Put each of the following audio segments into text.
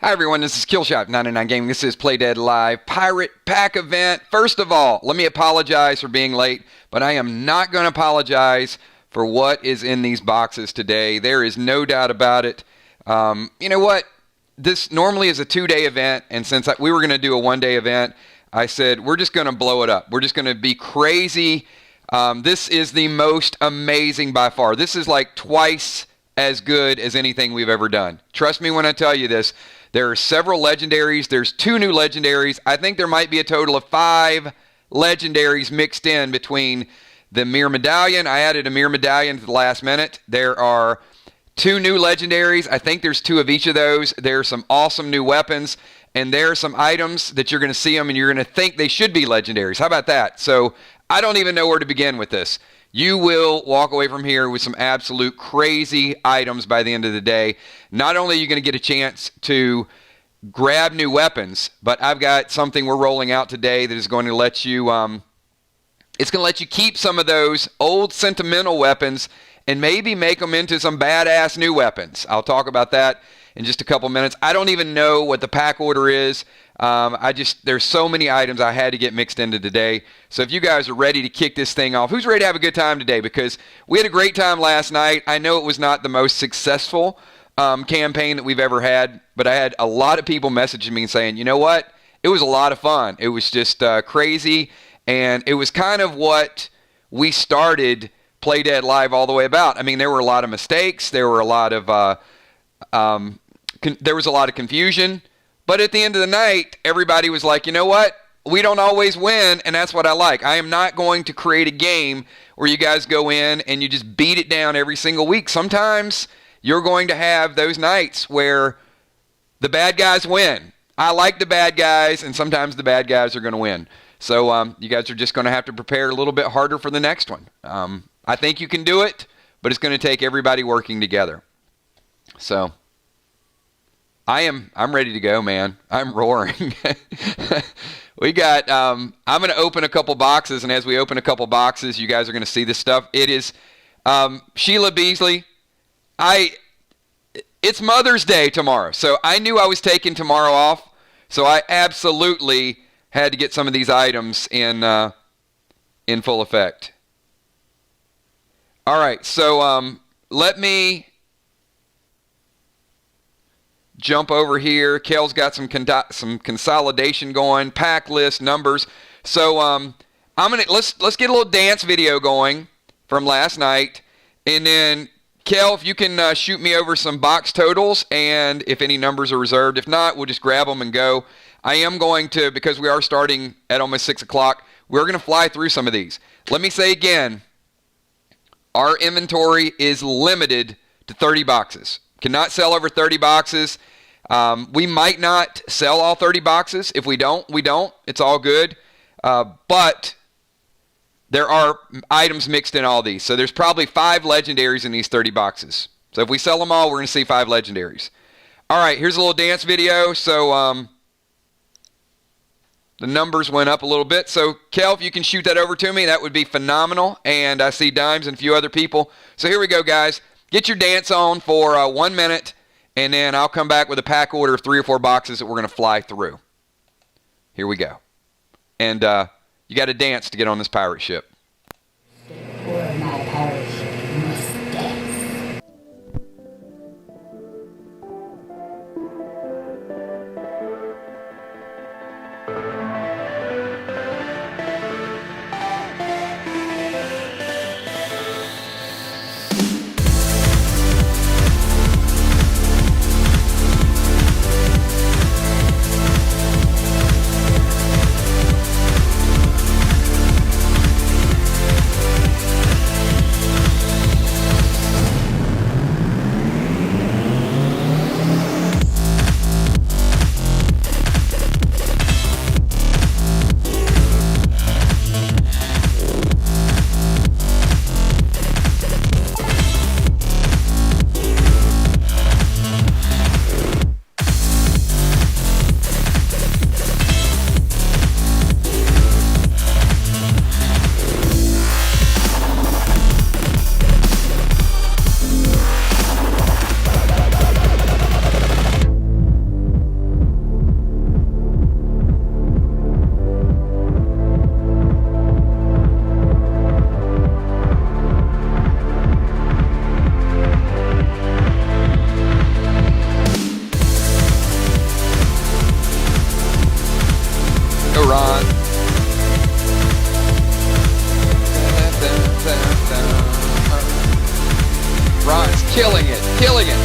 Hi everyone, this is Killshot99 Gaming. This is Play Dead Live Pirate Pack event. First of all, let me apologize for being late, but I am not going to apologize for what is in these boxes today. There is no doubt about it. You know what? This normally is a 2-day event, and since we were going to do a 1-day event, I said we're just going to blow it up. We're just going to be crazy. This is the most amazing by far. This is like twice as good as anything we've ever done. Trust me when I tell you this. There are several legendaries. There's 2 new legendaries. I think there might be a total of 5 legendaries mixed in between the Mirror Medallion. I added a Mirror Medallion to the last minute. There are 2 new legendaries. I think there's 2 of each of those. There are some awesome new weapons, and there are some items that you're going to see them and you're going to think they should be legendaries. How about that? So I don't even know where to begin with this. You will walk away from here with some absolute crazy items by the end of the day. Not only are you going to get a chance to grab new weapons, but I've got something we're rolling out today that is going to let you, it's going to let you keep some of those old sentimental weapons and maybe make them into some badass new weapons. I'll talk about that in just a couple minutes. I don't even know what the pack order is. There's so many items I had to get mixed into today. So if you guys are ready to kick this thing off, who's ready to have a good time today? Because we had a great time last night. I know it was not the most successful campaign that we've ever had, but I had a lot of people messaging me and saying, you know what? It was a lot of fun. It was just crazy, and it was kind of what we started Play Dead Live all the way about. I mean, there were a lot of mistakes. There were a lot of there was a lot of confusion. But at the end of the night, everybody was like, you know what? We don't always win, and that's what I like. I am not going to create a game where you guys go in and you just beat it down every single week. Sometimes you're going to have those nights where the bad guys win. I like the bad guys, and sometimes the bad guys are going to win. So you guys are just going to have to prepare a little bit harder for the next one. I think you can do it, but it's going to take everybody working together. So I'm ready to go, man. I'm roaring. We got, I'm going to open a couple boxes, and as we open a couple boxes, you guys are going to see this stuff. It is Sheila Beasley. It's Mother's Day tomorrow, so I knew I was taking tomorrow off, so I absolutely had to get some of these items in full effect. All right, so let me jump over here. Kel's got some consolidation going, pack list, numbers. So let's get a little dance video going from last night, and then Kel, if you can shoot me over some box totals and if any numbers are reserved. If not, we'll just grab them and go. I am going to, because we are starting at almost 6 o'clock, we're going to fly through some of these. Let me say again, our inventory is limited to 30 boxes. Cannot sell over 30 boxes. We might not sell all 30 boxes. If we don't, we don't. It's all good. But there are items mixed in all these. So there's probably 5 legendaries in these 30 boxes. So if we sell them all, we're going to see 5 legendaries. All right, here's a little dance video. So the numbers went up a little bit. So Kel, if you can shoot that over to me, that would be phenomenal. And I see Dimes and a few other people. So here we go, guys. Get your dance on for 1 minute, and then I'll come back with a pack order of 3 or 4 boxes that we're going to fly through. Here we go. And you got to dance to get on this pirate ship. Just killing it, killing it.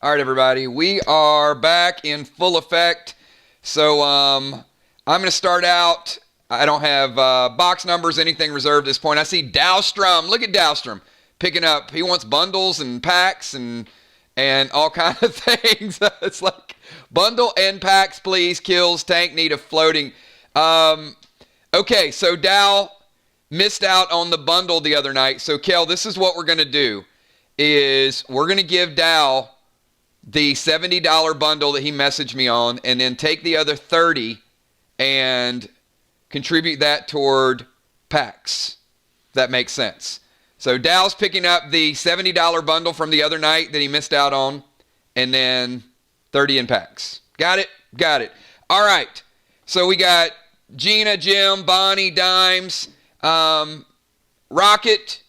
All right, everybody, we are back in full effect. So I'm going to start out. I don't have box numbers, anything reserved at this point. I see Dowstrom. Look at Dowstrom picking up. He wants bundles and packs and all kinds of things. It's like bundle and packs, please. Kills, tank, need a floating. Okay, so Dow missed out on the bundle the other night. So, Kel, this is what we're going to do is we're going to give Dow the $70 bundle that he messaged me on, and then take the other $30 and contribute that toward packs. If that makes sense. So Dow's picking up the $70 bundle from the other night that he missed out on, and then 30 in packs. Got it? Got it. All right. So we got Gina, Jim, Bonnie, Dimes, Rocket.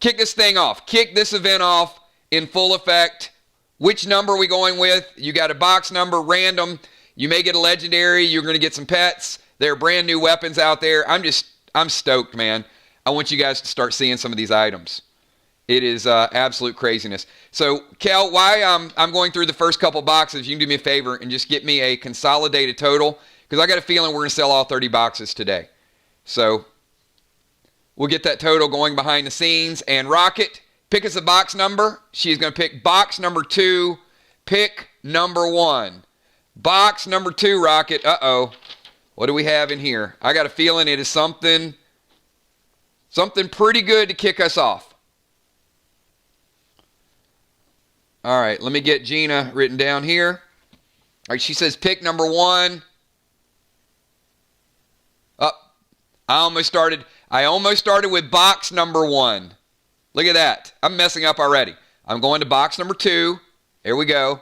Kick this thing off. Kick this event off in full effect. Which number are we going with? You got a box number, random. You may get a legendary. You're going to get some pets. There are brand new weapons out there. I'm stoked, man. I want you guys to start seeing some of these items. It is absolute craziness. So, Kel, why I'm going through the first couple boxes, you can do me a favor and just get me a consolidated total, because I got a feeling we're going to sell all 30 boxes today. So, we'll get that total going behind the scenes. And Rocket, pick us a box number. She's going to pick box number 2, pick number 1. Box number 2, Rocket. Uh-oh. What do we have in here? I got a feeling it is something pretty good to kick us off. All right, let me get Gina written down here. All right, she says pick number 1. I almost started with box number 1. Look at that. I'm messing up already. I'm going to box number 2. There we go.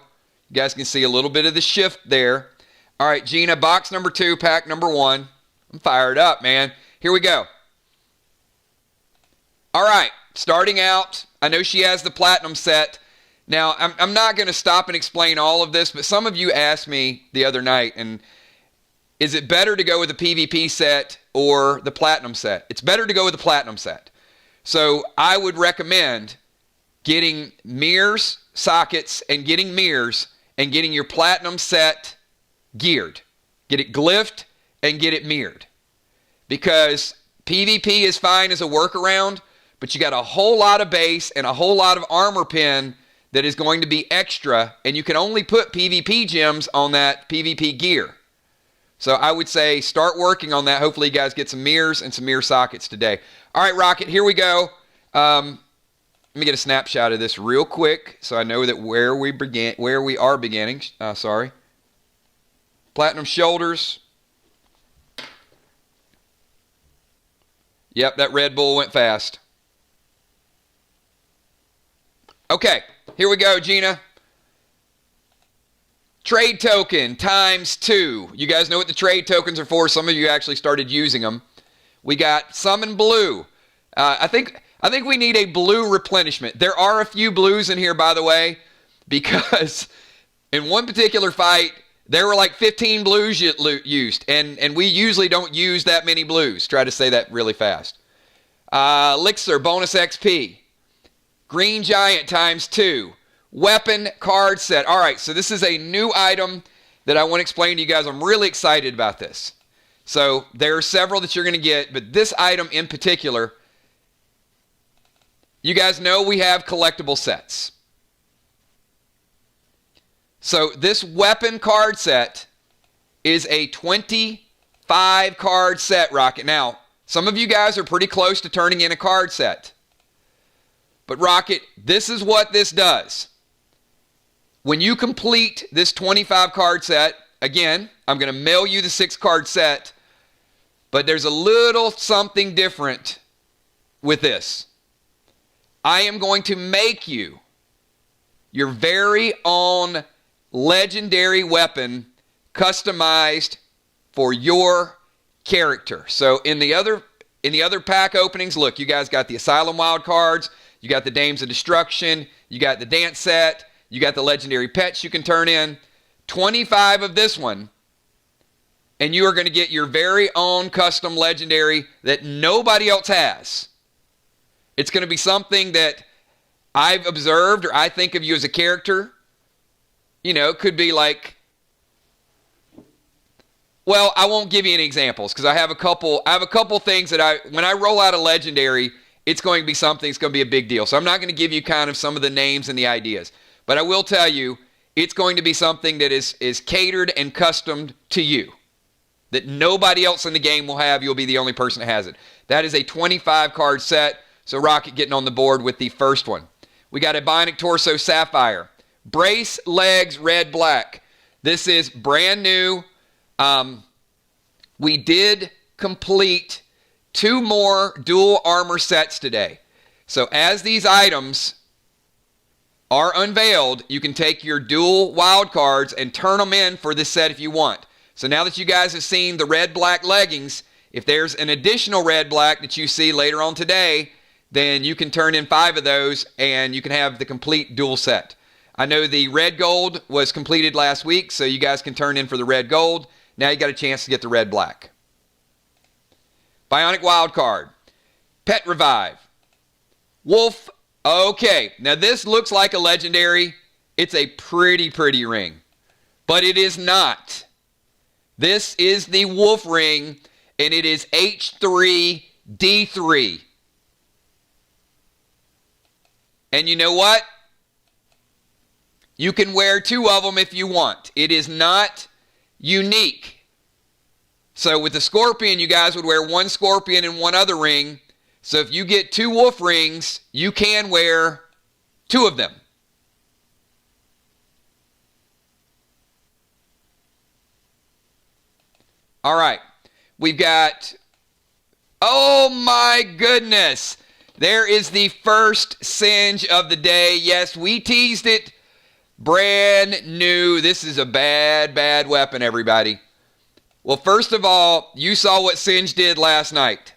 You guys can see a little bit of the shift there. All right, Gina, box number 2, pack number 1. I'm fired up, man. Here we go. All right, starting out, I know she has the platinum set. Now, I'm not going to stop and explain all of this, but some of you asked me the other night, and is it better to go with the PvP set or the platinum set? It's better to go with the platinum set. So I would recommend getting mirrors, sockets, and getting mirrors, and getting your platinum set geared. Get it glyphed and get it mirrored. Because PvP is fine as a workaround, but you got a whole lot of base and a whole lot of armor pin that is going to be extra, and you can only put PvP gems on that PvP gear. So I would say start working on that. Hopefully you guys get some mirrors and some mirror sockets today. All right, Rocket, here we go. Let me get a snapshot of this real quick so I know that where we are beginning. Sorry. Platinum shoulders. Yep, that Red Bull went fast. Okay, here we go, Gina. Trade token times 2. You guys know what the trade tokens are for. Some of you actually started using them. We got some in blue. I think we need a blue replenishment. There are a few blues in here, by the way, because in one particular fight, there were like 15 blues used, and we usually don't use that many blues. Try to say that really fast. Elixir, bonus XP. Green Giant times 2. Weapon card set. All right, so this is a new item that I want to explain to you guys. I'm really excited about this. So there are several that you're going to get, but this item in particular, you guys know we have collectible sets. So this weapon card set is a 25 card set, Rocket. Now, some of you guys are pretty close to turning in a card set. But Rocket, this is what this does. When you complete this 25 card set, again, I'm going to mail you the 6 card set, but there's a little something different with this. I am going to make you your very own legendary weapon customized for your character. So in the other pack openings, look, you guys got the Asylum Wild cards, you got the Dames of Destruction, you got the dance set, you got the legendary pets you can turn in. 25 of this one, and you are going to get your very own custom legendary that nobody else has. It's going to be something that I've observed or I think of you as a character. You know, it could be like, well, I won't give you any examples because I have a couple things that when I roll out a legendary, it's going to be something that's going to be a big deal. So I'm not going to give you kind of some of the names and the ideas. But I will tell you, it's going to be something that is catered and customed to you, that nobody else in the game will have. You'll be the only person that has it. That is a 25-card set, so Rocket getting on the board with the first one. We got a Bionic Torso Sapphire. Brace Legs Red Black. This is brand new. We did complete 2 more dual armor sets today. So as these items are unveiled, you can take your dual wild cards and turn them in for this set if you want. So now that you guys have seen the red-black leggings, if there's an additional red-black that you see later on today, then you can turn in 5 of those and you can have the complete dual set. I know the red-gold was completed last week, so you guys can turn in for the red-gold. Now you got a chance to get the red-black. Bionic wild card. Pet Revive. Wolf. Okay, now this looks like a legendary. It's a pretty ring, but it is not. This is the Wolf ring, and it is H3D3. And you know what? You can wear 2 of them if you want. It is not unique. So with the Scorpion, you guys would wear 1 Scorpion and 1 other ring. So if you get 2 Wolf rings, you can wear 2 of them. All right. We've got, oh my goodness. There is the first Singe of the day. Yes, we teased it. Brand new. This is a bad weapon, everybody. Well, first of all, you saw what Singe did last night.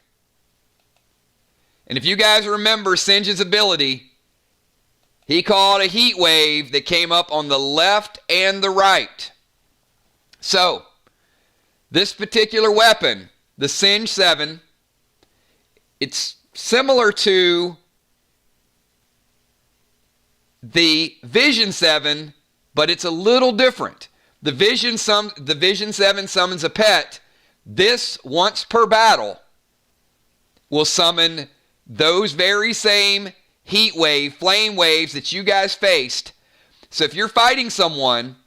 And if you guys remember Singe's ability, he called a heat wave that came up on the left and the right. So, this particular weapon, the Singe 7, it's similar to the Vision 7, but it's a little different. The Vision 7 summons a pet. This, once per battle, will summon those very same heat wave, flame waves that you guys faced. So if you're fighting someone,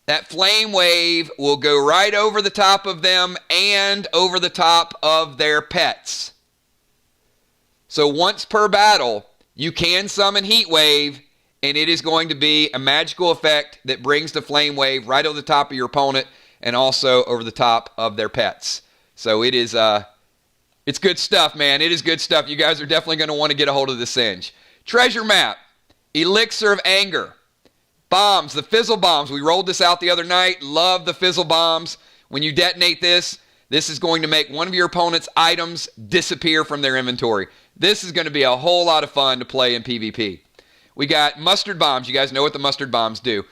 that flame wave will go right over the top of them and over the top of their pets. So once per battle, you can summon heat wave, and it is going to be a magical effect that brings the flame wave right over the top of your opponent and also over the top of their pets. So it is it's good stuff, man. It is good stuff. You guys are definitely going to want to get a hold of the Singe. Treasure Map, Elixir of Anger, Bombs, the Fizzle Bombs. We rolled this out the other night. Love the Fizzle Bombs. When you detonate this, this is going to make one of your opponent's items disappear from their inventory. This is going to be a whole lot of fun to play in PvP. We got Mustard Bombs. You guys know what the Mustard Bombs do.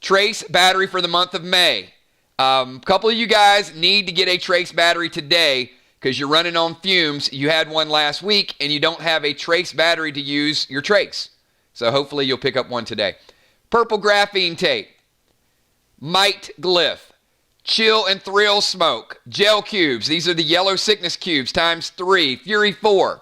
Trace Battery for the month of May. A couple of you guys need to get a Trace Battery today because you're running on fumes. You had one last week, and you don't have a Trace Battery to use your Trace. So hopefully you'll pick up one today. Purple Graphene Tape. Might Glyph. Chill and Thrill Smoke. Gel Cubes. These are the Yellow Sickness Cubes times 3. Fury 4.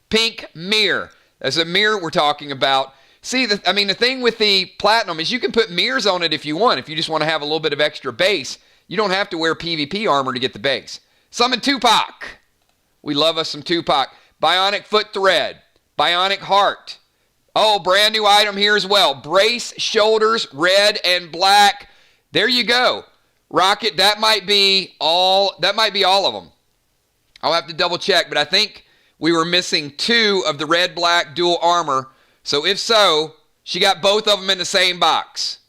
Pink Mirror. That's a mirror we're talking about. See, the thing with the Platinum is you can put mirrors on it if you want. If you just want to have a little bit of extra base, you don't have to wear PvP armor to get the base. Summon Tupac. We love us some Tupac. Bionic Foot Thread. Bionic Heart. Oh, brand new item here as well. Brace Shoulders, red and black. There you go. Rocket, that might be all of them. I'll have to double check, but I think we were missing 2 of the red-black dual armor. So if so, she got both of them in the same box.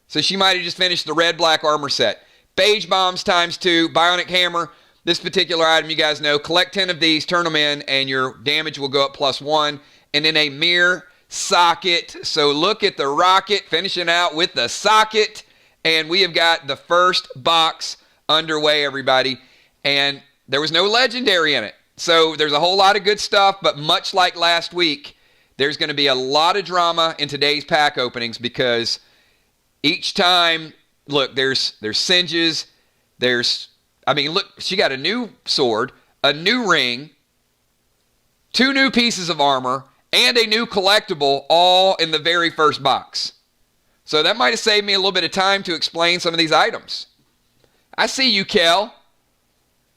So she might have just finished the red-black armor set. Beige Bombs times 2, Bionic Hammer. This particular item, you guys know, collect 10 of these, turn them in, and your damage will go up +1. And then a mirror socket. So look at the Rocket finishing out with the socket And we have got the first box underway, everybody. And there was no legendary in it. So there's a whole lot of good stuff, but much like last week, there's going to be a lot of drama in today's pack openings because each time, look, there's singes, look, she got a new sword, a new ring, 2 new pieces of armor, and a new collectible all in the very first box. So that might have saved me a little bit of time to explain some of these items. I see you, Kel.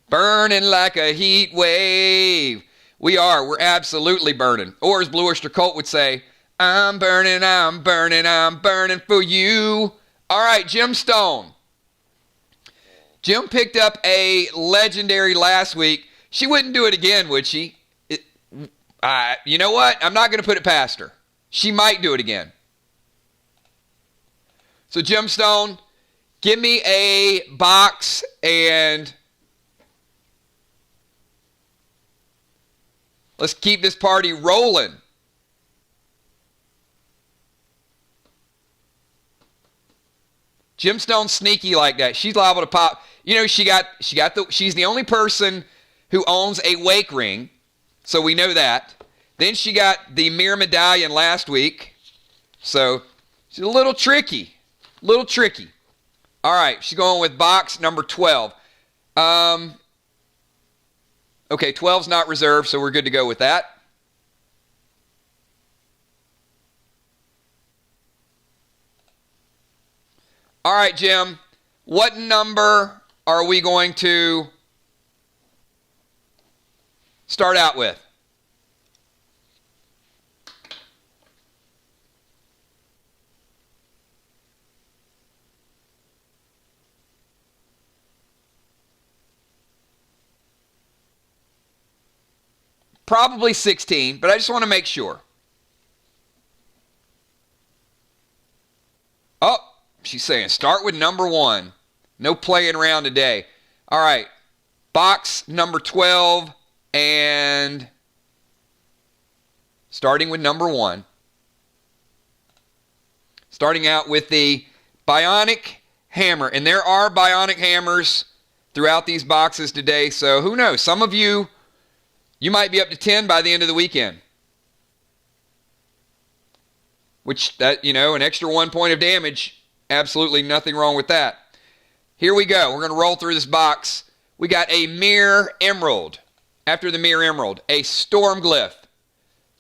Burning like a heat wave. We're absolutely burning. Or as Blue Oyster Cult would say, I'm burning, I'm burning, I'm burning for you. All right, Gemstone. Jim picked up a legendary last week. She wouldn't do it again, would she? You know what? I'm not going to put it past her. She might do it again. So Gemstone, give me a box and let's keep this party rolling. Gemstone's sneaky like that. She's liable to pop. You know, she's the only person who owns a wake ring. So we know that. Then she got the mirror medallion last week. So she's a little tricky. Little tricky. All right, she's going with box number 12. Okay, 12's not reserved, so we're good to go with that. All right, Jim, what number are we going to start out with? Probably 16, but I just want to make sure. Oh, she's saying start with number 1. No playing around today. All right, box number 12 and starting with number 1. Starting out with the Bionic Hammer. And there are Bionic Hammers throughout these boxes today, so who knows? Some of you might be up to 10 by the end of the weekend. Which, an extra 1 point of damage, absolutely nothing wrong with that. Here we go. We're going to roll through this box. We got a Mirror Emerald. After the Mirror Emerald, a Storm Glyph.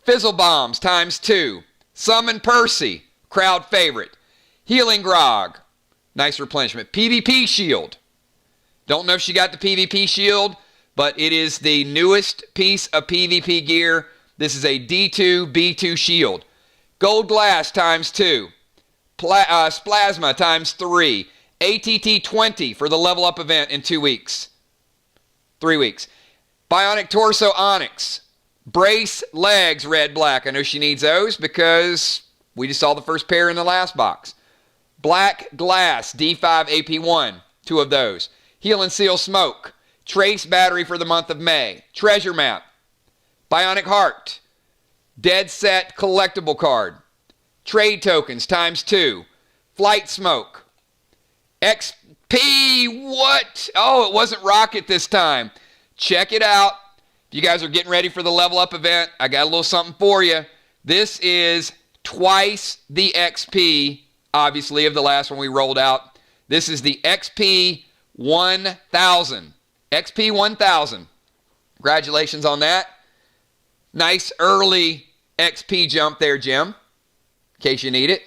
Fizzle Bombs ×2. Summon Percy, crowd favorite. Healing Grog, nice replenishment. PvP Shield. Don't know if she got the PvP Shield, but it is the newest piece of PvP gear. This is a D2 B2 shield. Gold Glass ×2. Splasma ×3. ATT 20 for the level up event in 2 weeks. 3 weeks. Bionic Torso Onyx. Brace Legs Red Black. I know she needs those because we just saw the first pair in the last box. Black Glass D5 AP1. 2 of those. Heal and Seal Smoke. Trace Battery for the month of May. Treasure Map. Bionic Heart. Dead Set Collectible Card. Trade Tokens ×2. Flight Smoke. XP, what? Oh, it wasn't Rocket this time. Check it out. If you guys are getting ready for the level up event, I got a little something for you. This is twice the XP, obviously, of the last one we rolled out. This is the XP 1000. XP 1000. Congratulations on that. Nice early XP jump there, Jim, in case you need it.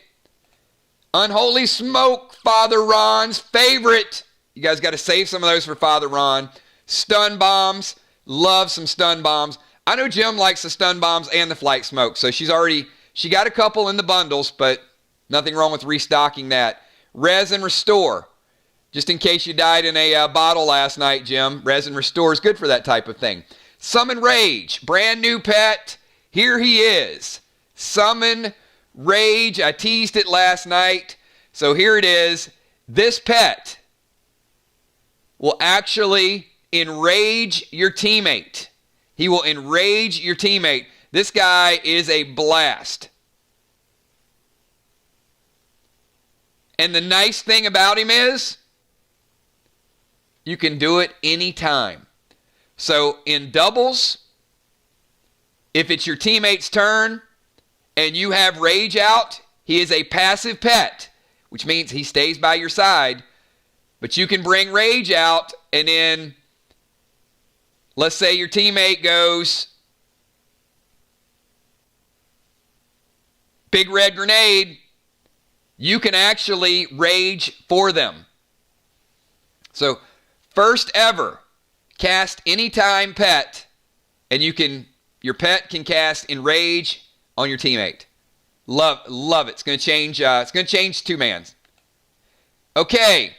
Unholy Smoke, Father Ron's favorite. You guys got to save some of those for Father Ron. Stun Bombs. Love some Stun Bombs. I know Jim likes the Stun Bombs and the Flight Smoke, so she got a couple in the bundles, but nothing wrong with restocking that. Res and Restore. Just in case you died in a bottle last night, Jim, Res and Restore is good for that type of thing. Summon Rage, brand new pet. Here he is. Summon Rage. I teased it last night. So here it is. This pet will actually enrage your teammate. He will enrage your teammate. This guy is a blast. And the nice thing about him is you can do it anytime. So in doubles, if it's your teammate's turn and you have rage out, he is a passive pet, which means he stays by your side. But you can bring rage out, and then let's say your teammate goes big red grenade, you can actually rage for them. So first ever cast anytime pet, and your pet can cast enrage on your teammate. Love it. It's going to change two-mans. Okay.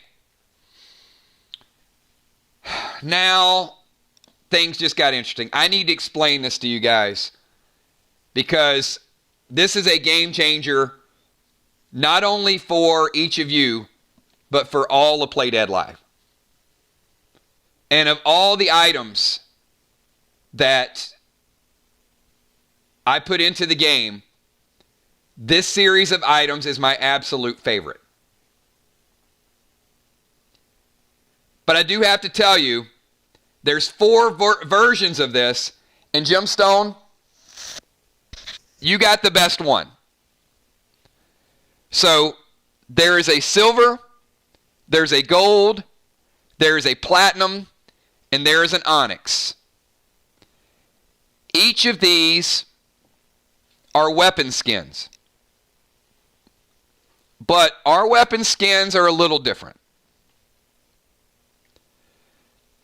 Now things just got interesting. I need to explain this to you guys because this is a game changer not only for each of you, but for all of Play Dead Live. And of all the items that I put into the game, this series of items is my absolute favorite. But I do have to tell you, there's 4 versions of this, and Gemstone, you got the best one. So there is a silver, there's a gold, there is a platinum, and there is an onyx. Each of these are weapon skins. But our weapon skins are a little different.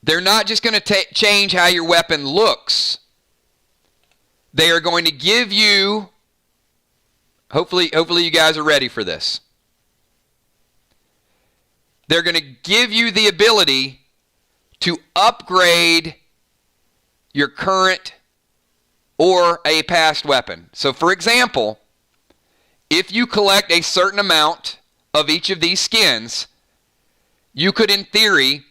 They're not just going to change how your weapon looks. They are going to give you, hopefully you guys are ready for this. They're going to give you the ability to upgrade your current or a past weapon. So for example, if you collect a certain amount of each of these skins, you could in theory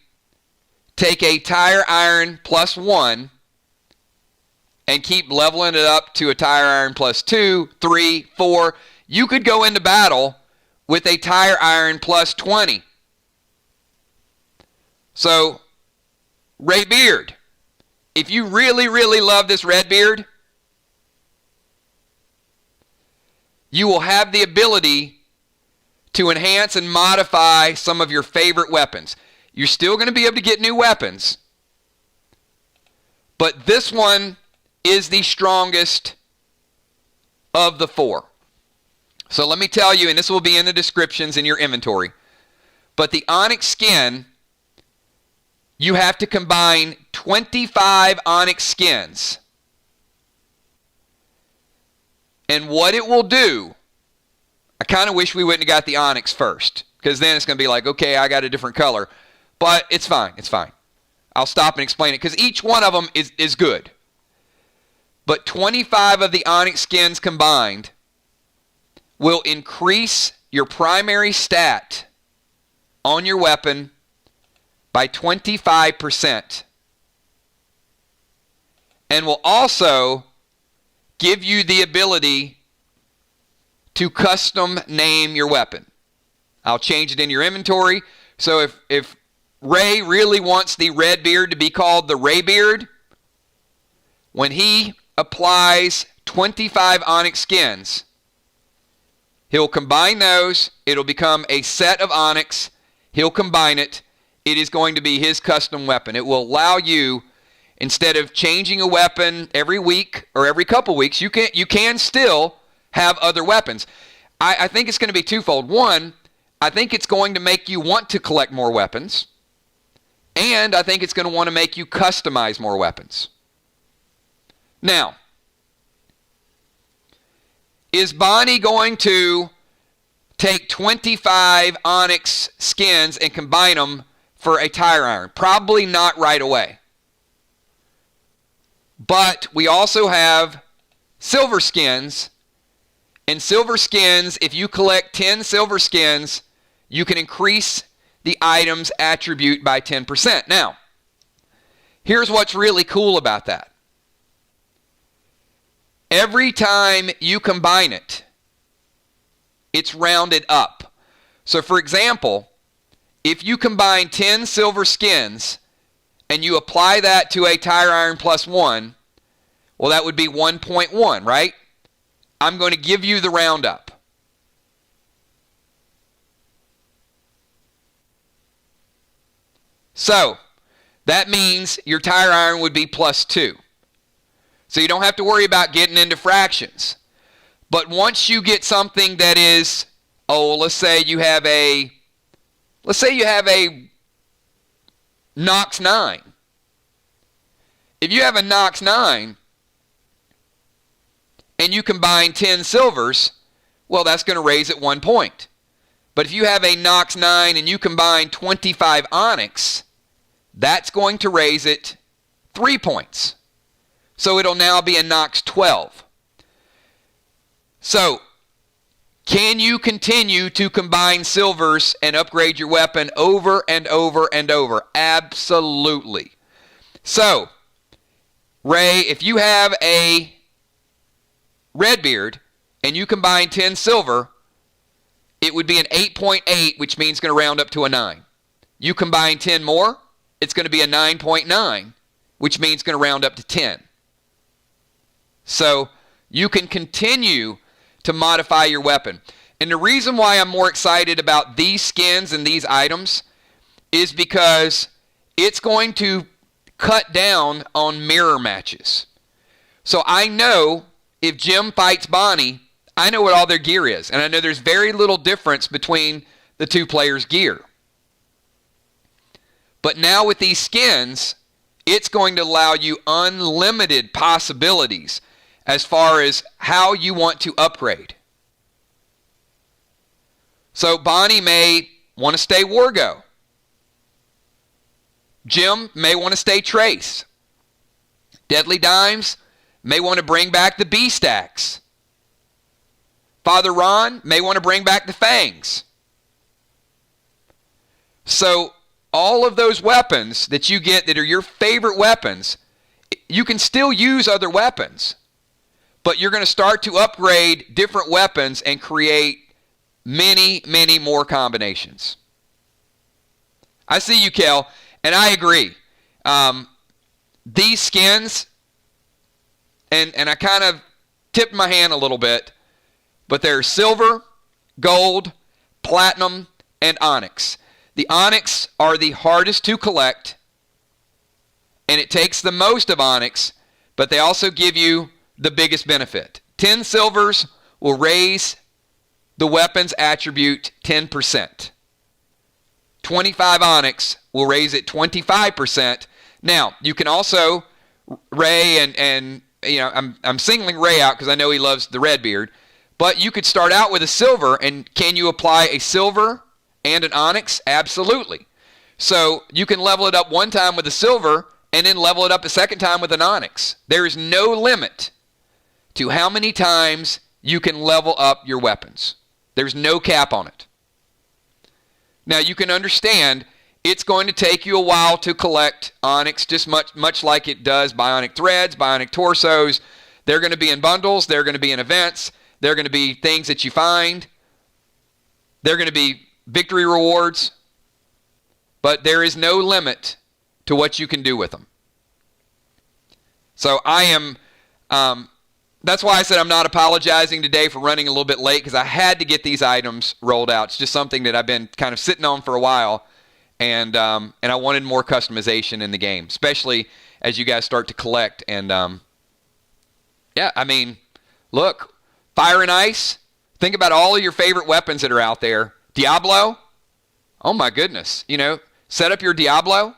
take a tire iron +1 and keep leveling it up to a tire iron +2, 3, 4. You could go into battle with a tire iron +20. So, Ray Beard, if you really, really love this red beard, you will have the ability to enhance and modify some of your favorite weapons. You're still going to be able to get new weapons, but this one is the strongest of the 4. So let me tell you, and this will be in the descriptions in your inventory, but the Onyx skin, you have to combine 25 Onyx skins. And what it will do, I kind of wish we wouldn't have got the Onyx first, because then it's going to be like, okay, I got a different color. But it's fine. It's fine. I'll stop and explain it because each one of them is good. But 25 of the Onyx skins combined will increase your primary stat on your weapon by 25%. And will also give you the ability to custom name your weapon. I'll change it in your inventory. So if Ray really wants the red beard to be called the Ray Beard, when he applies 25 Onyx skins, he'll combine those. It'll become a set of Onyx. He'll combine it. It is going to be his custom weapon. It will allow you, instead of changing a weapon every week or every couple weeks, you can still have other weapons. I think it's going to be twofold. One, I think it's going to make you want to collect more weapons. And I think it's going to want to make you customize more weapons. Now, is Bonnie going to take 25 Onyx skins and combine them for a tire iron? Probably not right away. But we also have silver skins. And silver skins, if you collect 10 silver skins, you can increase the item's attribute by 10%. Now, here's what's really cool about that. Every time you combine it, it's rounded up. So for example, if you combine 10 silver skins and you apply that to a tire iron +1, well, that would be 1.1, right? I'm going to give you the roundup. So that means your tire iron would be +2. So you don't have to worry about getting into fractions. But once you get something that is, let's say you have a Nox 9. If you have a Nox 9 and you combine 10 silvers, well, that's going to raise it 1 point. But if you have a Nox 9 and you combine 25 onyx, that's going to raise it 3 points. So it'll now be a Nox 12. So, can you continue to combine silvers and upgrade your weapon over and over and over? Absolutely. So, Ray, if you have a Redbeard and you combine 10 silver, it would be an 8.8, which means it's going to round up to a 9. You combine 10 more, it's going to be a 9.9, which means it's going to round up to 10. So you can continue to modify your weapon. And the reason why I'm more excited about these skins and these items is because it's going to cut down on mirror matches. So I know if Jim fights Bonnie, I know what all their gear is. And I know there's very little difference between the two players' gear. But now with these skins, it's going to allow you unlimited possibilities as far as how you want to upgrade. So Bonnie may want to stay Wargo. Jim may want to stay Trace. Deadly Dimes may want to bring back the B-Stacks. Father Ron may want to bring back the Fangs. So all of those weapons that you get that are your favorite weapons, you can still use other weapons. But you're going to start to upgrade different weapons and create many, many more combinations. I see you, Kel, and I agree. These skins, and I kind of tipped my hand a little bit, but they're silver, gold, platinum, and onyx. The onyx are the hardest to collect, and it takes the most of onyx, but they also give you the biggest benefit. 10 silvers will raise the weapon's attribute 10%. 25 onyx will raise it 25%. Now, you can also, Ray, and you know, I'm singling Ray out because I know he loves the Redbeard, but you could start out with a silver, and can you apply a silver and an onyx? Absolutely. So you can level it up one time with a silver and then level it up a second time with an onyx. There is no limit to how many times you can level up your weapons. There's no cap on it. Now you can understand it's going to take you a while to collect onyx, just much like it does bionic threads, bionic torsos. They're going to be in bundles. They're going to be in events. They're going to be things that you find. They're going to be victory rewards. But there is no limit to what you can do with them. So I am... that's why I said I'm not apologizing today for running a little bit late, because I had to get these items rolled out. It's just something that I've been kind of sitting on for a while, and I wanted more customization in the game, especially as you guys start to collect. And yeah, I mean, look, Fire and Ice. Think about all of your favorite weapons that are out there. Diablo. Oh my goodness. You know, set up your Diablo.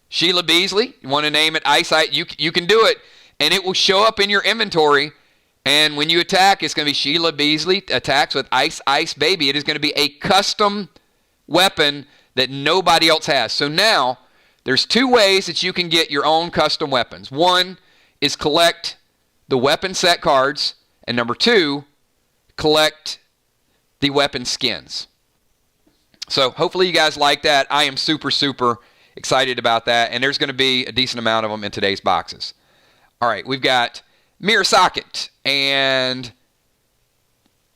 Sheila Beasley. You want to name it Ice? You can do it. And it will show up in your inventory. And when you attack, it's going to be Sheila Beasley attacks with Ice, Ice Baby. It is going to be a custom weapon that nobody else has. So now, there's two ways that you can get your own custom weapons. One is collect the weapon set cards. And number two, collect the weapon skins. So hopefully you guys like that. I am super, super excited about that. And there's going to be a decent amount of them in today's boxes. All right, we've got Mirror Socket, and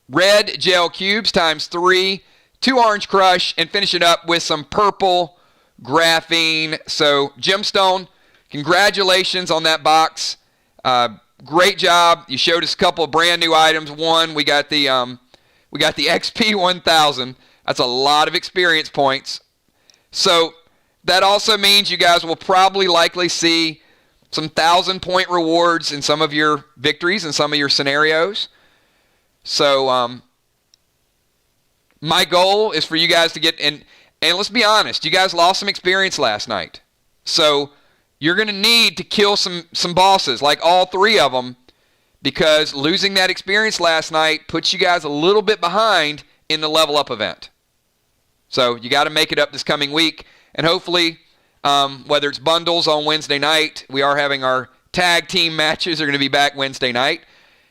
red gel cubes times 3, 2 orange crush, and finish it up with some purple graphene. So gemstone, congratulations on that box. Great job. You showed us a couple of brand new items. One, we got the XP 1000. That's a lot of experience points. So that also means you guys will probably likely see some 1,000-point rewards in some of your victories and some of your scenarios. So my goal is for you guys to get, and let's be honest, you guys lost some experience last night. So you're going to need to kill some bosses, like all 3 of them, because losing that experience last night puts you guys a little bit behind in the level up event. So you got to make it up this coming week, and hopefully, whether it's bundles on Wednesday night, we are having our tag team matches are going to be back Wednesday night.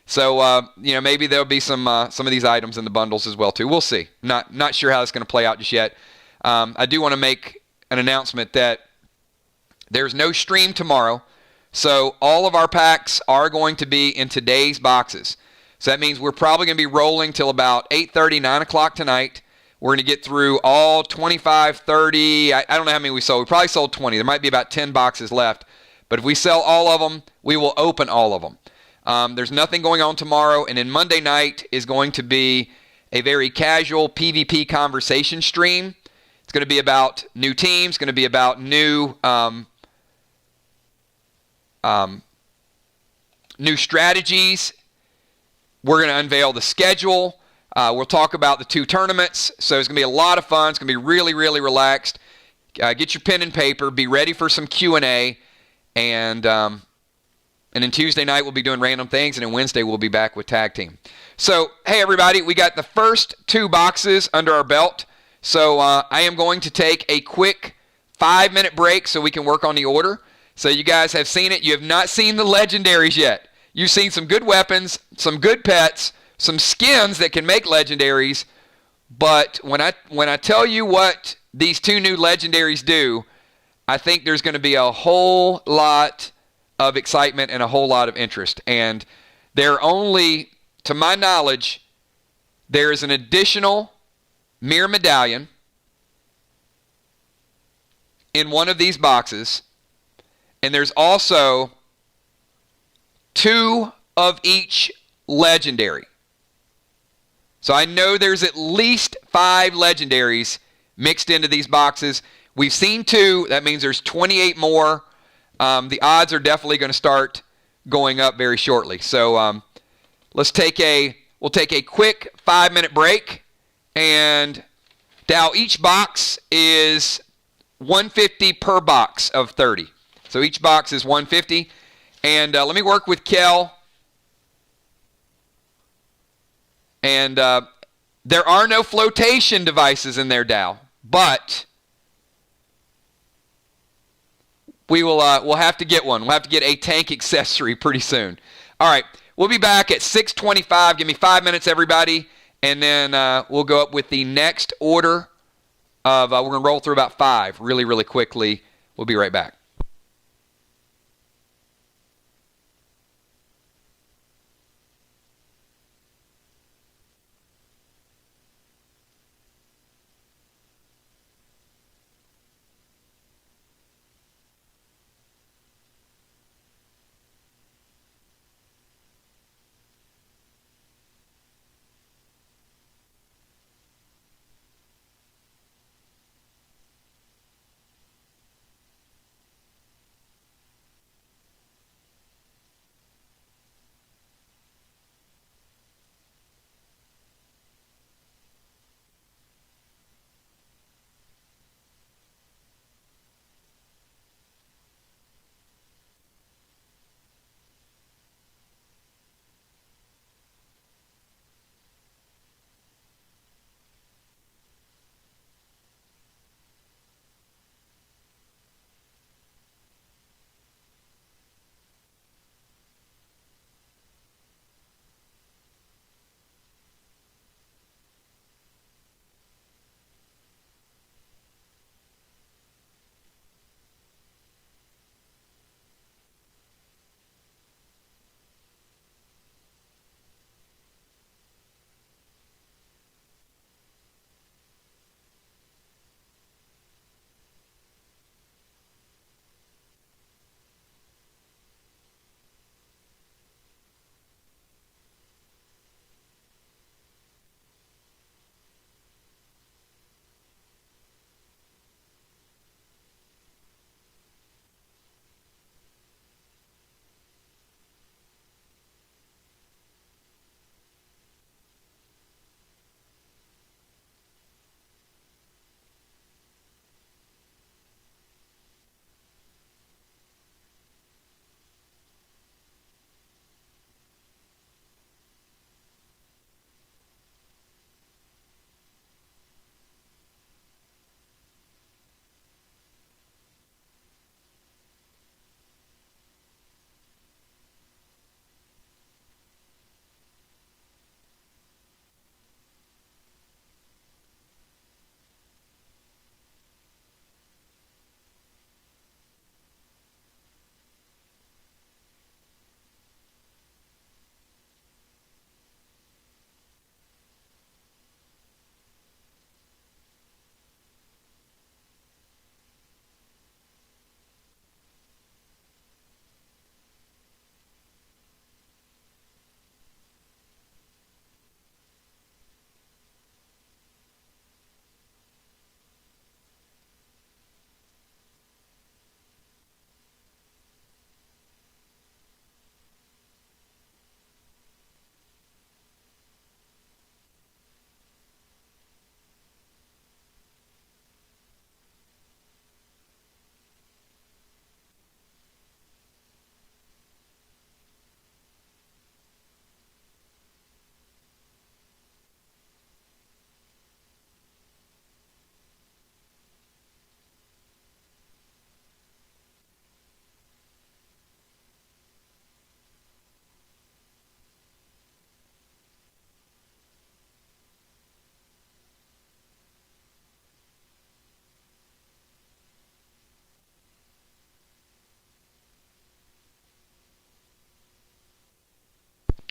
So maybe there'll be some of these items in the bundles as well too. We'll see. Not sure how it's going to play out just yet. I do want to make an announcement that there's no stream tomorrow, so all of our packs are going to be in today's boxes. So that means we're probably going to be rolling till about 8:30, 9 o'clock tonight. We're going to get through all 25, 30. I don't know how many we sold. We probably sold 20. There might be about 10 boxes left. But if we sell all of them, we will open all of them. There's nothing going on tomorrow. And then Monday night is going to be a very casual PvP conversation stream. It's going to be about new teams. It's going to be about new strategies. We're going to unveil the schedule. We'll talk about the 2 tournaments. So it's going to be a lot of fun. It's going to be really, really relaxed. Get your pen and paper. Be ready for some Q&A. And then Tuesday night we'll be doing random things. And then Wednesday we'll be back with Tag Team. So, hey, everybody. We got the first 2 boxes under our belt. So I am going to take a quick 5-minute break so we can work on the order. So you guys have seen it. You have not seen the legendaries yet. You've seen some good weapons, some good pets, some skins that can make legendaries, but when I tell you what these 2 new legendaries do, I think there's going to be a whole lot of excitement and a whole lot of interest. And they're only, to my knowledge, there is an additional mirror medallion in one of these boxes, and there's also 2 of each legendary. So I know there's at least 5 legendaries mixed into these boxes. We've seen 2. That means there's 28 more. The odds are definitely going to start going up very shortly. So we'll take a quick 5-minute break. And now each box is $150 per box of 30. So each box is $150. And let me work with Kel. And there are no flotation devices in there, Dow, but we'll have to get one. We'll have to get a tank accessory pretty soon. All right, we'll be back at 6:25. Give me 5 minutes, everybody, and then we'll go up with the next order of. We're gonna roll through about 5 really, really quickly. We'll be right back.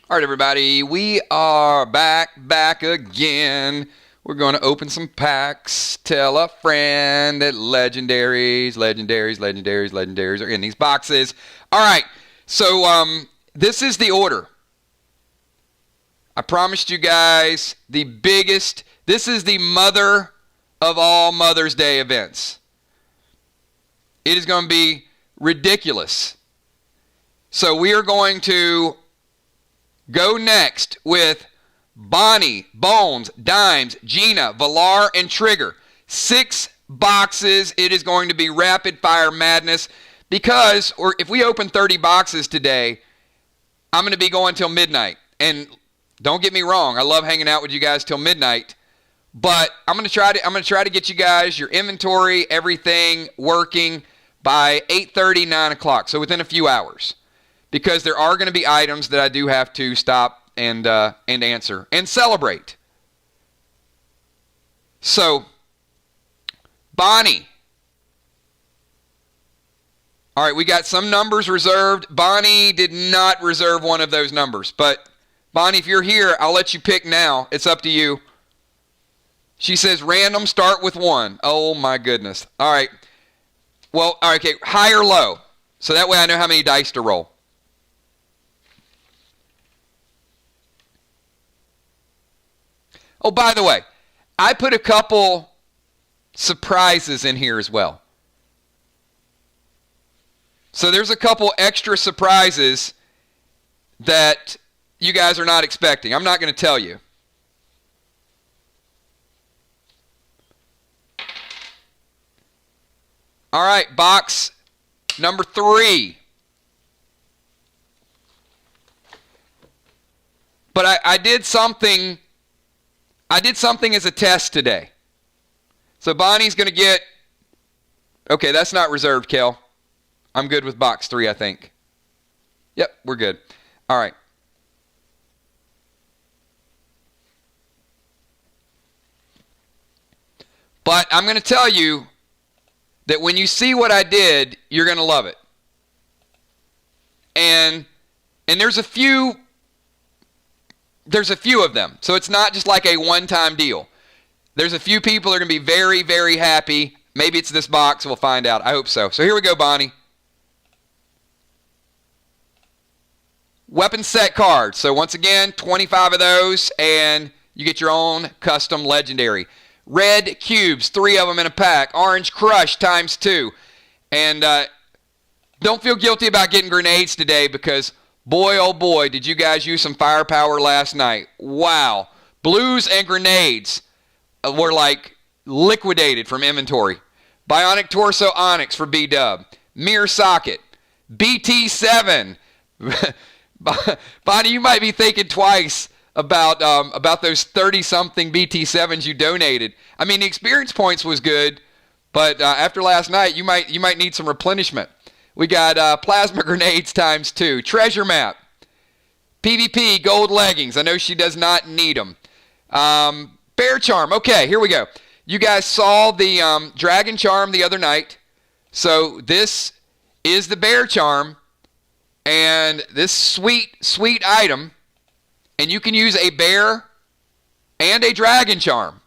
All right, everybody, we are back again. We're going to open some packs. Tell a friend that legendaries are in these boxes. All right, so this is the order. I promised you guys the biggest. This is the mother of all Mother's Day events. It is going to be ridiculous. So we are going to go next with Bonnie, Bones, Dimes, Gina, Valar, and Trigger. 6 boxes. It is going to be rapid fire madness because if we open 30 boxes today, I'm going to be going till midnight. And don't get me wrong, I love hanging out with you guys till midnight, but I'm going to try to get you guys your inventory, everything working by 8:30, 9 o'clock. So within a few hours. Because there are going to be items that I do have to stop and answer and celebrate. So, Bonnie. All right, we got some numbers reserved. Bonnie did not reserve one of those numbers. But, Bonnie, if you're here, I'll let you pick now. It's up to you. She says random, start with 1. Oh, my goodness. All right. Well, all right, okay, high or low. So that way I know how many dice to roll. Oh, by the way, I put a couple surprises in here as well. So there's a couple extra surprises that you guys are not expecting. I'm not going to tell you. All right, box number 3. But I did something as a test today. So Bonnie's going to get... Okay, that's not reserved, Kel. I'm good with box 3, I think. Yep, we're good. All right. But I'm going to tell you that when you see what I did, you're going to love it. And there's a few of them. So it's not just like a one-time deal. There's a few people that are going to be very, very happy. Maybe it's this box. We'll find out. I hope so. So here we go, Bonnie. Weapon set cards. So once again, 25 of those, and you get your own custom legendary. Red cubes, 3 of them in a pack. Orange crush times 2. And don't feel guilty about getting grenades today because... boy, oh boy, did you guys use some firepower last night. Wow. Blues and grenades were like liquidated from inventory. Bionic Torso Onyx for B-Dub. Mirror Socket. BT7. Bonnie, you might be thinking twice about those 30-something BT7s you donated. I mean, the experience points was good, but after last night, you might need some replenishment. We got plasma grenades times 2. Treasure map. PvP gold leggings. I know she does not need them. Bear charm. Okay, here we go. You guys saw the dragon charm the other night. So this is the bear charm. And this sweet, sweet item. And you can use a bear and a dragon charm.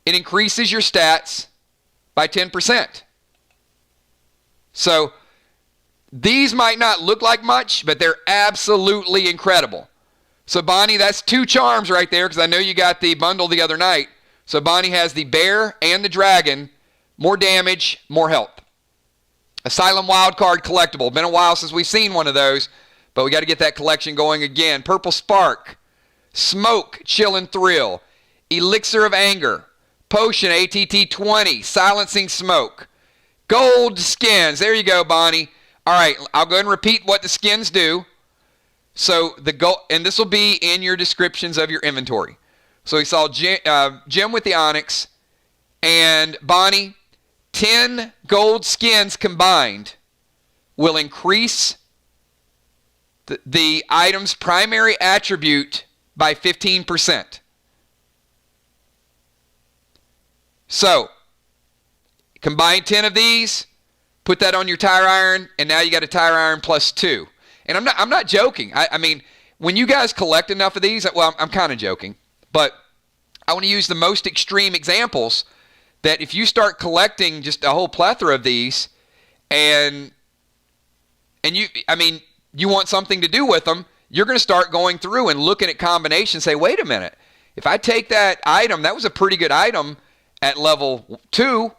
It increases your stats by 10%. So these might not look like much, but they're absolutely incredible. So Bonnie, that's 2 charms right there because I know you got the bundle the other night. So Bonnie has the bear and the dragon. More damage, more health. Asylum Wildcard collectible. Been a while since we've seen one of those, but we got to get that collection going again. Purple Spark. Smoke, Chill and Thrill. Elixir of Anger. Potion, ATT 20. Silencing Smoke. Gold skins. There you go, Bonnie. All right, I'll go ahead and repeat what the skins do. So the gold, and this will be in your descriptions of your inventory. So we saw Jim with the Onyx and Bonnie. 10 gold skins combined will increase the item's primary attribute by 15%. So, combine 10 of these, put that on your tire iron, and now you got a tire iron plus 2. And I'm not joking. I mean, when you guys collect enough of these, well, I'm kind of joking, but I want to use the most extreme examples that if you start collecting just a whole plethora of these and you want something to do with them, you're going to start going through and looking at combinations and say, wait a minute, if I take that item, that was a pretty good item at level 2,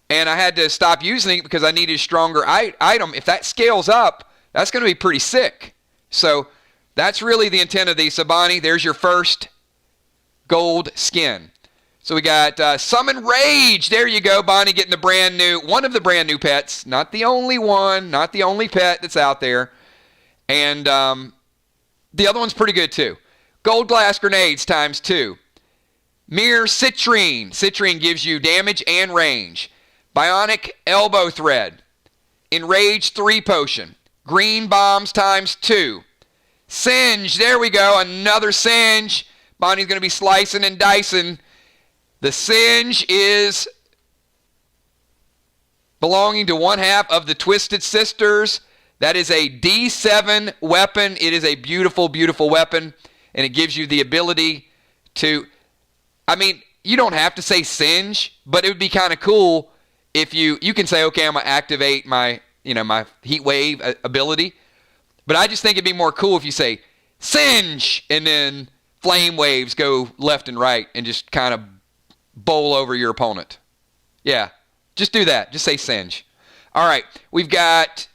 and I had to stop using it because I needed a stronger item. If that scales up, that's going to be pretty sick. So that's really the intent of these. So Bonnie, there's your first gold skin. So we got Summon Rage. There you go, Bonnie, getting one of the brand new pets. Not the only one, not the only pet that's out there. And the other one's pretty good too. Gold Glass Grenades ×2. Mirror Citrine. Citrine gives you damage and range. Bionic Elbow Thread. Enrage 3 Potion. Green Bombs ×2. Singe. There we go. Another Singe. Bonnie's going to be slicing and dicing. The Singe is belonging to one half of the Twisted Sisters. That is a D7 weapon. It is a beautiful, beautiful weapon. And it gives you the ability to, you don't have to say Singe, but it would be kind of cool if you can say, okay, I'm going to activate my Heat Wave ability. But I just think it'd be more cool if you say Singe and then flame waves go left and right and just kind of bowl over your opponent. Yeah, just do that. Just say Singe. All right, we've got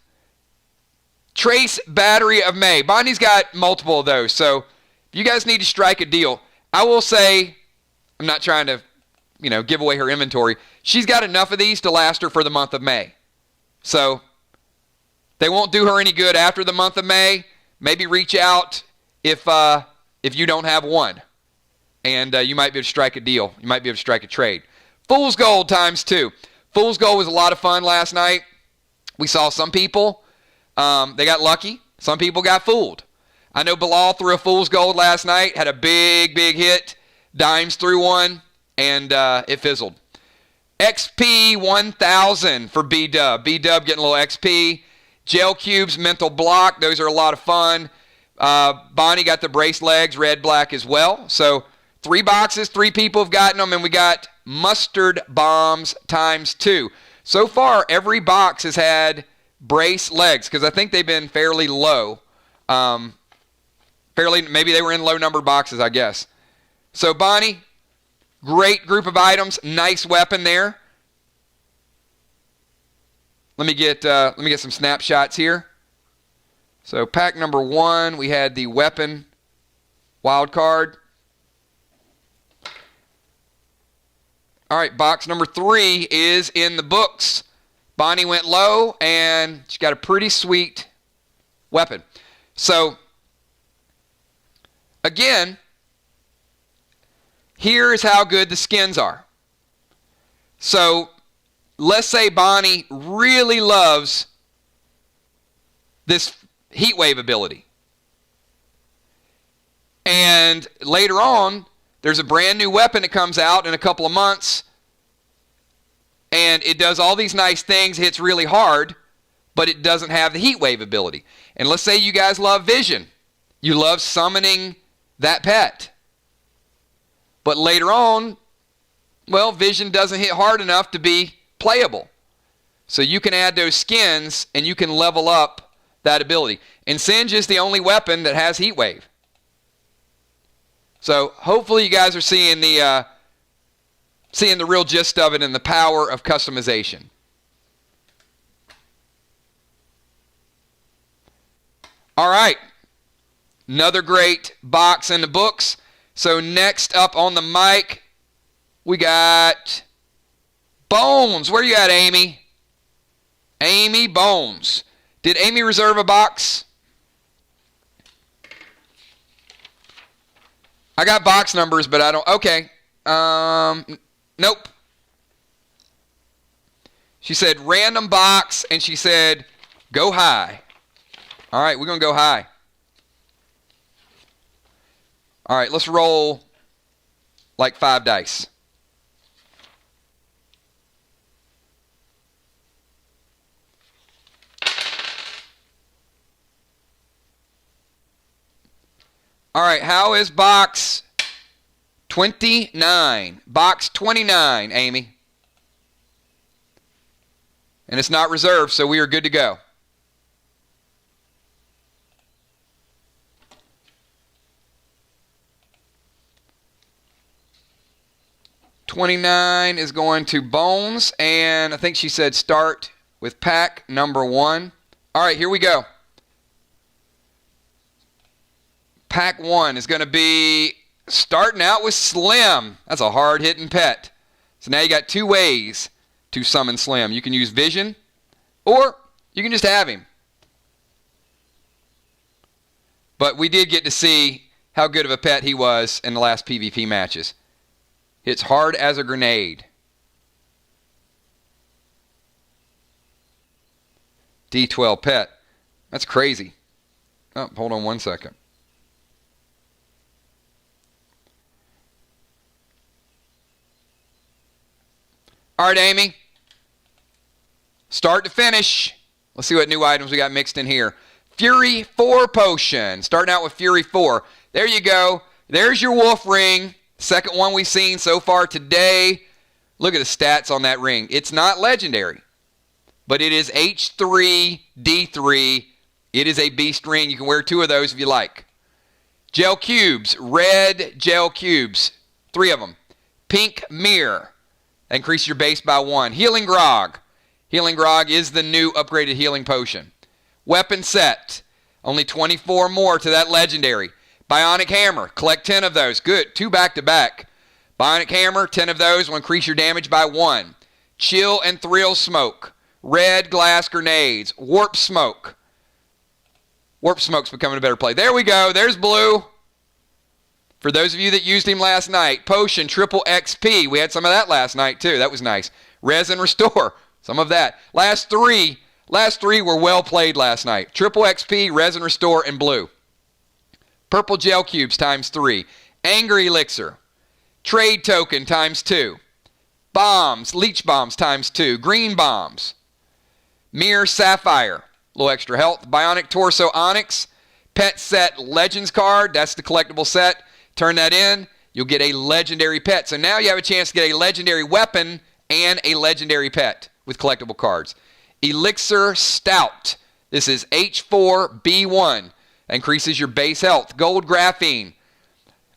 Trace Battery of May. Bonnie's got multiple of those, so if you guys need to strike a deal, I will say, I'm not trying to, give away her inventory. She's got enough of these to last her for the month of May. So they won't do her any good after the month of May. Maybe reach out if you don't have one. And you might be able to strike a deal. You might be able to strike a trade. Fool's Gold ×2. Fool's Gold was a lot of fun last night. We saw some people, they got lucky. Some people got fooled. I know Bilal threw a Fool's Gold last night, had a big, big hit. Dimes threw one, and it fizzled. XP 1000 for B-Dub. B-Dub getting a little XP. Gel Cubes, Mental Block. Those are a lot of fun. Bonnie got the brace legs, red, black as well. So 3 boxes, 3 people have gotten them, and we got Mustard Bombs ×2. So far, every box has had brace legs because I think they've been fairly low. Maybe they were in low-numbered boxes, I guess. So Bonnie, great group of items, nice weapon there. Let me get some snapshots here. So pack number 1, we had the weapon wild card. All right, box number 3 is in the books. Bonnie went low, and she got a pretty sweet weapon. So, again, here is how good the skins are. So, let's say Bonnie really loves this Heat Wave ability. And later on, there's a brand new weapon that comes out in a couple of months, and it does all these nice things, hits really hard, but it doesn't have the Heat Wave ability. And let's say you guys love Vision. You love summoning that pet. But later on, well, Vision doesn't hit hard enough to be playable. So you can add those skins, and you can level up that ability. And Singe is the only weapon that has Heat Wave. So hopefully you guys are seeing the real gist of it and the power of customization. All right, another great box in the books. So next up on the mic, we got Bones. Where you at, Amy? Amy Bones. Did Amy reserve a box? I got box numbers, but I don't. Okay. Nope. She said random box, and she said go high. All right, we're going to go high. All right, let's roll like 5 dice. All right, how is box 29? Box 29, Amy. And it's not reserved, so we are good to go. $29 is going to Bones, and I think she said start with pack number 1. All right, here we go. Pack 1 is going to be starting out with Slim. That's a hard-hitting pet. So now you got 2 ways to summon Slim. You can use Vision, or you can just have him. But we did get to see how good of a pet he was in the last PvP matches. Hits hard as a grenade. D12 pet. That's crazy. Oh, hold on one second. All right, Amy. Start to finish. Let's see what new items we got mixed in here. Fury 4 potion. Starting out with Fury 4. There you go. There's your wolf ring. Second one we've seen so far today. Look at the stats on that ring. It's not legendary, but it is H3, D3. It is a beast ring. You can wear 2 of those if you like. Gel cubes. Red gel cubes. 3 of them. Pink mirror. Increase your base by 1. Healing grog. Healing grog is the new upgraded healing potion. Weapon set. Only 24 more to that legendary. Bionic hammer. Collect 10 of those. Good. 2 back-to-back. Bionic hammer. 10 of those will increase your damage by 1. Chill and thrill smoke. Red glass grenades. Warp smoke. Warp smoke's becoming a better play. There we go. There's blue. For those of you that used him last night. Potion triple XP. We had some of that last night too. That was nice. Resin restore. Some of that. Last three were well played last night. Triple XP, resin restore, and blue. Purple gel cubes times 3. Angry elixir. Trade token times 2. Bombs, leech bombs times 2. Green bombs. Mirror sapphire. A little extra health. Bionic torso onyx. Pet set legends card. That's the collectible set. Turn that in. You'll get a legendary pet. So now you have a chance to get a legendary weapon and a legendary pet with collectible cards. Elixir stout. This is H4B1. Increases your base health. Gold graphene.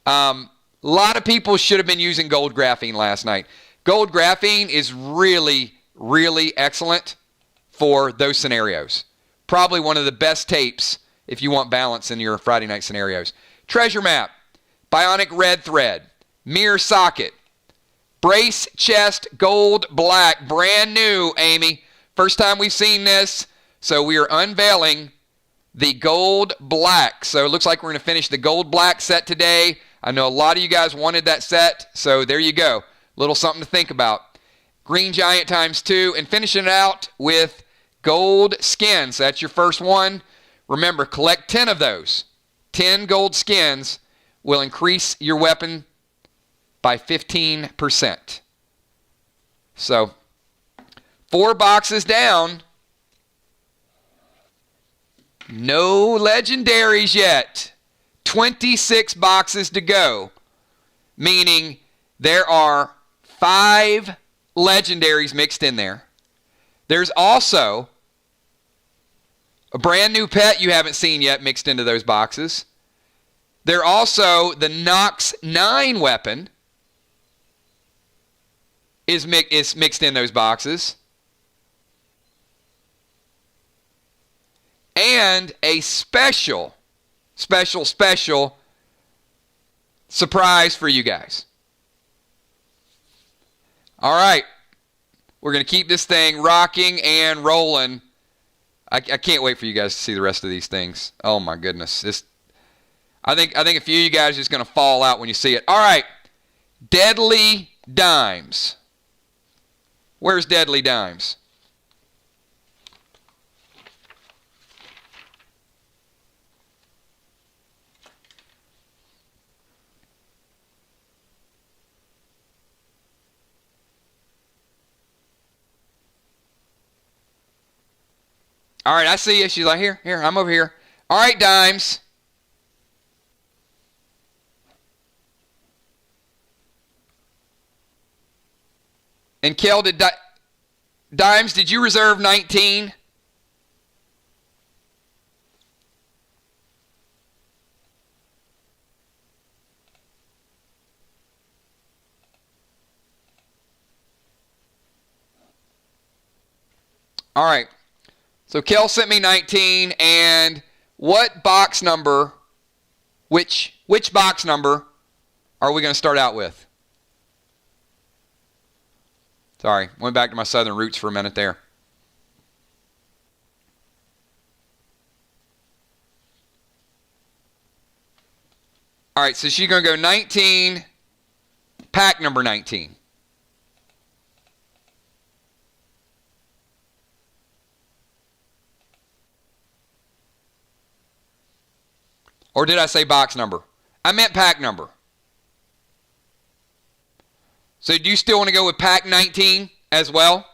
A lot of people should have been using gold graphene last night. Gold graphene is really, really excellent for those scenarios. Probably one of the best tapes if you want balance in your Friday night scenarios. Treasure map. Bionic red thread. Mirror socket. Brace chest gold black. Brand new, Amy. First time we've seen this. So we are unveiling the gold black. So it looks like we're going to finish the gold black set today. I know a lot of you guys wanted that set. So there you go. Little something to think about. Green giant times 2. And finishing it out with gold skins. That's your first one. Remember, collect 10 of those. 10 gold skins will increase your weapon by 15%. So 4 boxes down. No legendaries yet. 26 boxes to go. Meaning there are 5 legendaries mixed in there. There's also a brand new pet you haven't seen yet mixed into those boxes. There also, the Nox 9 weapon is mixed in those boxes. And a special surprise for you guys. All right. We're going to keep this thing rocking and rolling. I can't wait for you guys to see the rest of these things. Oh, my goodness. I think a few of you guys are just going to fall out when you see it. All right. Deadly Dimes. Where's Deadly Dimes? All right, I see you. She's like, here, I'm over here. All right, Dimes. And Kel, Dimes, did you reserve 19? All right. So Kel sent me 19, and what box number, which box number are we going to start out with? Sorry, went back to my southern roots for a minute there. All right, so she's going to go 19, pack number 19. Or did I say box number? I meant pack number. So do you still want to go with pack 19 as well?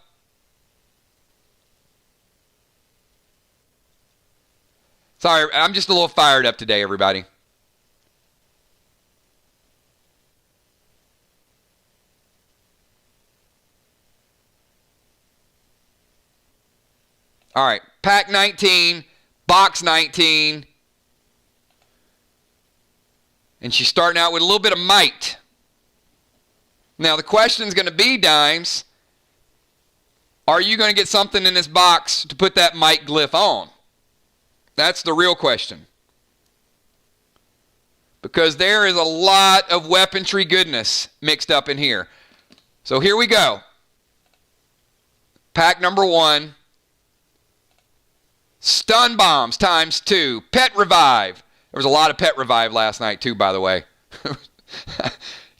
Sorry, I'm just a little fired up today, everybody. All right, pack 19, box 19. And she's starting out with a little bit of might. Now, the question is going to be, Dimes, are you going to get something in this box to put that might glyph on? That's the real question. Because there is a lot of weaponry goodness mixed up in here. So here we go. Pack number 1. Stun bombs times 2. Pet revive. There was a lot of pet revive last night too, by the way.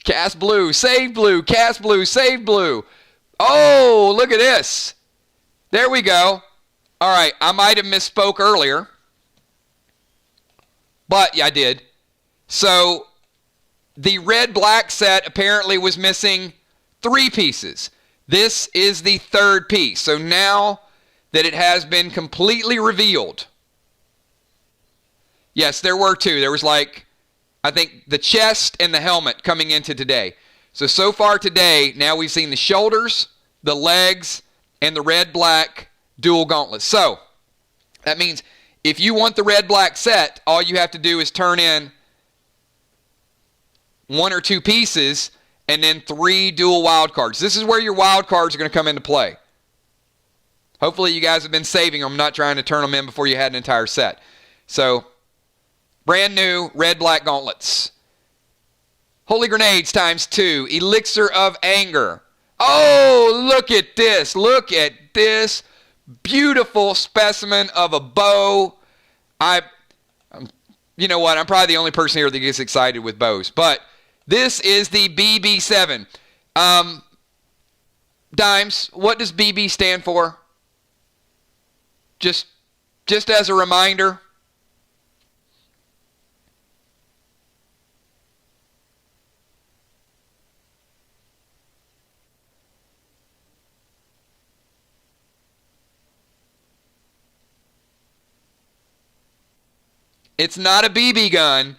Cast blue, save blue, cast blue, save blue. Oh, look at this. There we go. All right, I might have misspoke earlier. But yeah, I did. So the red-black set apparently was missing 3 pieces. This is the 3rd piece. So now that it has been completely revealed. Yes, there were 2. There was I think the chest and the helmet coming into today. So far today, now we've seen the shoulders, the legs, and the red-black dual gauntlets. So that means if you want the red-black set, all you have to do is turn in 1 or 2 pieces and then 3 dual wild cards. This is where your wild cards are going to come into play. Hopefully you guys have been saving them, not trying to turn them in before you had an entire set. So brand new red-black gauntlets. Holy grenades times 2. Elixir of anger. Oh, look at this. Look at this beautiful specimen of a bow. You know what? I'm probably the only person here that gets excited with bows. But this is the BB7. Dimes, what does BB stand for? Just as a reminder. It's not a BB gun.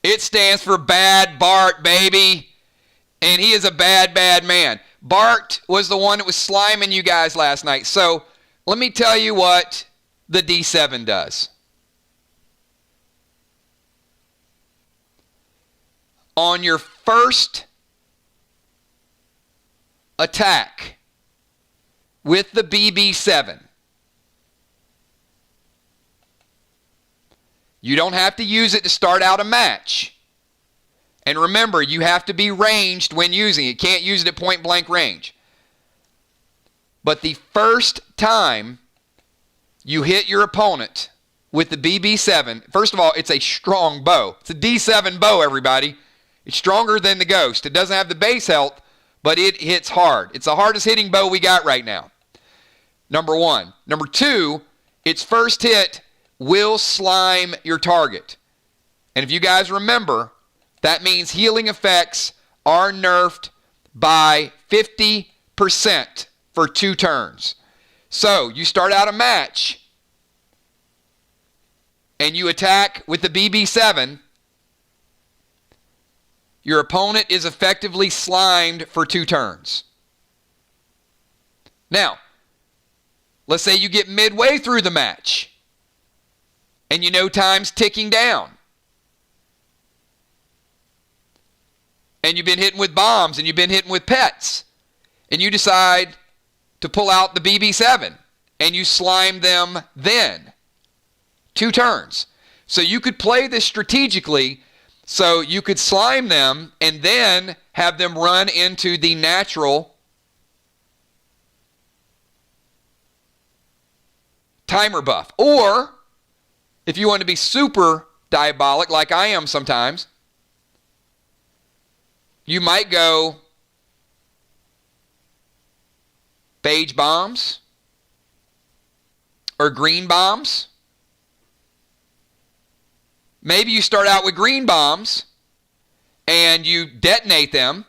It stands for Bad Bart, baby. And he is a bad, bad man. Bart was the one that was sliming you guys last night. So let me tell you what the D7 does. On your first attack with the BB7, you don't have to use it to start out a match. And remember, you have to be ranged when using it. You can't use it at point blank range. But the first time you hit your opponent with the BB7, first of all, it's a strong bow. It's a D7 bow, everybody. It's stronger than the Ghost. It doesn't have the base health, but it hits hard. It's the hardest hitting bow we got right now. Number 1. Number 2, its first hit will slime your target. And if you guys remember, that means healing effects are nerfed by 50% for 2 turns. So you start out a match and you attack with the BB7. your opponent is effectively slimed for 2 turns. Now, let's say you get midway through the match and you know time's ticking down. And you've been hitting with bombs and you've been hitting with pets. And you decide to pull out the BB-7 and you slime them then. 2 turns. So you could play this strategically, so you could slime them and then have them run into the natural timer buff. Or, if you want to be super diabolic like I am sometimes, you might go beige bombs or green bombs. Maybe you start out with green bombs and you detonate them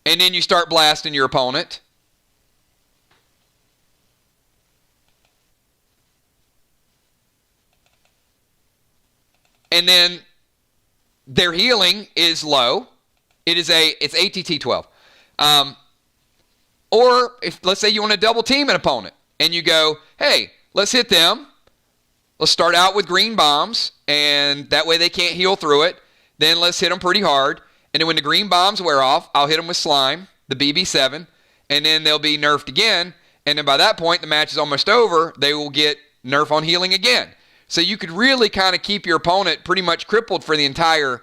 and then you start blasting your opponent. And then their healing is low. It's ATT 12. Or if, let's say you want to double team an opponent and you go, hey, let's hit them. Let's start out with green bombs, and that way they can't heal through it. Then let's hit them pretty hard. And then when the green bombs wear off, I'll hit them with slime, the BB-7, and then they'll be nerfed again. And then by that point, the match is almost over. They will get nerf on healing again. So you could really kind of keep your opponent pretty much crippled for the entire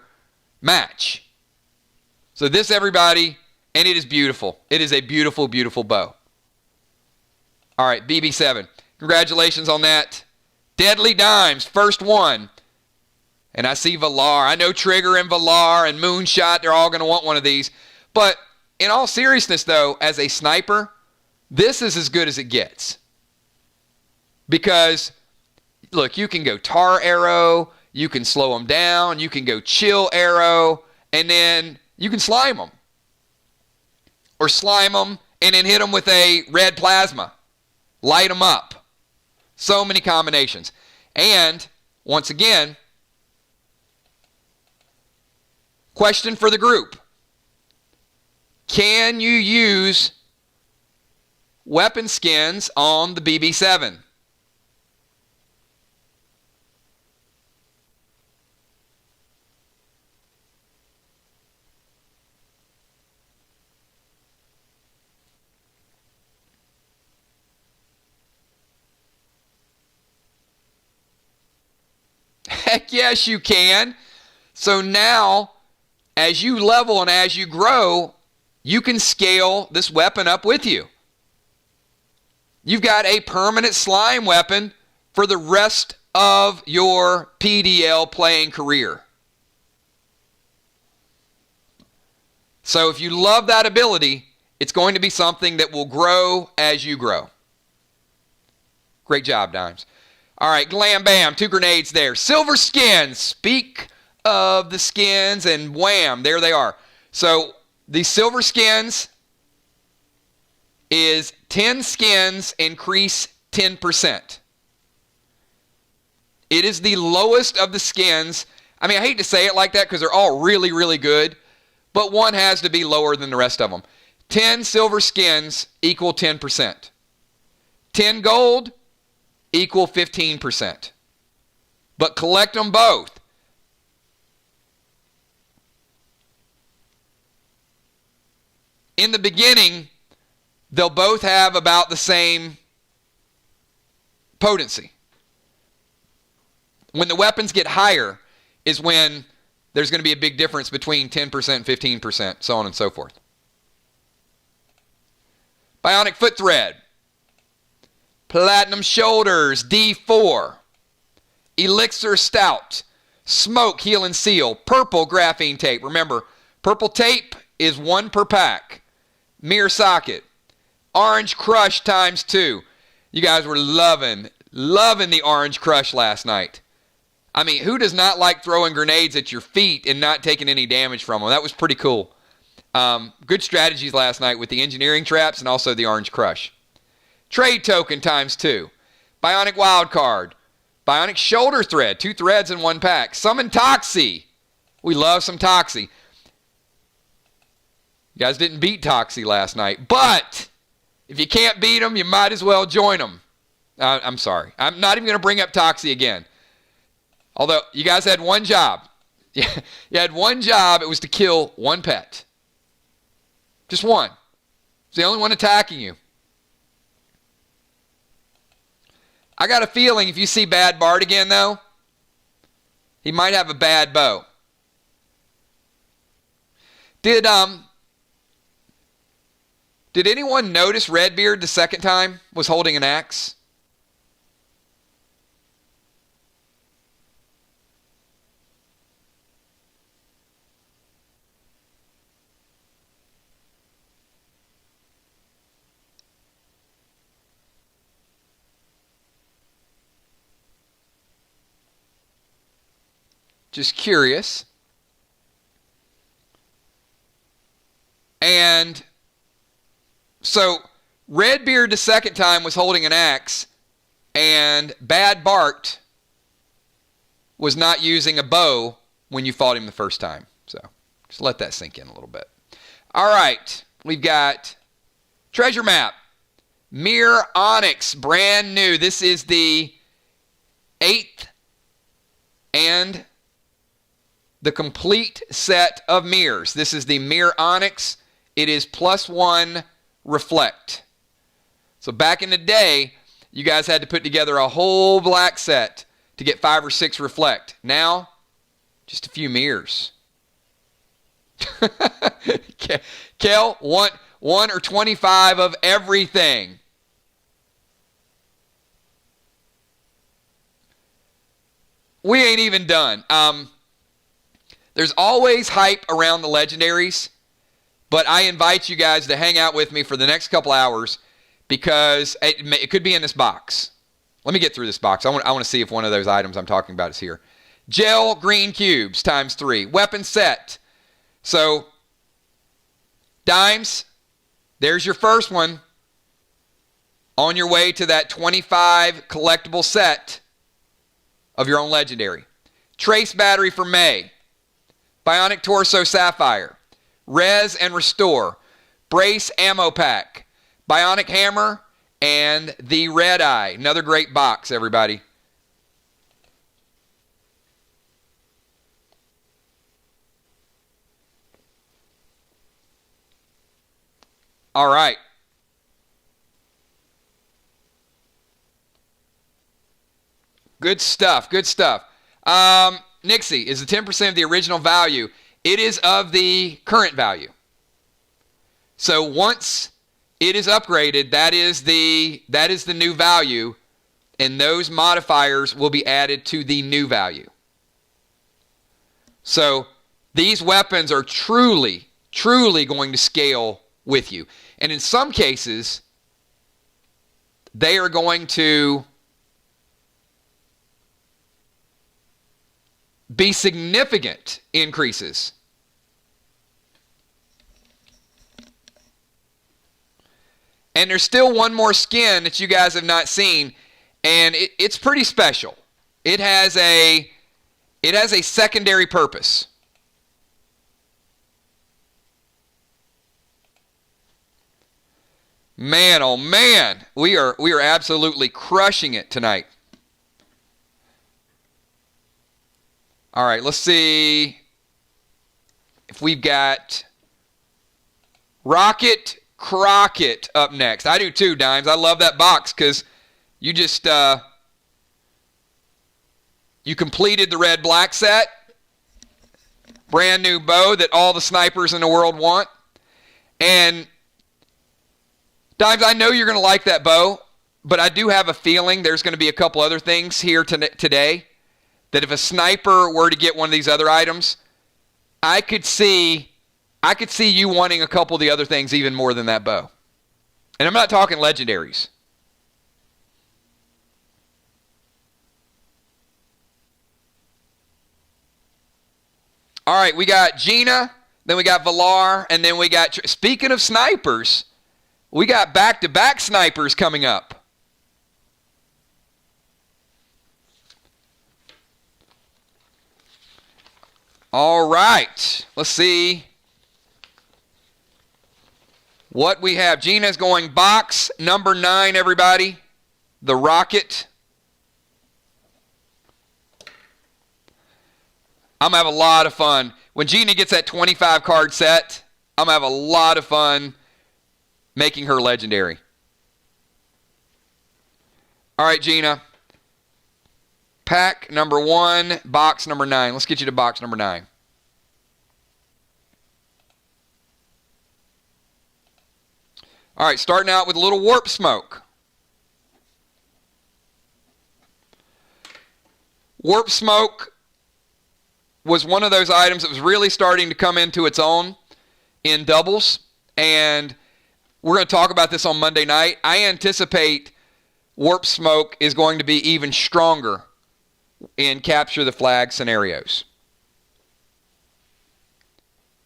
match. So this, everybody, and it is beautiful. It is a beautiful, beautiful bow. All right, BB-7. Congratulations on that. Deadly Dimes, first one. And I see Valar. I know Trigger and Valar and Moonshot, they're all going to want one of these. But in all seriousness, though, as a sniper, this is as good as it gets. Because, look, you can go Tar Arrow, you can slow them down, you can go Chill Arrow, and then you can slime them. Or slime them and then hit them with a red plasma. Light them up. So many combinations. And, once again, question for the group. Can you use weapon skins on the BB-7? Heck yes, you can. So now, as you level and as you grow, you can scale this weapon up with you. You've got a permanent slime weapon for the rest of your PDL playing career. So if you love that ability, it's going to be something that will grow as you grow. Great job, Dimes. All right, Glam Bam, 2 grenades there. Silver skins. Speak of the skins, and wham, there they are. So the silver skins is 10 skins increase 10%. It is the lowest of the skins. I mean, I hate to say it like that because they're all really, really good, but one has to be lower than the rest of them. 10 silver skins equal 10%. 10 gold equal 15%. But collect them both. In the beginning, they'll both have about the same potency. When the weapons get higher is when there's going to be a big difference between 10% and 15%, so on and so forth. Bionic Foot Thread. Platinum Shoulders, D4. Elixir Stout. Smoke, Heal and Seal. Purple Graphene Tape. Remember, purple tape is 1 per pack. Mirror Socket. Orange Crush times 2. You guys were loving the Orange Crush last night. I mean, who does not like throwing grenades at your feet and not taking any damage from them? That was pretty cool. Good strategies last night with the engineering traps and also the Orange Crush. Trade Token times 2. Bionic Wildcard. Bionic Shoulder Thread. 2 threads in 1 pack. Summon Toxie. We love some Toxie. You guys didn't beat Toxie last night. But if you can't beat them, you might as well join them. I'm sorry. I'm not even going to bring up Toxie again. Although you guys had one job. You had one job. It was to kill one pet. Just one. It's the only one attacking you. I got a feeling if you see Bad Bart again, though, he might have a bad bow. Did anyone notice Redbeard the second time was holding an axe? Just curious. And so Redbeard the second time was holding an axe, and Bad Bart was not using a bow when you fought him the first time. So just let that sink in a little bit. All right, we've got treasure map. Mirror Onyx, brand new. This is the 8th and the complete set of mirrors. This is the Mirror Onyx. It is +1 reflect. So back in the day, you guys had to put together a whole black set to get 5 or 6 reflect. Now, just a few mirrors. Kel, one or 25 of everything. We ain't even done. There's always hype around the legendaries, but I invite you guys to hang out with me for the next couple hours because it could be in this box. Let me get through this box. I want to see if one of those items I'm talking about is here. Gel green cubes ×3. Weapon set. So, Dimes, there's your first one. On your way to that 25 collectible set of your own legendary. Trace battery for May. Bionic Torso Sapphire. Res and Restore. Brace Ammo Pack. Bionic Hammer. And the Red Eye. Another great box, everybody. All right. Good stuff. Good stuff. Nixie, is the 10% of the original value? It is of the current value. So once it is upgraded, that is the new value, and those modifiers will be added to the new value. So these weapons are truly, truly going to scale with you. And in some cases, they are going to be significant increases. And there's still one more skin that you guys have not seen, and it's pretty special. It has a secondary purpose. Man, oh man, we are absolutely crushing it tonight. All right, let's see if we've got Rocket Crockett up next. I do too, Dimes. I love that box because you just you completed the red-black set. Brand new bow that all the snipers in the world want. And Dimes, I know you're going to like that bow, but I do have a feeling there's going to be a couple other things here today that if a sniper were to get one of these other items, I could see you wanting a couple of the other things even more than that bow. And I'm not talking legendaries. All right, we got Gina, then we got Valar, and then we got, speaking of snipers, we got back-to-back snipers coming up. All right, let's see. what we have. Gina's going box number 9, everybody. The Rocket. I'm going to have a lot of fun. When Gina gets that 25 card set, I'm going to have a lot of fun making her legendary. All right, Gina. Pack number 1, box number 9. Let's get you to box number 9. All right, starting out with a little Warp Smoke. Warp Smoke was one of those items that was really starting to come into its own in doubles, and we're going to talk about this on Monday night. I anticipate Warp Smoke is going to be even stronger in capture the flag scenarios.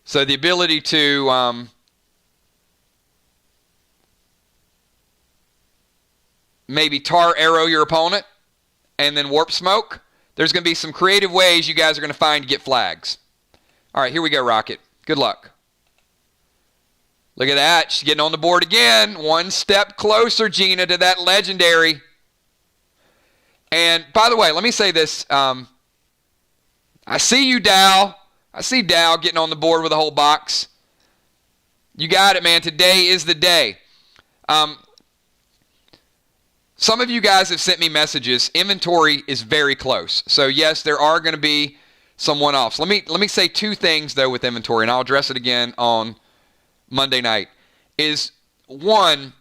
So the ability to maybe tar arrow your opponent and then Warp Smoke. There's going to be some creative ways you guys are going to find to get flags. All right, here we go, Rocket. Good luck. Look at that. She's getting on the board again. One step closer, Gina, to that legendary. And by the way, let me say this. I see you, Dow. I see Dow getting on the board with a whole box. You got it, man. Today is the day. Some of you guys have sent me messages. Inventory is very close. So yes, there are going to be some one-offs. Let me say 2 things though with inventory, and I'll address it again on Monday night. Is 1,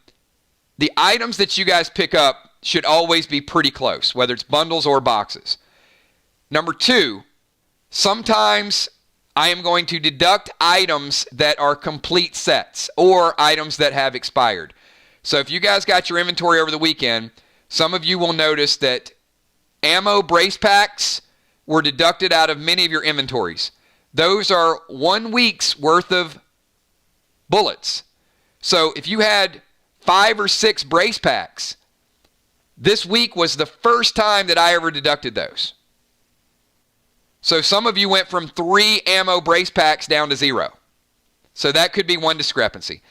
the items that you guys pick up should always be pretty close, whether it's bundles or boxes. Number 2, sometimes I am going to deduct items that are complete sets or items that have expired. So if you guys got your inventory over the weekend, some of you will notice that ammo brace packs were deducted out of many of your inventories. Those are 1 week's worth of bullets. So if you had 5 or 6 brace packs, this week was the first time that I ever deducted those. So some of you went from 3 ammo brace packs down to 0. So that could be one discrepancy.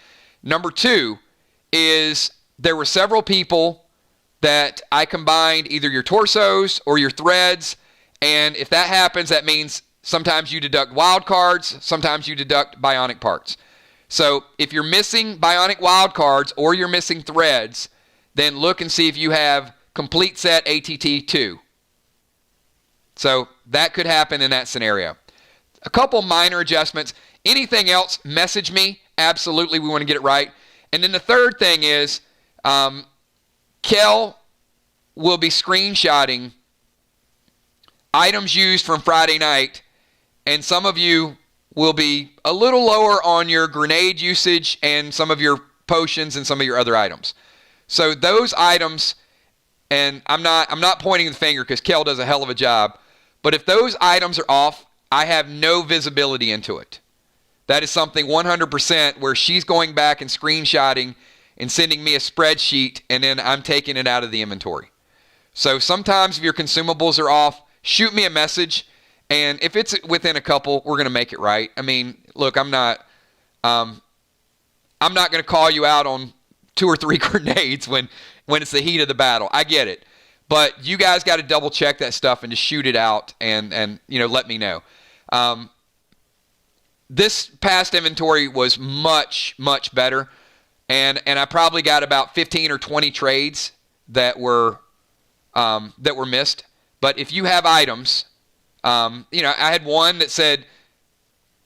Number 2 is there were several people that I combined either your torsos or your threads, and if that happens, that means sometimes you deduct wild cards, sometimes you deduct bionic parts. So if you're missing bionic wild cards or you're missing threads, then look and see if you have complete set ATT 2. So that could happen in that scenario. A couple minor adjustments. Anything else, message me. Absolutely, we want to get it right. And then the third thing is, Kel will be screenshotting items used from Friday night, and some of you will be a little lower on your grenade usage and some of your potions and some of your other items. So those items, and I'm not pointing the finger because Kel does a hell of a job, but if those items are off, I have no visibility into it. That is something 100% where she's going back and screenshotting and sending me a spreadsheet, and then I'm taking it out of the inventory. So sometimes if your consumables are off, shoot me a message, and if it's within a couple, we're going to make it right. I mean, look, I'm not going to call you out on 2 or 3 grenades when it's the heat of the battle. I get it. But you guys got to double check that stuff and just shoot it out and let me know. This past inventory was much, much better, and I probably got about 15 or 20 trades that were missed. But if you have items, I had one that said,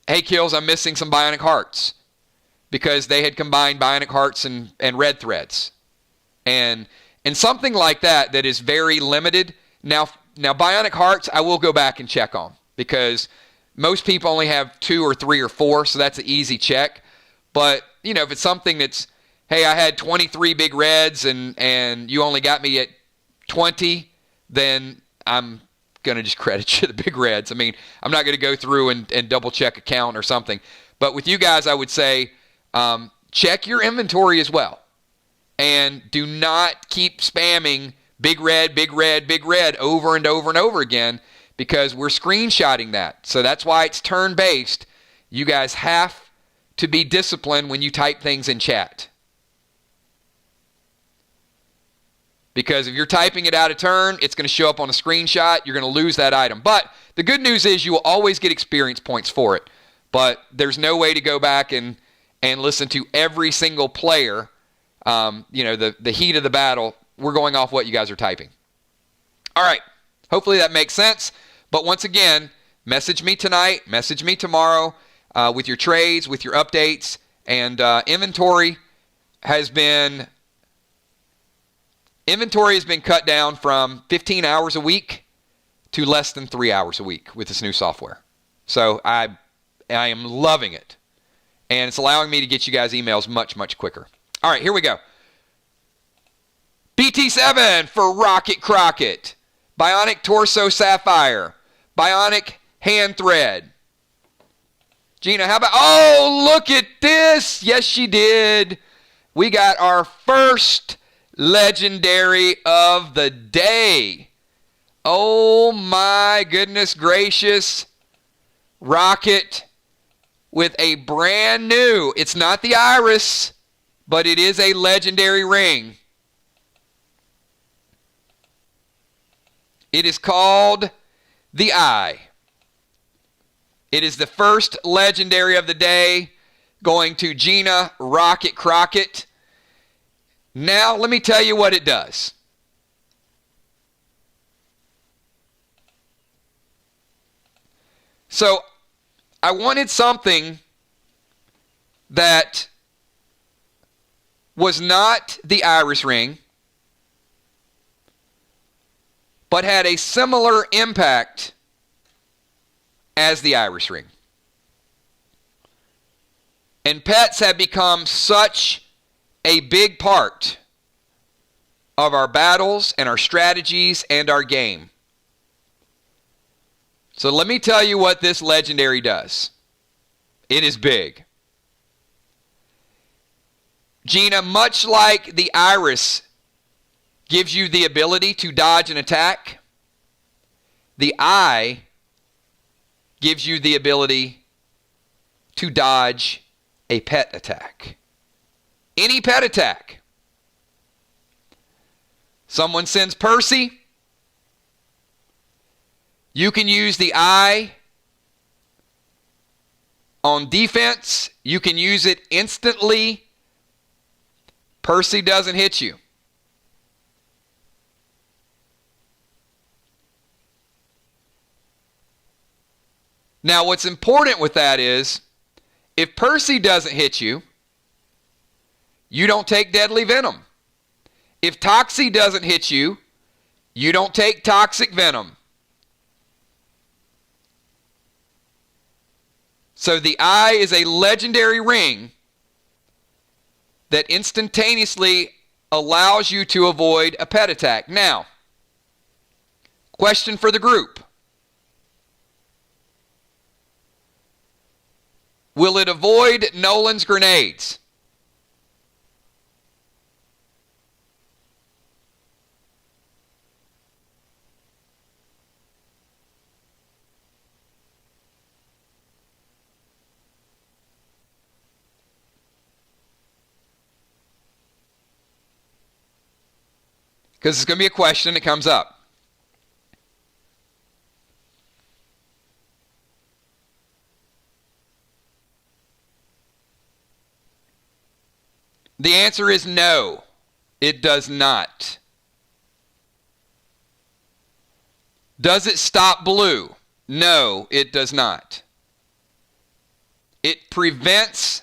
"Hey, Kills, I'm missing some bionic hearts," because they had combined bionic hearts and red threads, and something like that is very limited. Now bionic hearts I will go back and check on, because most people only have 2 or 3 or 4, so that's an easy check. But, if it's something that's, hey, I had 23 big reds and you only got me at 20, then I'm going to just credit you the big reds. I mean, I'm not going to go through and double check a count or something. But with you guys, I would say check your inventory as well. And do not keep spamming big red, big red, big red over and over and over again, because we're screenshotting that. So that's why it's turn-based. You guys have to be disciplined when you type things in chat. Because if you're typing it out of turn, it's going to show up on a screenshot. You're going to lose that item. But the good news is you will always get experience points for it. But there's no way to go back and listen to every single player. The heat of the battle. We're going off what you guys are typing. All right. Hopefully that makes sense. But once again, message me tonight, message me tomorrow with your trades, with your updates. And inventory has been cut down from 15 hours a week to less than 3 hours a week with this new software. So I am loving it. And it's allowing me to get you guys emails much, much quicker. All right, here we go. BT7 for Rocket Crockett. Bionic Torso Sapphire. Bionic Hand Thread. Gina, how about... Oh, look at this. Yes, she did. We got our first legendary of the day. Oh, my goodness gracious. Rocket with a brand new... It's not the Iris, but it is a legendary ring. It is called the Eye. It is the first legendary of the day, going to Gina Rocket Crockett. Now, let me tell you what it does. So, I wanted something that was not the Iris ring, but had a similar impact as the Iris ring. And pets have become such a big part of our battles and our strategies and our game. So let me tell you what this legendary does. It is big. Gina, much like the Iris gives you the ability to dodge an attack, the Eye gives you the ability to dodge a pet attack. Any pet attack. Someone sends Percy. You can use the Eye on defense. You can use it instantly. Percy doesn't hit you. Now, what's important with that is, if Percy doesn't hit you, you don't take deadly venom. If Toxie doesn't hit you, you don't take toxic venom. So the Eye is a legendary ring that instantaneously allows you to avoid a pet attack. Now, question for the group. Will it avoid Nolan's grenades? Because it's going to be a question that comes up. The answer is no, it does not. Does it stop blue? No, it does not. It prevents,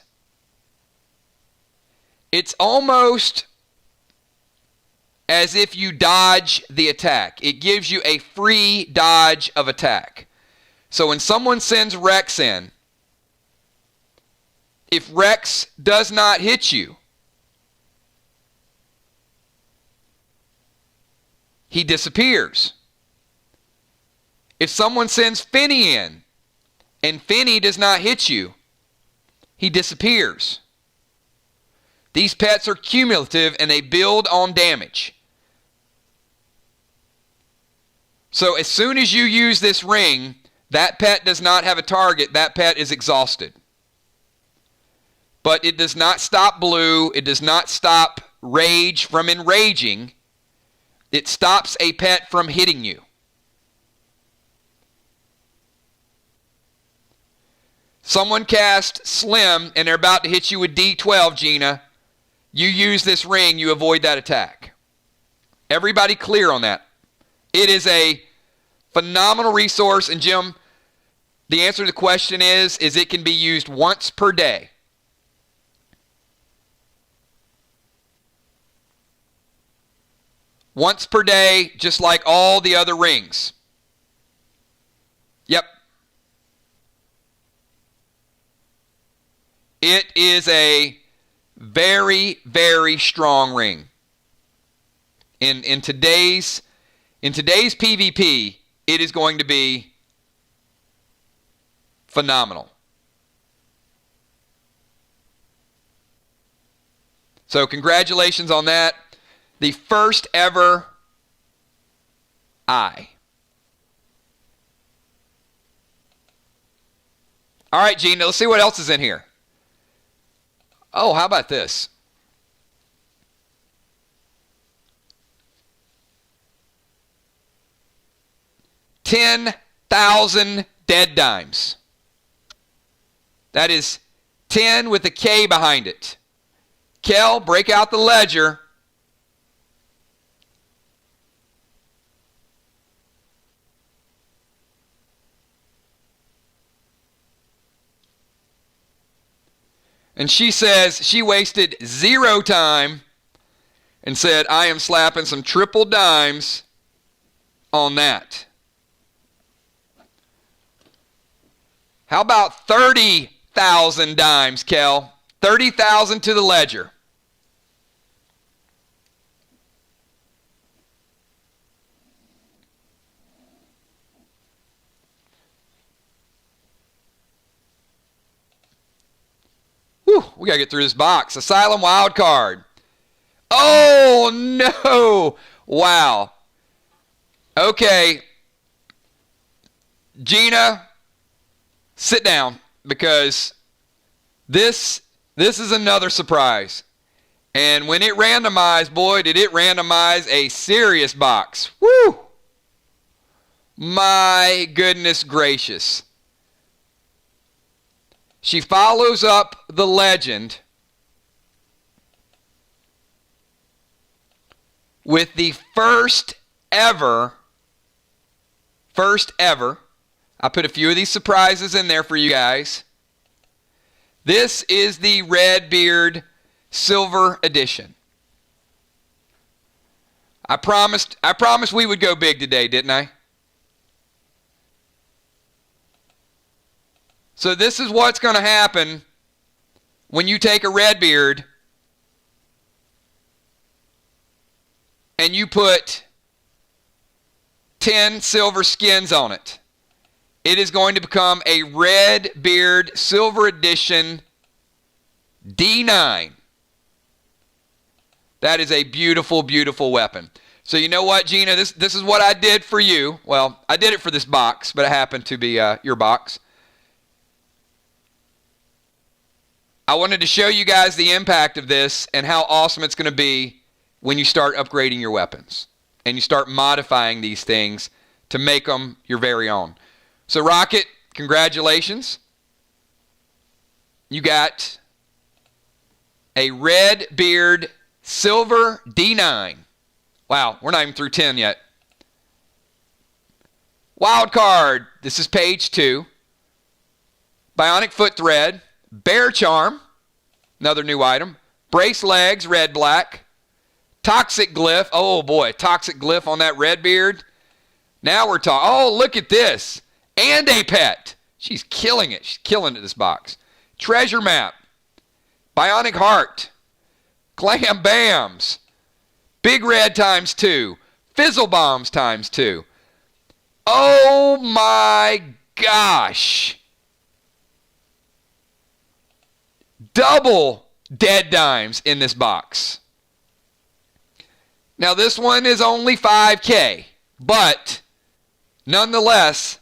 it's almost as if you dodge the attack. It gives you a free dodge of attack. So when someone sends Rex in, if Rex does not hit you, he disappears. If someone sends Finny in and Finny does not hit you, he disappears. These pets are cumulative and they build on damage. So as soon as you use this ring, that pet does not have a target. That pet is exhausted. but it does not stop blue. It does not stop rage from enraging. It stops a pet from hitting you. Someone cast Slim and they're about to hit you with D12, Gina. You use this ring, you avoid that attack. Everybody clear on that? It is a phenomenal resource. And Jim, the answer to the question is it can be used once per day. Once per day, just like all the other rings. Yep. It is a very, very strong ring. In today's PvP, it is going to be phenomenal. So congratulations on that. The first ever eye. All right, Gina, let's see what else is in here. Oh, how about this? $10,000 dead dimes. That is 10 with a K behind it. Kel, break out the ledger. And she says she wasted 0 time and said, I am slapping some triple dimes on that. How about 30,000 dimes, Kel? 30,000 to the ledger. Whew, we got to get through this box. Asylum wild card. Oh, no. Wow. Okay. Gina, sit down because this is another surprise. And when it randomized, boy, did it randomize a serious box. Woo! My goodness gracious. She follows up the legend with the first ever, I put a few of these surprises in there for you guys. This is the Redbeard Silver Edition. I promised we would go big today, didn't I? So this is what's going to happen when you take a Redbeard and you put 10 silver skins on it. It is going to become a Redbeard Silver Edition D9. That is a beautiful, beautiful weapon. So you know what, Gina? This is what I did for you. Well, I did it for this box, but it happened to be your box. I wanted to show you guys the impact of this and how awesome it's going to be when you start upgrading your weapons and you start modifying these things to make them your very own. So Rocket, congratulations. You got a Redbeard Silver D9. Wow, we're not even through 10 yet. Wild card, this is page 2. Bionic Foot Thread. Bear Charm, another new item. Brace Legs, red, black. Toxic Glyph. Oh, boy, Toxic Glyph on that Redbeard. Now we're talking. Oh, look at this. And a pet. She's killing it. She's killing it, this box. Treasure Map. Bionic Heart. Clam Bams. Big Red ×2. Fizzle Bombs ×2. Oh, my gosh. Double dead dimes in this box. Now this one is only 5K, but nonetheless,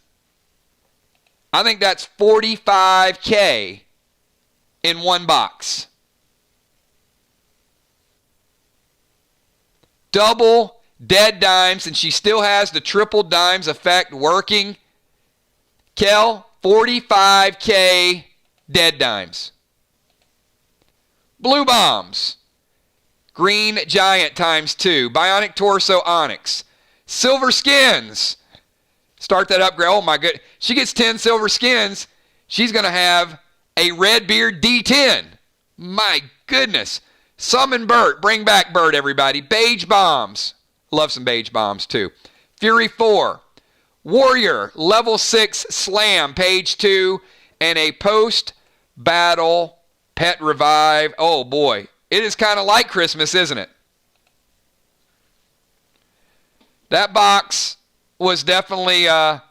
I think that's 45K in one box. Double dead dimes, and she still has the triple dimes effect working. Kel, 45K dead dimes. Blue bombs. Green giant times 2. Bionic torso onyx. Silver skins. Start that upgrade. Oh my good. She gets 10 silver skins. She's going to have a red beard D10. My goodness. Summon Bert. Bring back Bert, everybody. Beige bombs. Love some beige bombs too. Fury 4. Warrior. Level 6 slam. Page 2. And a post-battle pet revive. Oh boy. It is kind of like Christmas, isn't it? That box was definitely a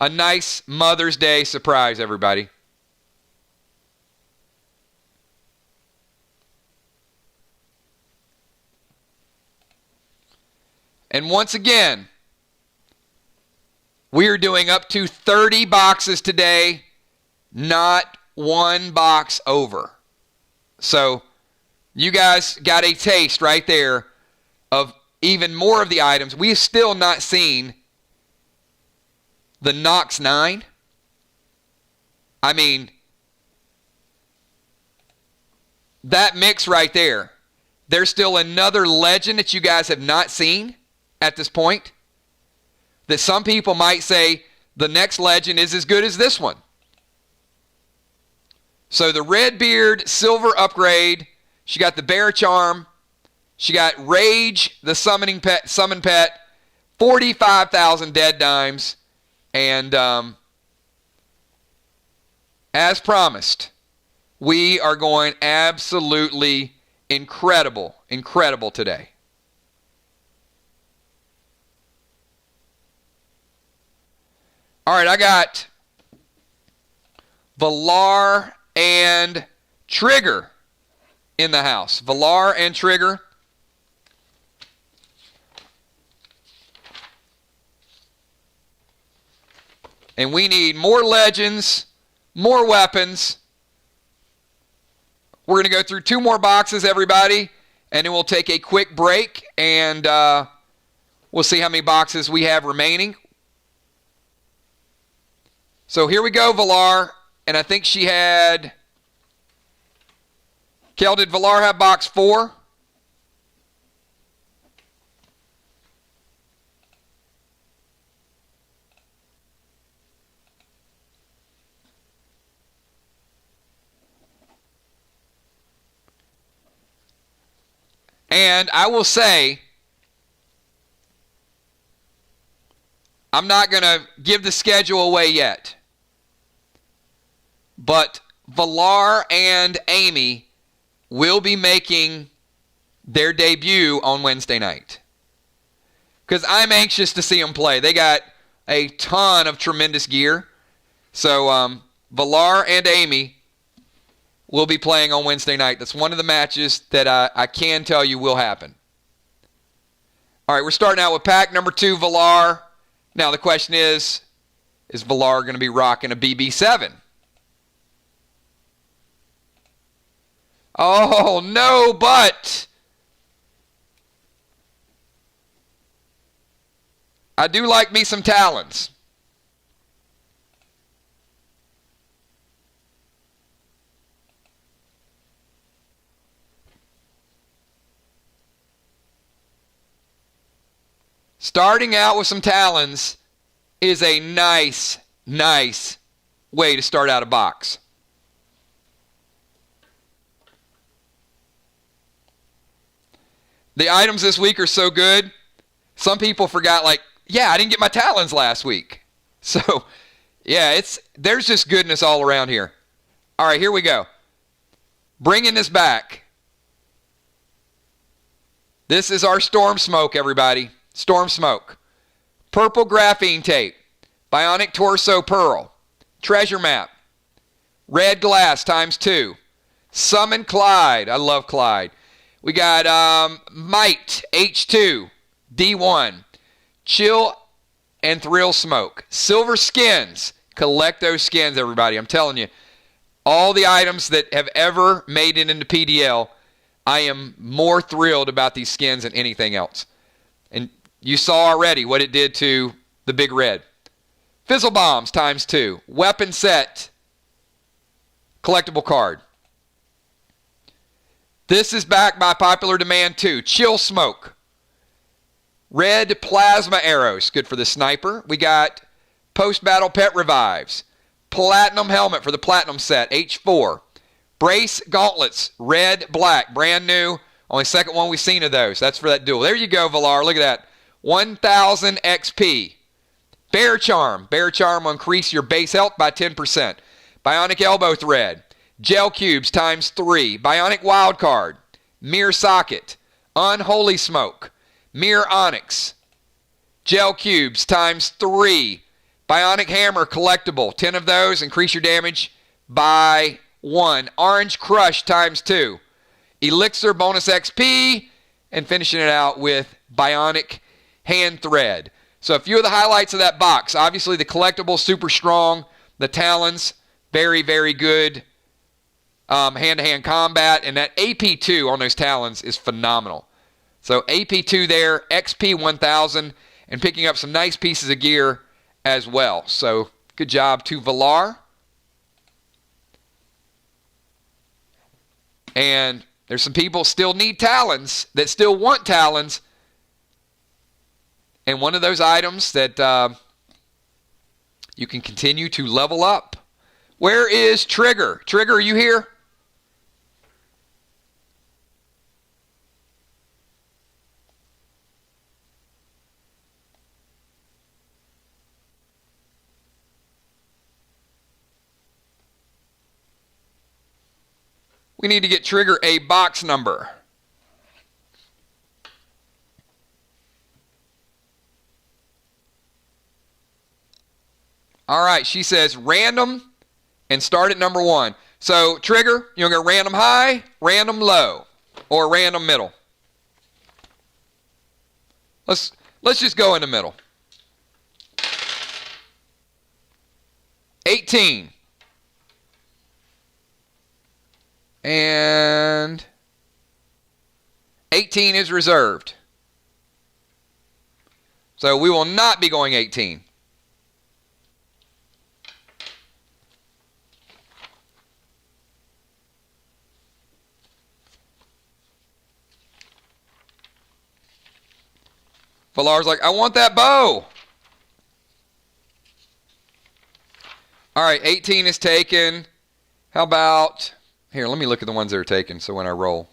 nice Mother's Day surprise, everybody. And once again, we are doing up to 30 boxes today, not one box over. So you guys got a taste right there of even more of the items. We have still not seen the Nox 9. I mean, that mix right there. There's still another legend that you guys have not seen at this point, that some people might say the next legend is as good as this one. So the Redbeard silver upgrade, she got the Bear Charm, she got Rage, the summon pet, 45,000 dead dimes, and as promised, we are going absolutely incredible today. All right, I got Valar and Trigger in the house. Valar and Trigger. And we need more legends, more weapons. We're going to go through 2 more boxes, everybody, and then we'll take a quick break, and we'll see how many boxes we have remaining. So here we go, Valar, and I think she had... Kel, did Valar have box 4? And I will say, I'm not going to give the schedule away yet, but Valar and Amy will be making their debut on Wednesday night, because I'm anxious to see them play. They got a ton of tremendous gear. So Valar and Amy will be playing on Wednesday night. That's one of the matches that I can tell you will happen. All right, we're starting out with pack number 2, Valar. Now the question is Valar going to be rocking a BB7? Oh, no, but I do like me some Talons. Starting out with some Talons is a nice way to start out a box. The items this week are so good. Some people forgot, I didn't get my Talons last week. So, yeah, there's just goodness all around here. All right, here we go. Bringing this back. This is our Storm Smoke, everybody. Storm Smoke. Purple graphene tape. Bionic torso pearl. Treasure map. Red glass times 2. Summon Clyde. I love Clyde. We got Might H2. D1. Chill and Thrill Smoke. Silver skins. Collect those skins, everybody. I'm telling you. All the items that have ever made it into PDL, I am more thrilled about these skins than anything else. And you saw already what it did to the Big Red. Fizzle Bombs ×2. Weapon set. Collectible card. This is back by popular demand too. Chill Smoke. Red Plasma Arrows. Good for the sniper. We got Post-Battle Pet Revives. Platinum Helmet for the Platinum set. H4. Brace Gauntlets. Red, black. Brand new. Only second one we've seen of those. That's for that duel. There you go, Valar. Look at that. 1,000 XP. Bear Charm. Bear Charm will increase your base health by 10%. Bionic Elbow Thread. Gel Cubes ×3. Bionic Wildcard. Mirror Socket. Unholy Smoke. Mirror Onyx. Gel Cubes ×3. Bionic Hammer collectible. 10 of those. Increase your damage by 1. Orange Crush ×2. Elixir bonus XP. And finishing it out with Bionic Hand Thread. So a few of the highlights of that box. Obviously the collectible, super strong. The Talons, very, very good hand-to-hand combat. And that AP2 on those Talons is phenomenal. So AP2 there, XP 1,000, and picking up some nice pieces of gear as well. So good job to Valar. And there's some people still need Talons, that still want Talons. And one of those items that you can continue to level up. Where is Trigger? Trigger, are you here? We need to get Trigger a box number. All right, she says random and start at number 1. So, Trigger, you're going to go random high, random low, or random middle. Let's just go in the middle. 18. And 18 is reserved. So we will not be going 18. Valar's like, I want that bow. All right, 18 is taken. How about... Here, let me look at the ones that are taken so when I roll.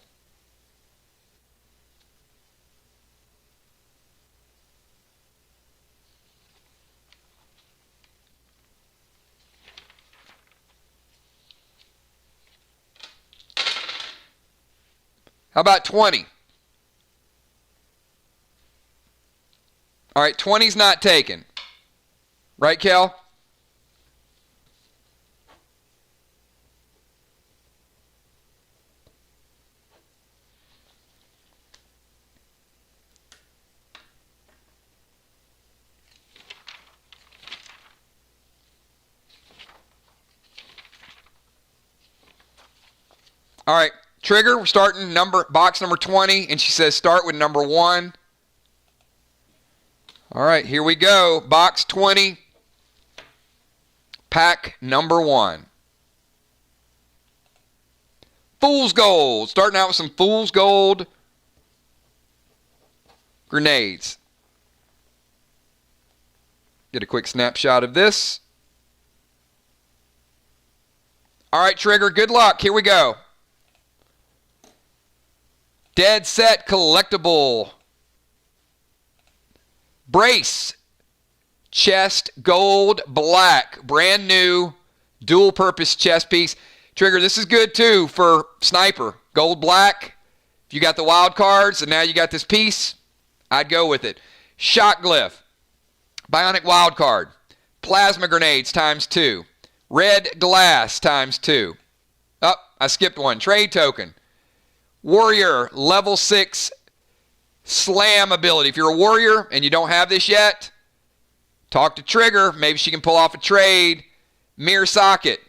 How about 20? All right, 20's not taken. Right, Kel? All right, Trigger, we're starting box number 20, and she says start with number 1. All right, here we go. Box 20, pack number 1. Fool's Gold. Starting out with some Fool's Gold grenades. Get a quick snapshot of this. All right, Trigger, good luck. Here we go. Dead Set Collectible. Brace. Chest Gold Black. Brand new dual purpose chest piece. Trigger, this is good too for Sniper. Gold Black. If you got the wild cards and now you got this piece, I'd go with it. Shot Glyph. Bionic Wild Card. Plasma Grenades ×2. Red Glass ×2. Oh, I skipped one. Trade Token. Warrior level 6 slam ability. If you're a warrior and you don't have this yet, talk to Trigger. Maybe she can pull off a trade. Mirror Socket.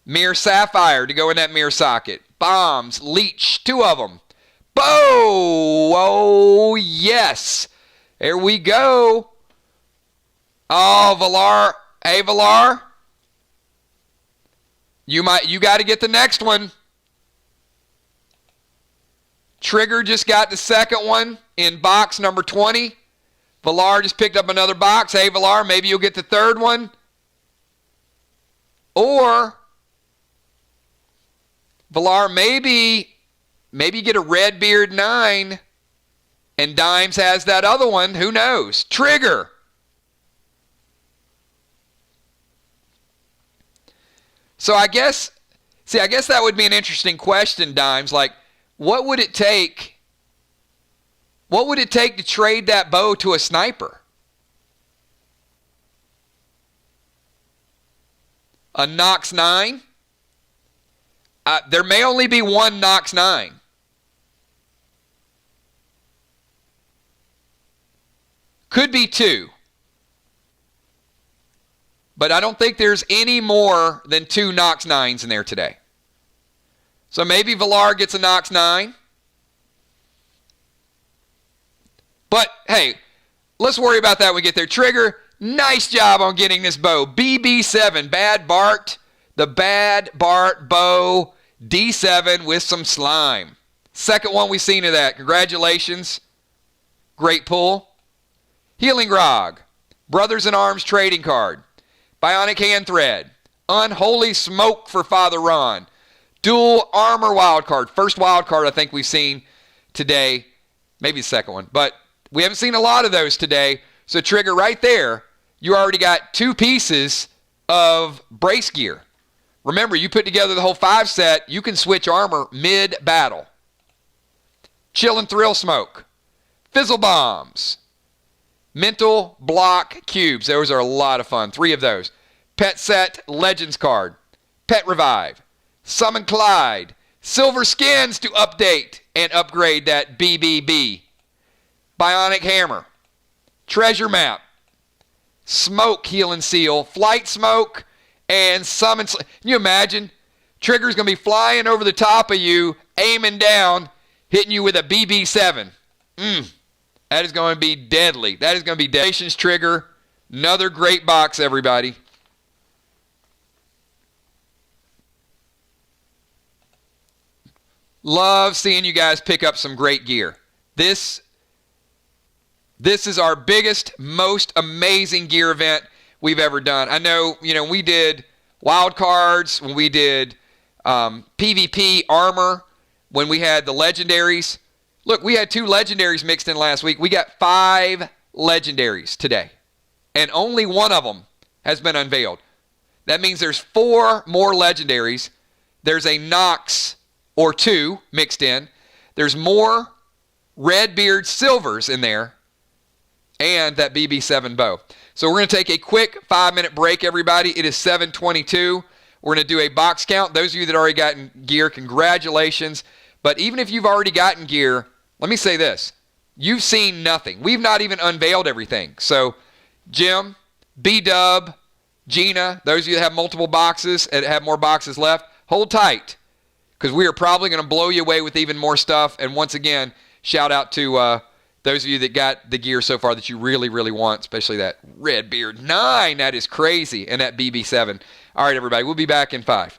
Mirror Sapphire to go in that mirror socket. Bombs, Leech, 2 of them. Bow! Oh, yes. There we go. Oh, Valar. Hey, Valar. You got to get the next one. Trigger just got the second one in box number 20. Valar just picked up another box. Hey, Valar, maybe you'll get the third one. Or, Valar, maybe get a Redbeard 9 and Dimes has that other one. Who knows? Trigger. So I guess that would be an interesting question, Dimes. Like, what would it take? What would it take to trade that bow to a sniper? A Nox 9? There may only be one Nox 9. Could be 2. But I don't think there's any more than 2 Nox 9s in there today. So maybe Valar gets a Nox 9. But, hey, let's worry about that when we get there. Trigger, nice job on getting this bow. BB7, Bad Bart, the Bad Bart bow, D7 with some slime. Second one we've seen of that. Congratulations. Great pull. Healing Grog, Brothers in Arms trading card, Bionic Hand Thread, Unholy Smoke for Father Ron, Dual Armor wild card. First wild card I think we've seen today. Maybe the second one. But we haven't seen a lot of those today. So Trigger, right there, you already got 2 pieces of brace gear. Remember, you put together the whole 5 set, you can switch armor mid-battle. Chill and Thrill Smoke, Fizzle Bombs, Mental Block Cubes. Those are a lot of fun. 3 of those. Pet Set Legends card, Pet Revive, Summon Clyde, Silver Skins to update and upgrade that BBB. Bionic Hammer, Treasure Map, Smoke Heal and Seal, Flight Smoke, and Summon. Can you imagine? Trigger's going to be flying over the top of you, aiming down, hitting you with a BB7. That is going to be deadly. That is going to be deadly. Trigger, another great box, everybody. Love seeing you guys pick up some great gear. This is our biggest, most amazing gear event we've ever done. I know, we did wild cards, when we did PvP armor, when we had the legendaries. Look, we had 2 legendaries mixed in last week. We got 5 legendaries today, and only one of them has been unveiled. That means there's 4 more legendaries. There's a Nox or 2 mixed in. There's more Redbeard silvers in there, and that BB7 bow. So we're going to take a quick 5-minute break, everybody. It is 7:22. We're going to do a box count. Those of you that already gotten gear, congratulations. But even if you've already gotten gear, let me say this. You've seen nothing. We've not even unveiled everything. So Jim, B-Dub, Gina, those of you that have multiple boxes and have more boxes left, hold tight, because we are probably going to blow you away with even more stuff. And once again, shout out to those of you that got the gear so far that you really, really want, especially that Redbeard 9. That is crazy. And that BB7. All right, everybody. We'll be back in 5.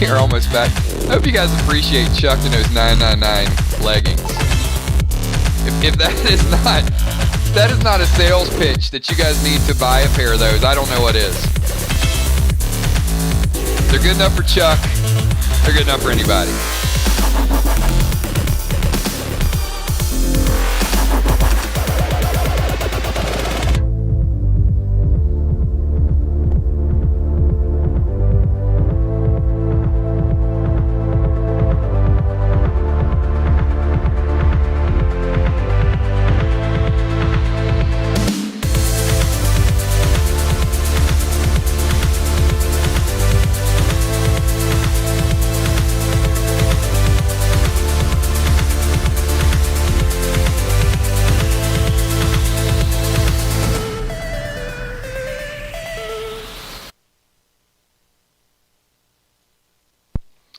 We are almost back. I hope you guys appreciate Chuck in those 999 leggings. If that is not a sales pitch that you guys need to buy a pair of those, I don't know what is. They're good enough for Chuck. They're good enough for anybody.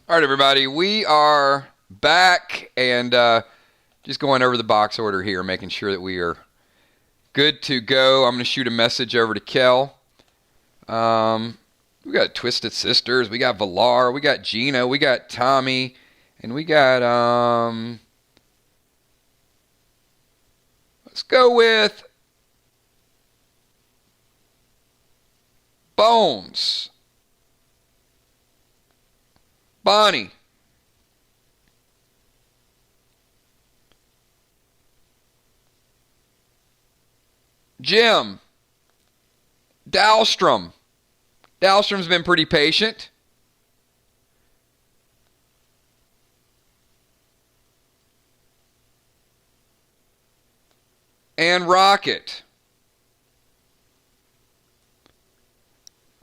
All right, everybody, we are back and just going over the box order here, making sure that we are good to go. I'm going to shoot a message over to Kel. We got Twisted Sisters, we got Valar, we got Gina, we got Tommy, and we got, let's go with Bones. Bonnie. Jim. Dahlstrom. Dahlstrom's been pretty patient. And Rocket.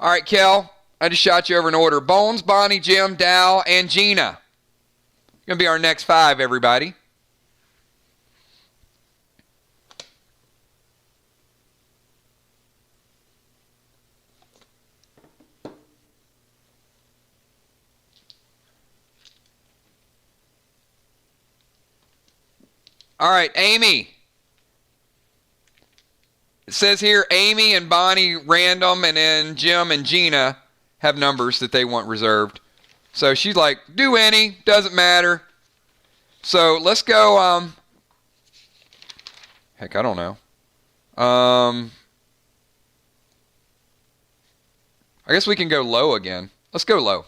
All right, Kel. I just shot you over in order. Bones, Bonnie, Jim, Dal, and Gina. Going to be our next 5, everybody. All right, Amy. It says here Amy and Bonnie random, and then Jim and Gina have numbers that they want reserved. So she's like, do any, doesn't matter. So let's go, heck, I don't know. I guess we can go low again. Let's go low.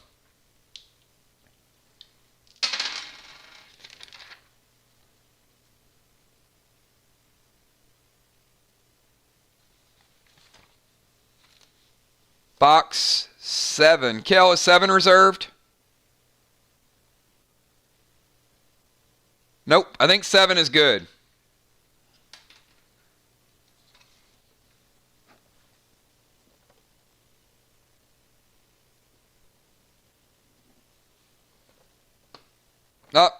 Box 7. Kel, is 7 reserved? Nope, I think 7 is good. Up.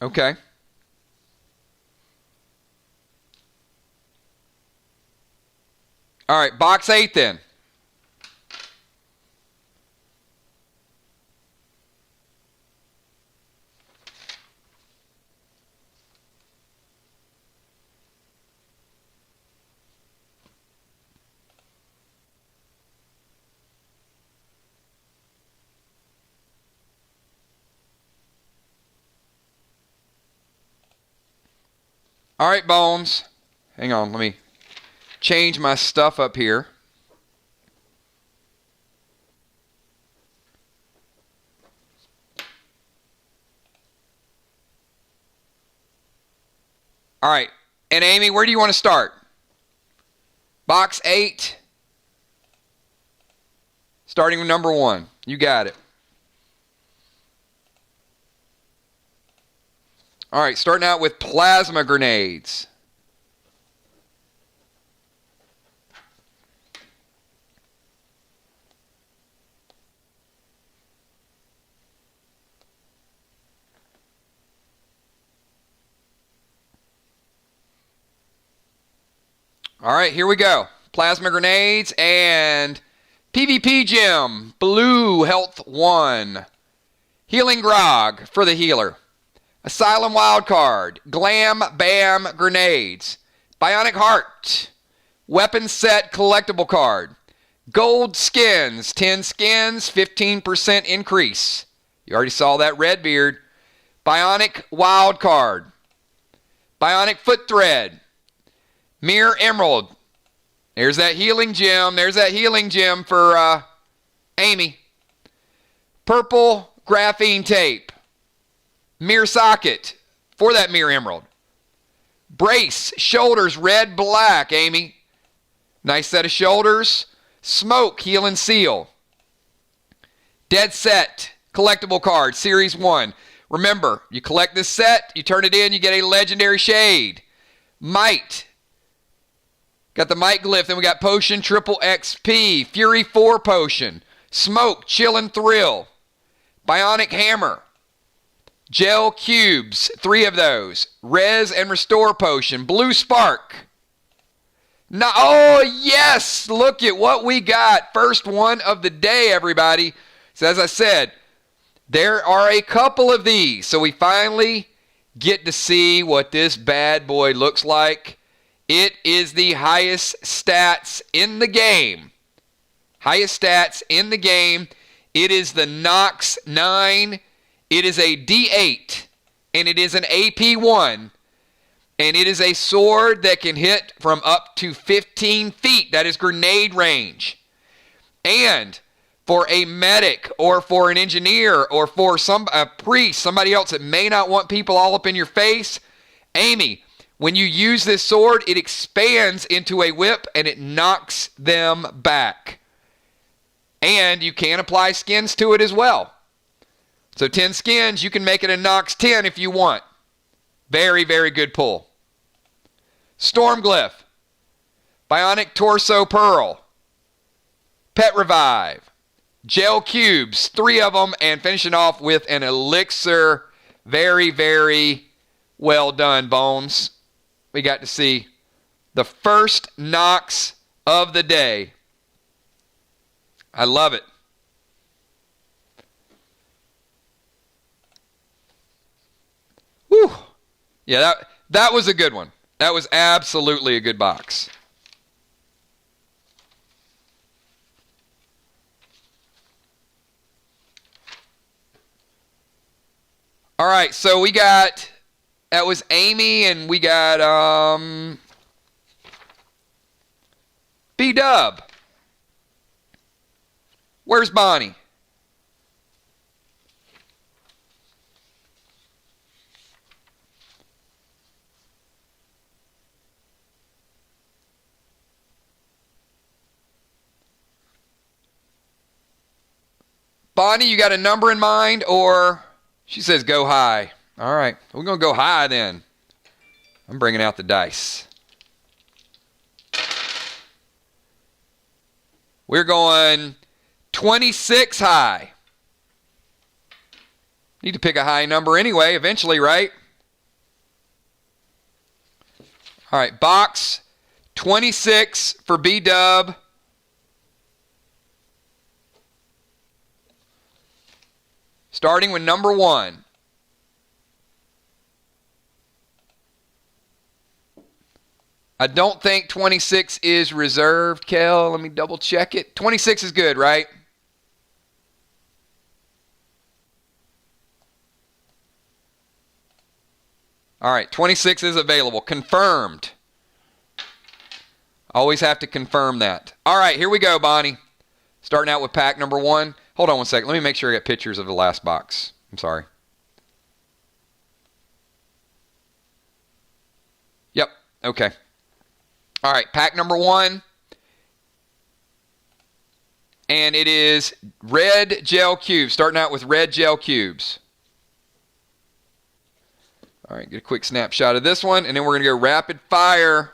Okay. All right, box 8 then. All right, Bones. Hang on, let me change my stuff up here. All right, and Amy, where do you want to start? Box 8, starting with number 1. You got it. All right, starting out with plasma grenades. All right, here we go. Plasma grenades and PvP gem, blue health 1. Healing grog for the healer. Asylum wildcard, glam bam grenades. Bionic heart, Weapon set collectible card. Gold skins, 10 skins, 15% increase. You already saw that Redbeard. Bionic wild card. Bionic foot thread. Mirror emerald. There's that healing gem. There's that healing gem for Amy. Purple graphene tape. Mirror socket for that mirror emerald. Brace, shoulders, red, black, Amy. Nice set of shoulders. Smoke, heal and seal. Dead set, collectible card, Series 1. Remember, you collect this set, you turn it in, you get a legendary shade. Might. Got the Might glyph, then we got Potion, Triple XP, Fury 4 Potion, Smoke, Chill and Thrill, Bionic Hammer, Gel Cubes, 3 of those, Res and Restore Potion, Blue Spark. Now, oh, yes, look at what we got. First one of the day, everybody. So as I said, there are a couple of these. So we finally get to see what this bad boy looks like. It is the highest stats in the game. Highest stats in the game. It is the Nox 9. It is a D8. And it is an AP1. And it is a sword that can hit from up to 15 feet. That is grenade range. And for a medic or for an engineer or for a priest, somebody else that may not want people all up in your face, Amy, when you use this sword, it expands into a whip and it knocks them back. And you can apply skins to it as well. So 10 skins, you can make it a Nox 10 if you want. Very, very good pull. Storm Glyph, Bionic Torso Pearl, Pet Revive, Gel Cubes, 3 of them, and finishing off with an Elixir. Very, very well done, Bones. We got to see the first Nox of the day. I love it. Whew. Yeah, that was a good one. That was absolutely a good box. All right, so we got, that was Amy, and we got B-Dub. Where's Bonnie? Bonnie, you got a number in mind, or she says go high. All right, we're going to go high then. I'm bringing out the dice. We're going 26 high. Need to pick a high number anyway, eventually, right? All right, box 26 for B-Dub. Starting with number 1. I don't think 26 is reserved, Kel. Let me double check it. 26 is good, right? All right, 26 is available. Confirmed. Always have to confirm that. All right, here we go, Bonnie. Starting out with pack number 1. Hold on one second. Let me make sure I got pictures of the last box. I'm sorry. Yep. Okay. All right. Pack number 1. And it is red gel cubes. Starting out with red gel cubes. All right. Get a quick snapshot of this one. And then we're going to go rapid fire.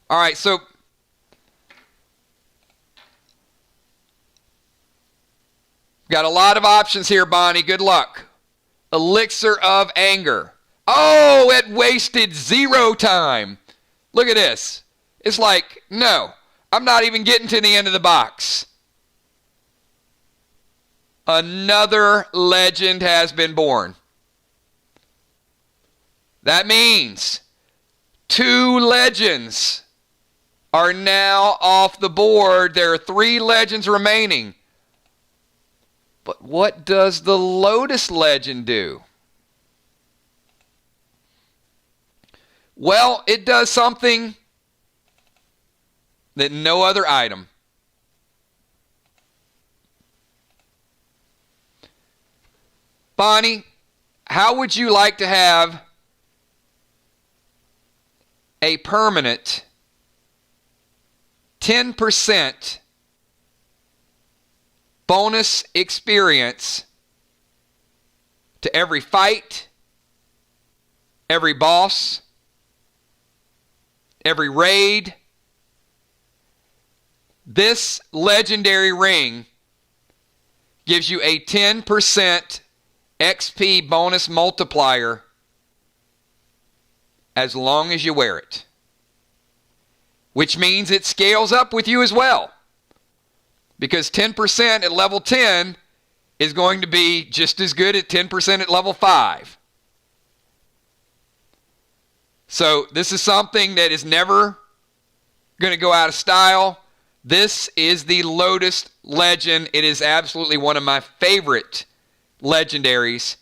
All right. So got a lot of options here, Bonnie. Good luck. Elixir of Anger. Oh, it wasted 0 time. Look at this. It's like, no, I'm not even getting to the end of the box. Another legend has been born. That means 2 legends are now off the board. There are 3 legends remaining. But what does the Lotus legend do? Well, it does something that no other item. Bonnie, how would you like to have a permanent 10% bonus experience to every fight, every boss, every raid? This legendary ring gives you a 10% XP bonus multiplier as long as you wear it, which means it scales up with you as well, because 10% at level 10 is going to be just as good at 10% at level 5. So this is something that is never going to go out of style. This is the Lotus legend. It is absolutely one of my favorite legendaries.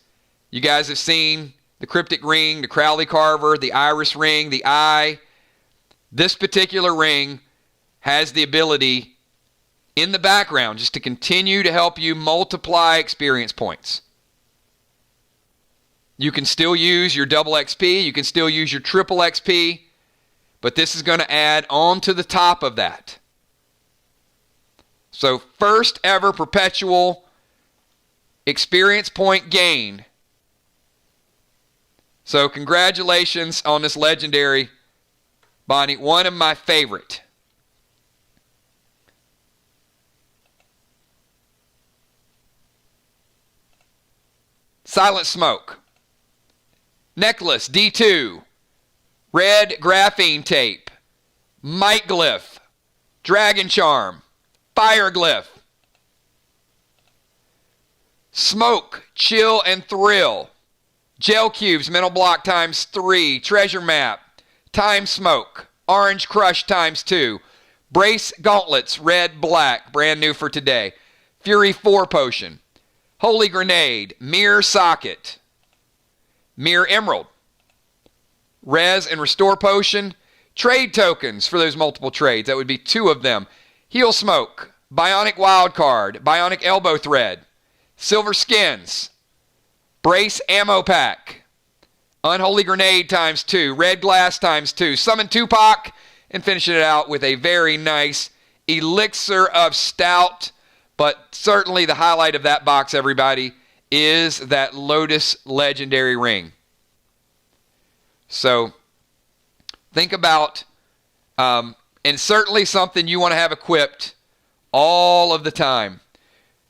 You guys have seen the Cryptic Ring, the Crowley Carver, the Iris Ring, the Eye. This particular ring has the ability in the background just to continue to help you multiply experience points. You can still use your double XP, you can still use your triple XP, but this is going to add on to the top of that. So first ever perpetual experience point gain. So congratulations on this legendary, Bonnie, one of my favorite. Silent Smoke. Necklace D2. Red graphene tape. Might Glyph. Dragon Charm. Fire Glyph. Smoke, Chill, and Thrill. Gel Cubes, Mental Block times 3. Treasure Map. Time Smoke. Orange Crush times 2. Brace Gauntlets, red, black. Brand new for today. Fury 4 Potion. Holy Grenade. Mirror Socket. Mirror Emerald. Res and Restore Potion. Trade tokens for those multiple trades. That would be 2 of them. Heal Smoke. Bionic Wildcard. Bionic Elbow Thread. Silver Skins. Brace Ammo Pack. Unholy Grenade times 2. Red Glass times 2. Summon Tupac. And finishing it out with a very nice Elixir of Stout. But certainly the highlight of that box, everybody, is that Lotus legendary ring. So think about, and certainly something you want to have equipped all of the time.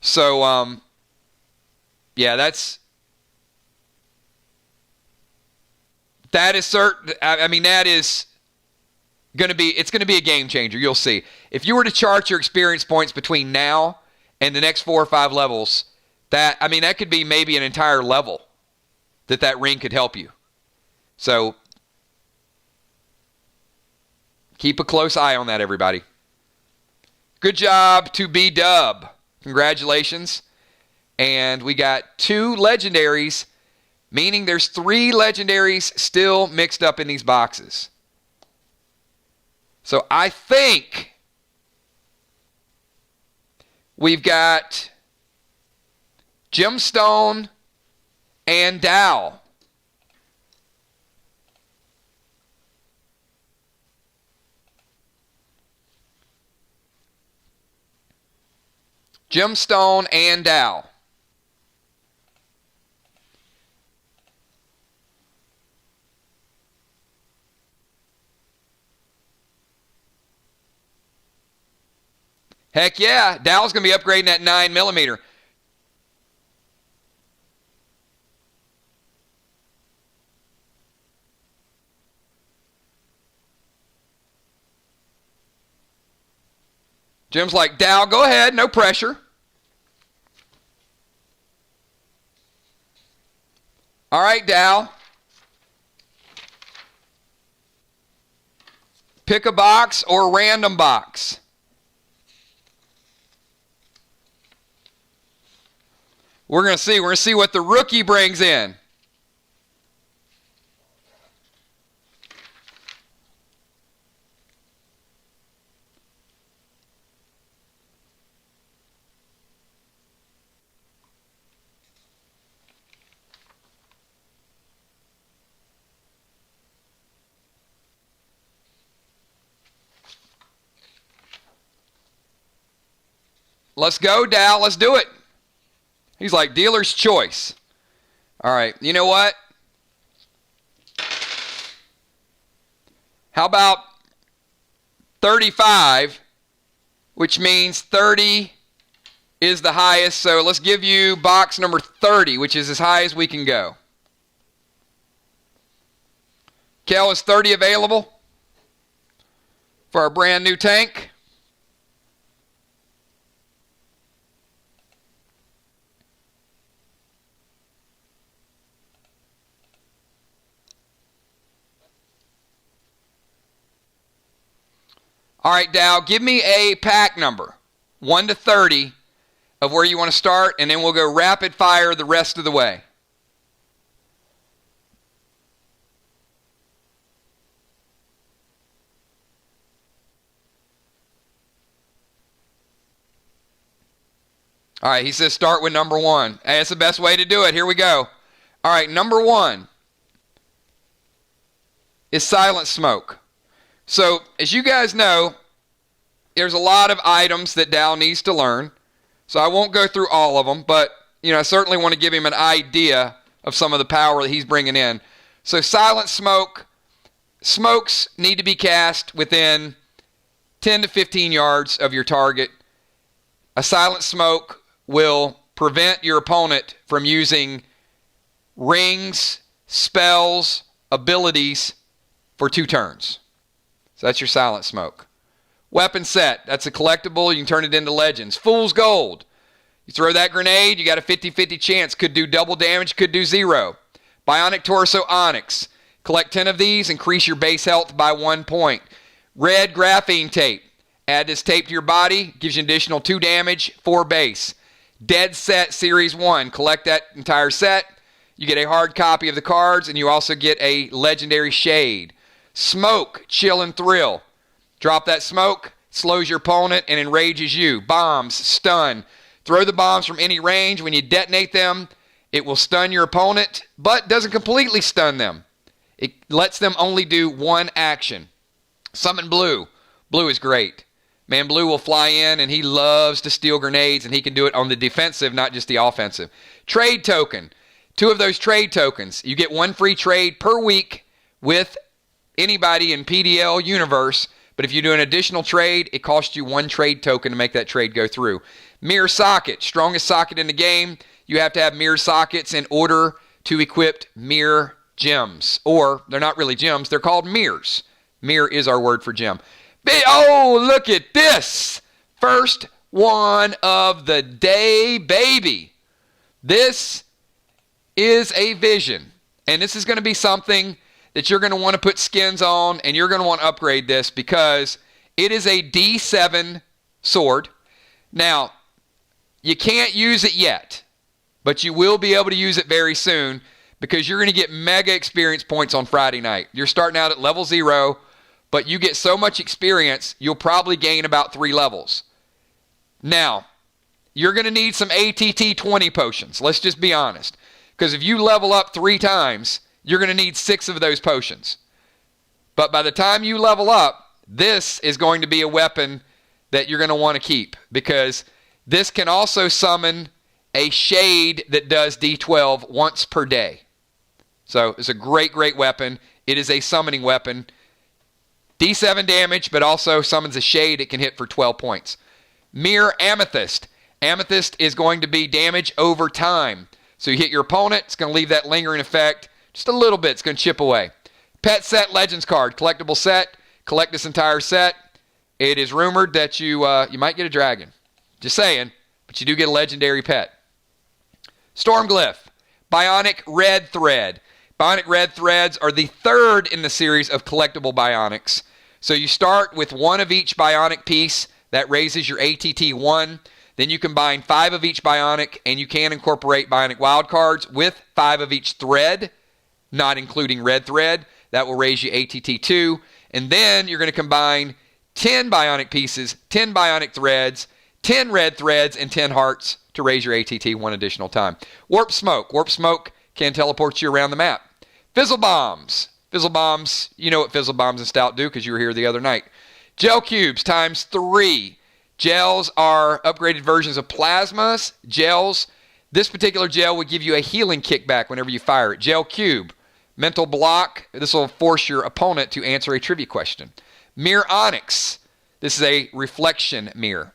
So, yeah, that is certain. I mean, that is going to be, it's going to be a game changer. You'll see. If you were to chart your experience points between now and the next 4 or 5 levels, that could be maybe an entire level that ring could help you. So keep a close eye on that, everybody. Good job to B-Dub. Congratulations. And we got 2 legendaries, meaning there's 3 legendaries still mixed up in these boxes. So I think we've got Gemstone and Dow. Gemstone and Dow. Heck yeah, Dow's going to be upgrading that 9mm. Jim's like, Dow, go ahead, no pressure. All right, Dow. pick a box or random box. We're going to see what the rookie brings in. Let's go, Dal. Let's do it. He's like, dealer's choice. All right. You know what? How about 35, which means 30 is the highest. So let's give you box number 30, which is as high as we can go. Kel, is 30 available for our brand new tank? All right, Dow, give me a pack number, 1 to 30, of where you want to start, and then we'll go rapid fire the rest of the way. All right, he says start with number 1. Hey, that's the best way to do it. Here we go. All right, number 1 is Silent Smoke. So, as you guys know, there's a lot of items that Dow needs to learn. So I won't go through all of them, but I certainly want to give him an idea of some of the power that he's bringing in. So Silent Smoke, smokes need to be cast within 10 to 15 yards of your target. A Silent Smoke will prevent your opponent from using rings, spells, abilities for 2 turns. So that's your Silent Smoke. Weapon set. That's a collectible. You can turn it into legends. Fool's Gold. You throw that grenade, you got a 50-50 chance. Could do double damage, could do 0. Bionic Torso Onyx. Collect 10 of these, increase your base health by 1 point. Red Graphene Tape. Add this tape to your body, gives you an additional 2 damage, 4 base. Dead Set Series 1. Collect that entire set. You get a hard copy of the cards, and you also get a legendary shade. Smoke, Chill and Thrill. Drop that smoke, slows your opponent, and enrages you. Bombs, Stun. Throw the bombs from any range. When you detonate them, it will stun your opponent, but doesn't completely stun them. It lets them only do 1 action. Summon Blue. Blue is great. Man, Blue will fly in, and he loves to steal grenades, and he can do it on the defensive, not just the offensive. Trade Token. 2 of those trade tokens. You get 1 free trade per week with anybody in PDL universe, but if you do an additional trade, it costs you 1 trade token to make that trade go through. Mirror Socket, strongest socket in the game. You have to have mirror sockets in order to equip mirror gems. Or, they're not really gems, they're called mirrors. Mirror is our word for gem. Oh, look at this! First one of the day, baby. This is a vision. And this is going to be something that you're going to want to put skins on, and you're going to want to upgrade this because it is a D7 sword. Now, you can't use it yet, but you will be able to use it very soon because you're going to get mega experience points on Friday night. You're starting out at level 0, but you get so much experience, you'll probably gain about 3 levels. Now, you're going to need some ATT 20 potions. Let's just be honest. Because if you level up 3 times, you're going to need 6 of those potions. But by the time you level up, this is going to be a weapon that you're going to want to keep. Because this can also summon a shade that does D12 once per day. So it's a great, great weapon. It is a summoning weapon. D7 damage, but also summons a shade it can hit for 12 points. Mirror Amethyst. Amethyst is going to be damage over time. So you hit your opponent, it's going to leave that lingering effect. Just a little bit, it's going to chip away. Pet Set Legends card, collectible set. Collect this entire set. It is rumored that you might get a dragon. Just saying, but you do get a legendary pet. Stormglyph, Bionic Red Thread. Bionic Red Threads are the 3rd in the series of collectible bionics. So you start with 1 of each bionic piece. That raises your ATT 1. Then you combine 5 of each bionic, and you can incorporate bionic wildcards with 5 of each thread, not including red thread. That will raise you ATT 2. And then you're going to combine 10 bionic pieces, 10 bionic threads, 10 red threads, and 10 hearts to raise your ATT 1 additional time. Warp Smoke. Warp Smoke can teleport you around the map. Fizzle Bombs. Fizzle Bombs, you know what Fizzle Bombs and Stout do because you were here the other night. Gel Cubes times 3. Gels are upgraded versions of plasmas. Gels, this particular gel would give you a healing kickback whenever you fire it. Gel Cube. Mental Block. This will force your opponent to answer a trivia question. Mirror Onyx. This is a reflection mirror.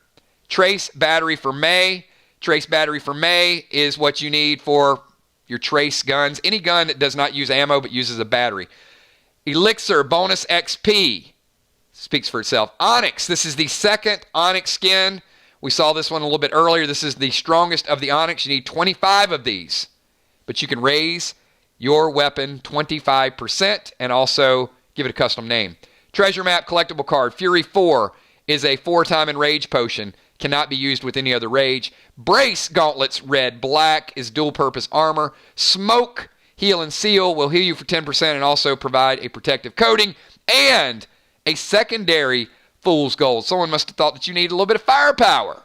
Trace Battery for May. Trace Battery for May is what you need for your trace guns. Any gun that does not use ammo but uses a battery. Elixir Bonus XP. Speaks for itself. Onyx. This is the second Onyx skin. We saw this one a little bit earlier. This is the strongest of the Onyx. You need 25 of these. But you can raise your weapon 25% and also give it a custom name. Treasure Map collectible card. Fury 4 is a 4-time enrage potion. Cannot be used with any other rage. Brace Gauntlets Red Black is dual purpose armor. Smoke Heal and Seal will heal you for 10% and also provide a protective coating. And a secondary Fool's Gold. Someone must have thought that you need a little bit of firepower.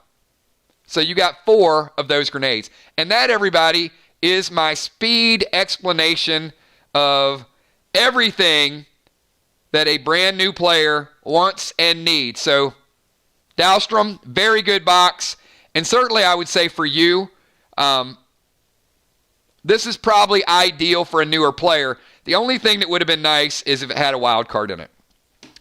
So you got 4 of those grenades. And that, everybody, is my speed explanation of everything that a brand new player wants and needs. So Dahlstrom, very good box. And certainly I would say for you, this is probably ideal for a newer player. The only thing that would have been nice is if it had a wild card in it.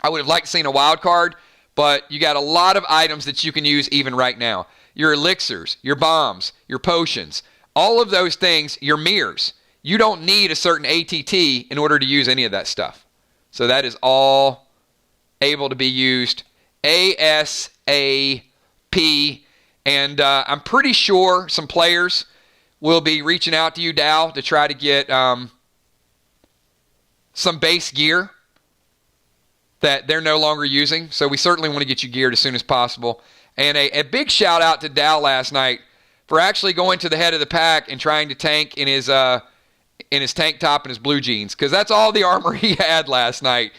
I would have liked to seen a wild card, but you got a lot of items that you can use even right now. Your elixirs, your bombs, your potions, all of those things, your mirrors. You don't need a certain ATT in order to use any of that stuff. So that is all able to be used ASAP. And I'm pretty sure some players will be reaching out to you, Dow, to try to get some base gear that they're no longer using. So we certainly want to get you geared as soon as possible. And a big shout out to Dow last night for actually going to the head of the pack and trying to tank in his tank top and his blue jeans, because that's all the armor he had last night.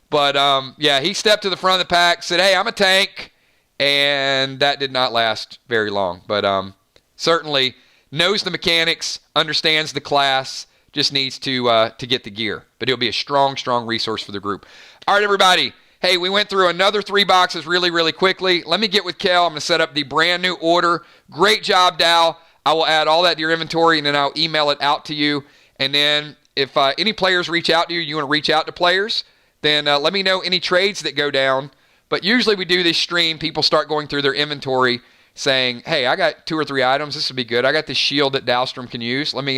But yeah, he stepped to the front of the pack, said, "Hey, I'm a tank," and that did not last very long. But certainly knows the mechanics, understands the class, just needs to get the gear. But he'll be a strong, strong resource for the group. All right, everybody. Hey, we went through another 3 boxes really, really quickly. Let me get with Kel. I'm going to set up the brand new order. Great job, Dow. I will add all that to your inventory, and then I'll email it out to you. And then if any players reach out to you, you want to reach out to players, then let me know any trades that go down. But usually we do this stream, people start going through their inventory saying, "Hey, I got 2 or 3 items. This would be good. I got this shield that Dahlstrom can use. Let me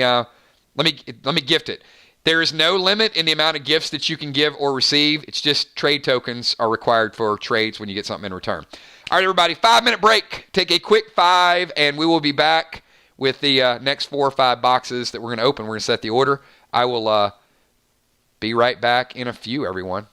gift it." There is no limit in the amount of gifts that you can give or receive. It's just trade tokens are required for trades when you get something in return. All right, everybody, 5-minute break. Take a quick 5, and we will be back with the next 4 or 5 boxes that we're going to open. We're going to set the order. I will be right back in a few, everyone.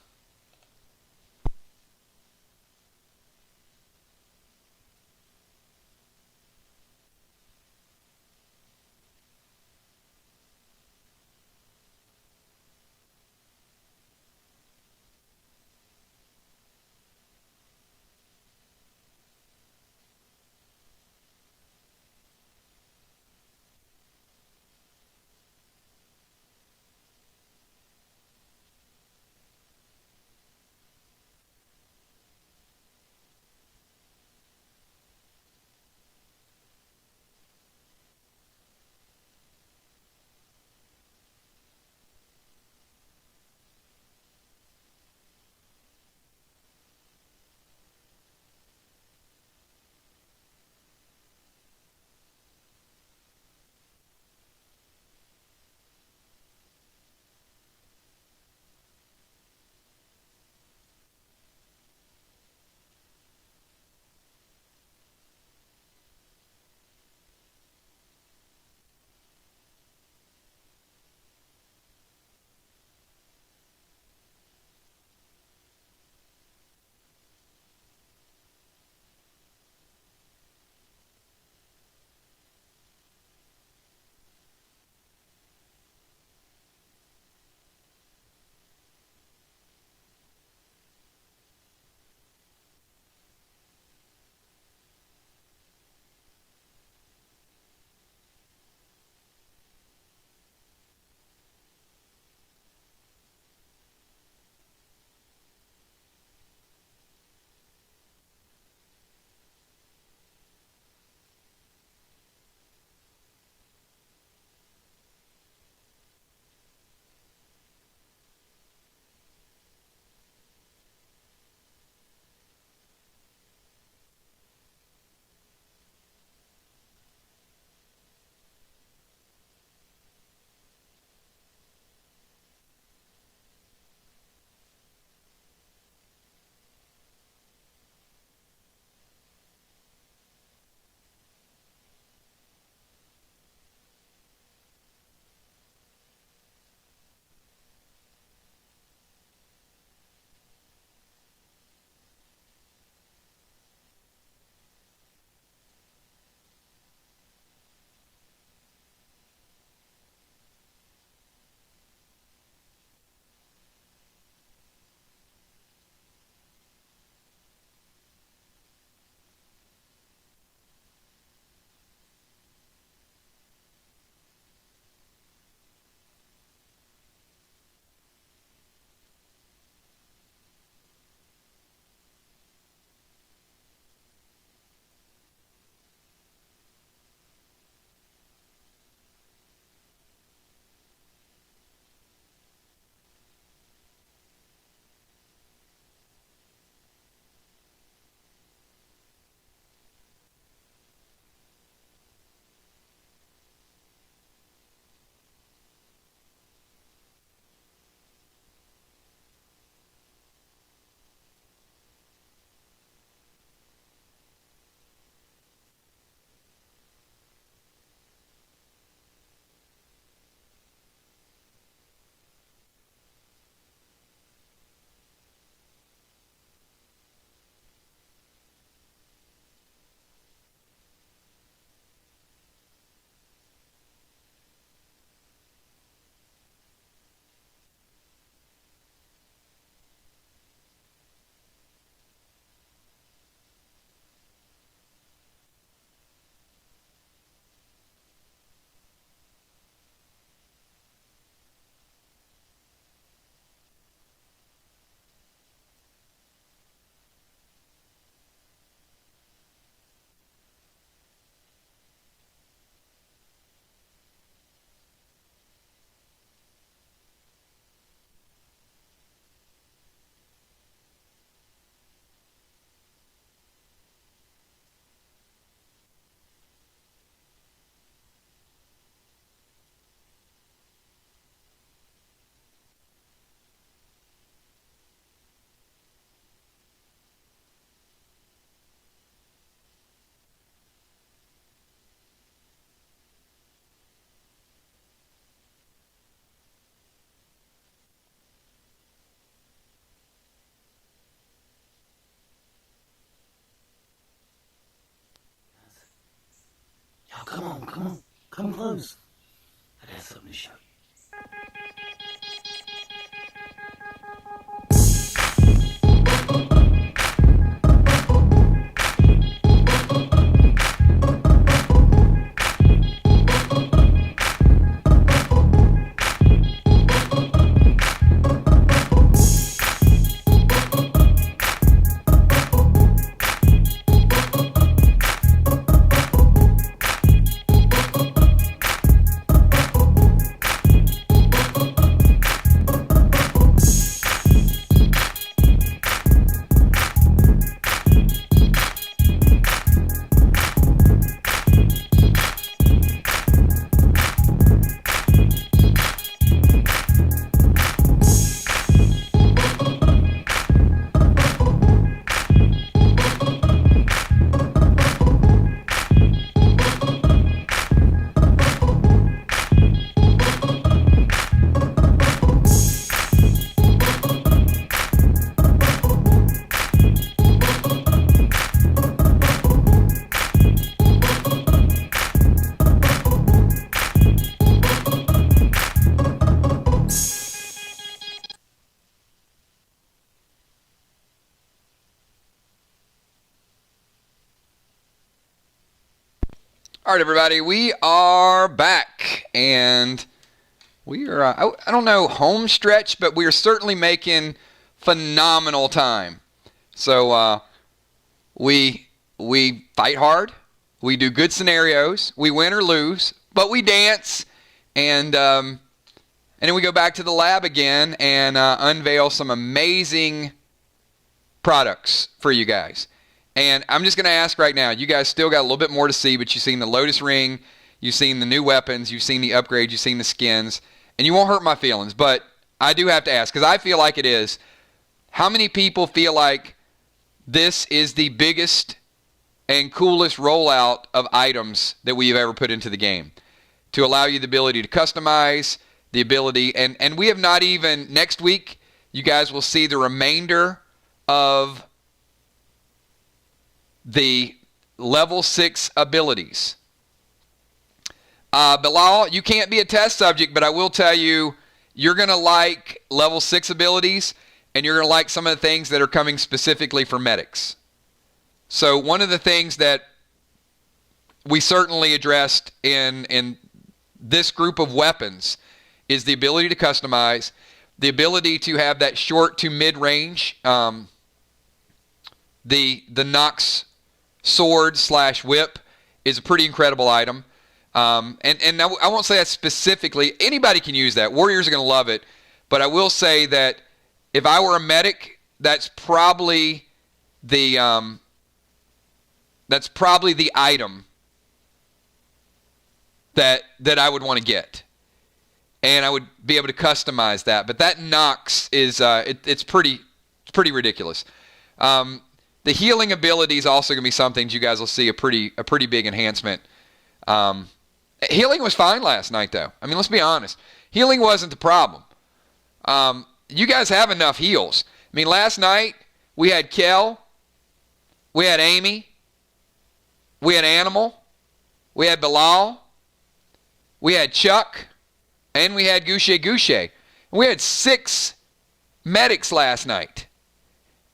Come close. I got something to show you. All right, everybody, we are back, and we are, I don't know, home stretch, but we are certainly making phenomenal time. So we fight hard, we do good scenarios, we win or lose, but we dance, and then we go back to the lab again and unveil some amazing products for you guys. And I'm just going to ask right now, you guys still got a little bit more to see, but you've seen the Lotus Ring, you've seen the new weapons, you've seen the upgrades, you've seen the skins, and you won't hurt my feelings, but I do have to ask, because I feel like it is, how many people feel like this is the biggest and coolest rollout of items that we've ever put into the game? To allow you the ability to customize, the ability, and we have not even, next week, you guys will see the remainder of the level 6 abilities. Bilal, you can't be a test subject, but I will tell you, you're going to like level 6 abilities, and you're going to like some of the things that are coming specifically for medics. So one of the things that we certainly addressed in this group of weapons is the ability to customize, the ability to have that short to mid-range, the Nox sword / whip is a pretty incredible item. And I won't say that specifically. Anybody can use that. Warriors are going to love it. But I will say that if I were a medic, that's probably the item that I would want to get. And I would be able to customize that. But that Nox is it's pretty ridiculous. The healing ability is also going to be something you guys will see a pretty big enhancement. Healing was fine last night, though. I mean, let's be honest. Healing wasn't the problem. You guys have enough heals. I mean, last night we had Kel, we had Amy, we had Animal, we had Bilal, we had Chuck, and we had Goucher. We had 6 medics last night.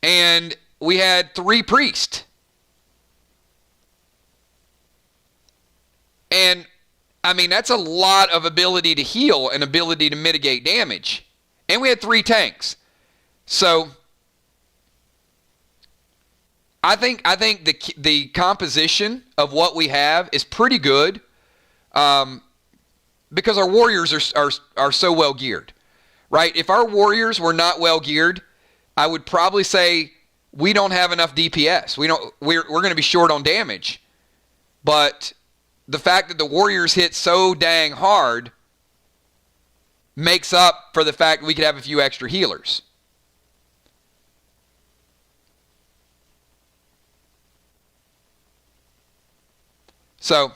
And we had 3 priests. And, I mean, that's a lot of ability to heal and ability to mitigate damage. And we had 3 tanks. So, I think the composition of what we have is pretty good because our warriors are so well geared, right? If our warriors were not well geared, I would probably say we don't have enough DPS. We're going to be short on damage. But the fact that the warriors hit so dang hard makes up for the fact we could have a few extra healers. So,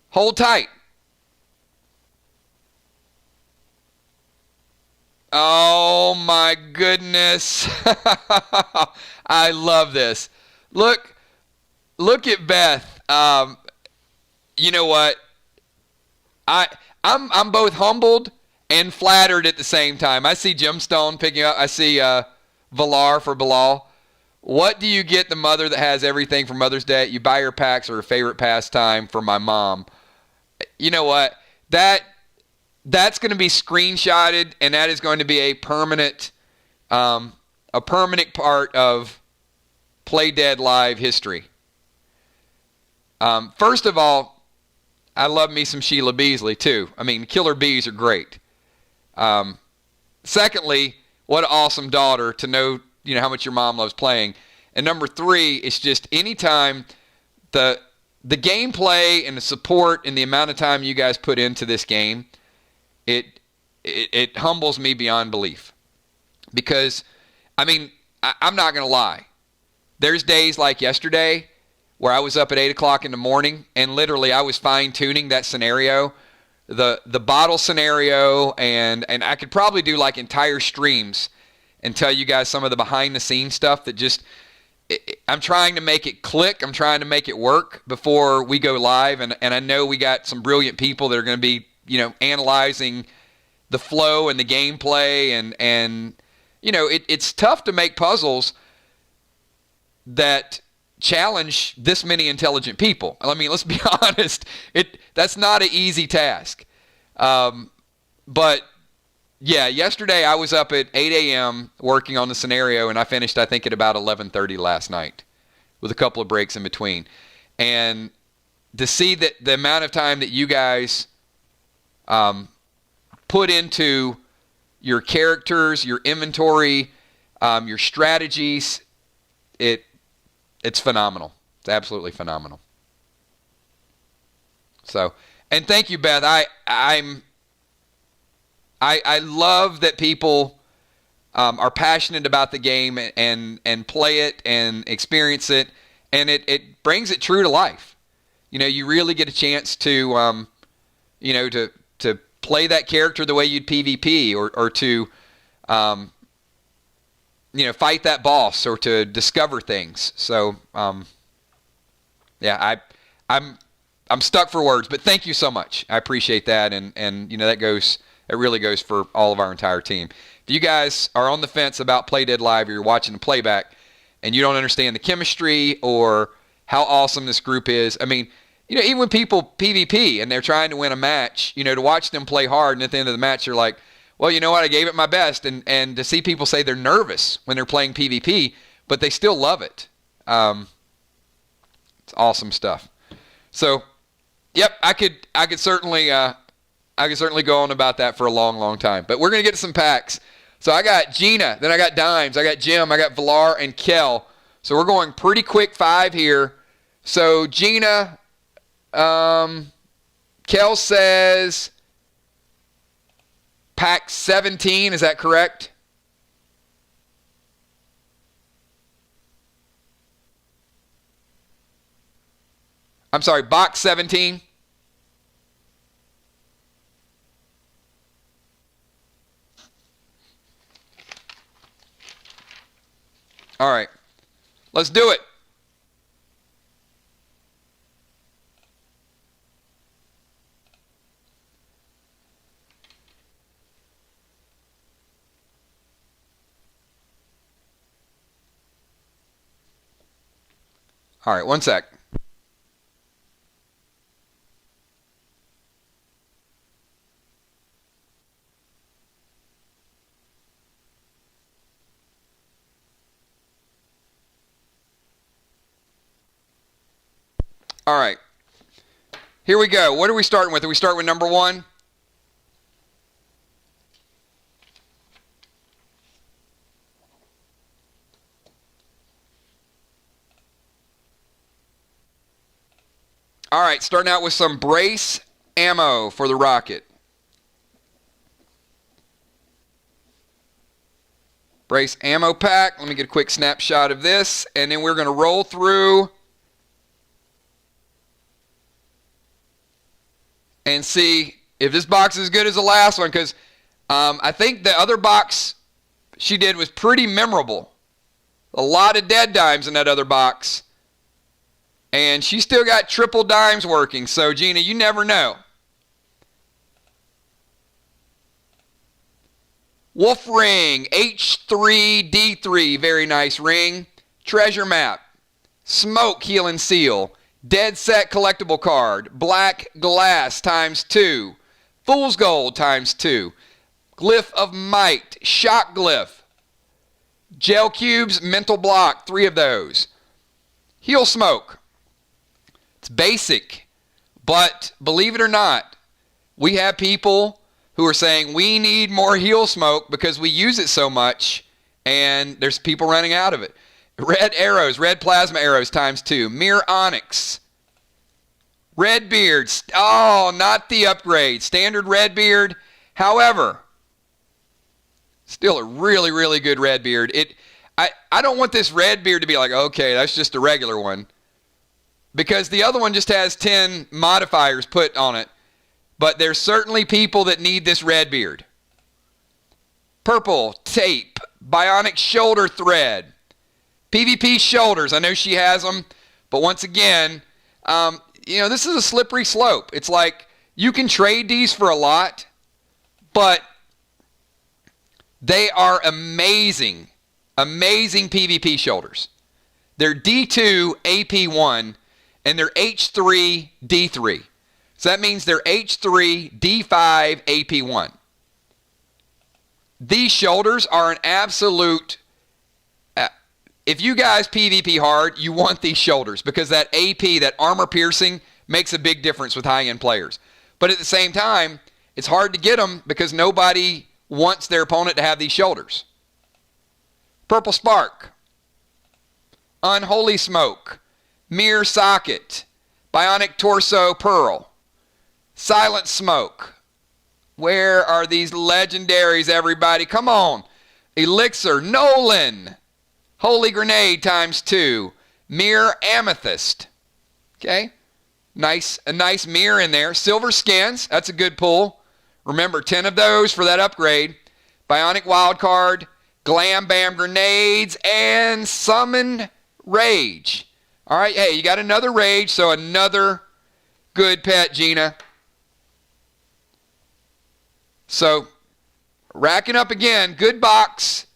hold tight. Oh my goodness. I love this. Look at Beth. you know what? I'm both humbled and flattered at the same time. I see Gemstone picking up. I see Valar for Bilal. What do you get the mother that has everything for Mother's Day? You buy her packs or her favorite pastime for my mom. You know what? That's going to be screenshotted, and that is going to be a permanent part of Play Dead Live history. First of all, I love me some Sheila Beasley too. I mean, killer bees are great. Secondly, what an awesome daughter to know, how much your mom loves playing. And number 3, it's just anytime the gameplay and the support and the amount of time you guys put into this game, it humbles me beyond belief. Because, I'm not going to lie. There's days like yesterday where I was up at 8 o'clock in the morning and literally I was fine-tuning that scenario, the bottle scenario, and I could probably do like entire streams and tell you guys some of the behind-the-scenes stuff that just, I'm trying to make it click. I'm trying to make it work before we go live, and I know we got some brilliant people that are going to be, analyzing the flow and the gameplay, and it's tough to make puzzles that challenge this many intelligent people. I mean, let's be honest. That's not an easy task. But yeah, yesterday I was up at 8 a.m. working on the scenario, and I finished, I think, at about 11:30 last night with a couple of breaks in between. And to see that the amount of time that you guys put into your characters, your inventory, your strategies, it's phenomenal. It's absolutely phenomenal. So, and thank you, Beth. I love that people are passionate about the game and play it and experience it, and it brings it true to life. You really get a chance to to play that character the way you'd PvP or to fight that boss or to discover things. So yeah, I'm stuck for words, but thank you so much. I appreciate that, and it really goes for all of our entire team. If you guys are on the fence about Play Dead Live, or you're watching the playback and you don't understand the chemistry or how awesome this group is, even when people PvP and they're trying to win a match, to watch them play hard, and at the end of the match you're like, well, you know what, I gave it my best, and to see people say they're nervous when they're playing PvP, but they still love it. It's awesome stuff. So, yep, I could certainly go on about that for a long, long time. But we're gonna get to some packs. So I got Gina, then I got Dimes, I got Jim, I got Valar and Kel. So we're going pretty quick 5 here. So Gina, Kel says pack 17. Is that correct? I'm sorry, box 17. All right, let's do it. All right, one sec. All right, here we go. What are we starting with? Are we starting with number 1? All right, starting out with some brace ammo for the rocket. Brace ammo pack. Let me get a quick snapshot of this, and then we're going to roll through and see if this box is as good as the last one, because I think the other box she did was pretty memorable. A lot of dead dimes in that other box. And she still got triple dimes working. So, Gina, you never know. Wolf ring, H3D3, very nice ring. Treasure map, smoke, heal and seal. Dead set collectible card, black glass ×2. Fool's gold ×2. Glyph of might, shock glyph. Gel cubes, mental block, 3 of those. Heal smoke. It's basic, but believe it or not, we have people who are saying we need more heal smoke because we use it so much, and there's people running out of it. Red arrows, red plasma arrows ×2. Mirror onyx. Red beard. Oh, not the upgrade. Standard red beard. However, still a really, really good red beard. I don't want this red beard to be like, okay, that's just a regular one. Because the other one just has 10 modifiers put on it. But there's certainly people that need this red beard. Purple tape. Bionic shoulder thread. PvP shoulders. I know she has them. But once again, this is a slippery slope. It's like you can trade these for a lot. But they are amazing. Amazing PvP shoulders. They're D2 AP1. And they're H3 D3. So that means they're H3 D5 AP1. These shoulders are an absolute... if you guys PvP hard, you want these shoulders because that AP, that armor piercing, makes a big difference with high-end players. But at the same time, it's hard to get them because nobody wants their opponent to have these shoulders. Purple Spark. Unholy Smoke. Mirror Socket. Bionic Torso Pearl. Silent Smoke. Where are these legendaries, everybody? Come on. Elixir. Nolan. Holy Grenade ×2. Mirror Amethyst. Okay. A nice mirror in there. Silver Skins. That's a good pull. Remember, 10 of those for that upgrade. Bionic Wildcard. Glam Bam Grenades. And Summon Rage. All right. Hey, you got another Rage, so another good pet, Gina. So, racking up again. Good box.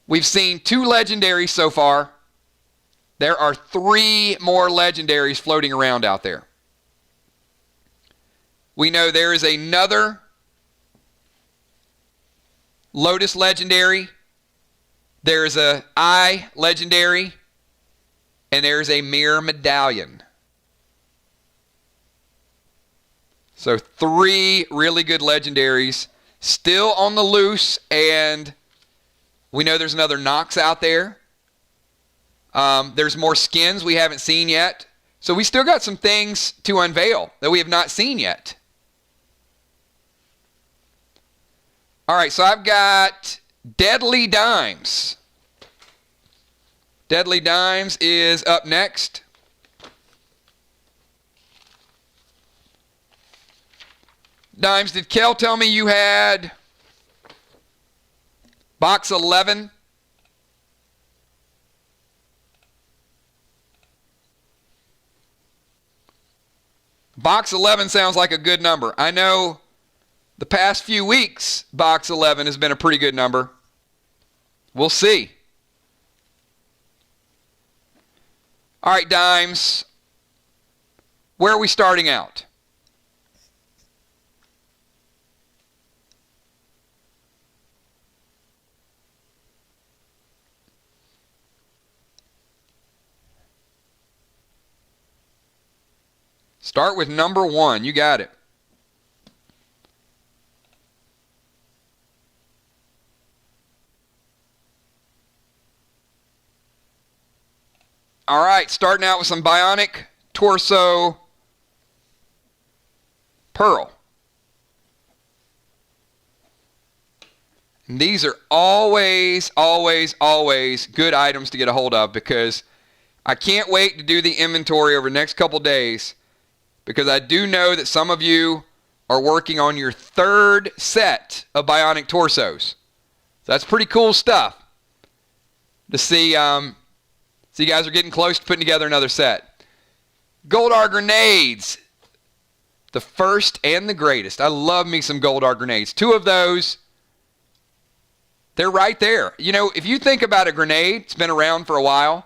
We've seen 2 legendaries so far. There are 3 more legendaries floating around out there. We know there is another Lotus legendary. There's a Eye legendary. And there's a Mirror Medallion. So 3 really good legendaries still on the loose, and we know there's another Nox out there. There's more skins we haven't seen yet. So we still got some things to unveil that we have not seen yet. All right, so I've got Deadly Dimes. Deadly Dimes is up next. Dimes, did Kel tell me you had box 11? Box 11 sounds like a good number. I know the past few weeks, box 11 has been a pretty good number. We'll see. All right, Dimes. Where are we starting out? Start with number 1. You got it. All right, starting out with some Bionic Torso Pearl. And these are always, always, always good items to get a hold of because I can't wait to do the inventory over the next couple days because I do know that some of you are working on your 3rd set of Bionic Torsos. So that's pretty cool stuff to see. So you guys are getting close to putting together another set. Goldar grenades. The first and the greatest. I love me some Goldar grenades. 2 of those. They're right there. You know, if you think about a grenade, it's been around for a while.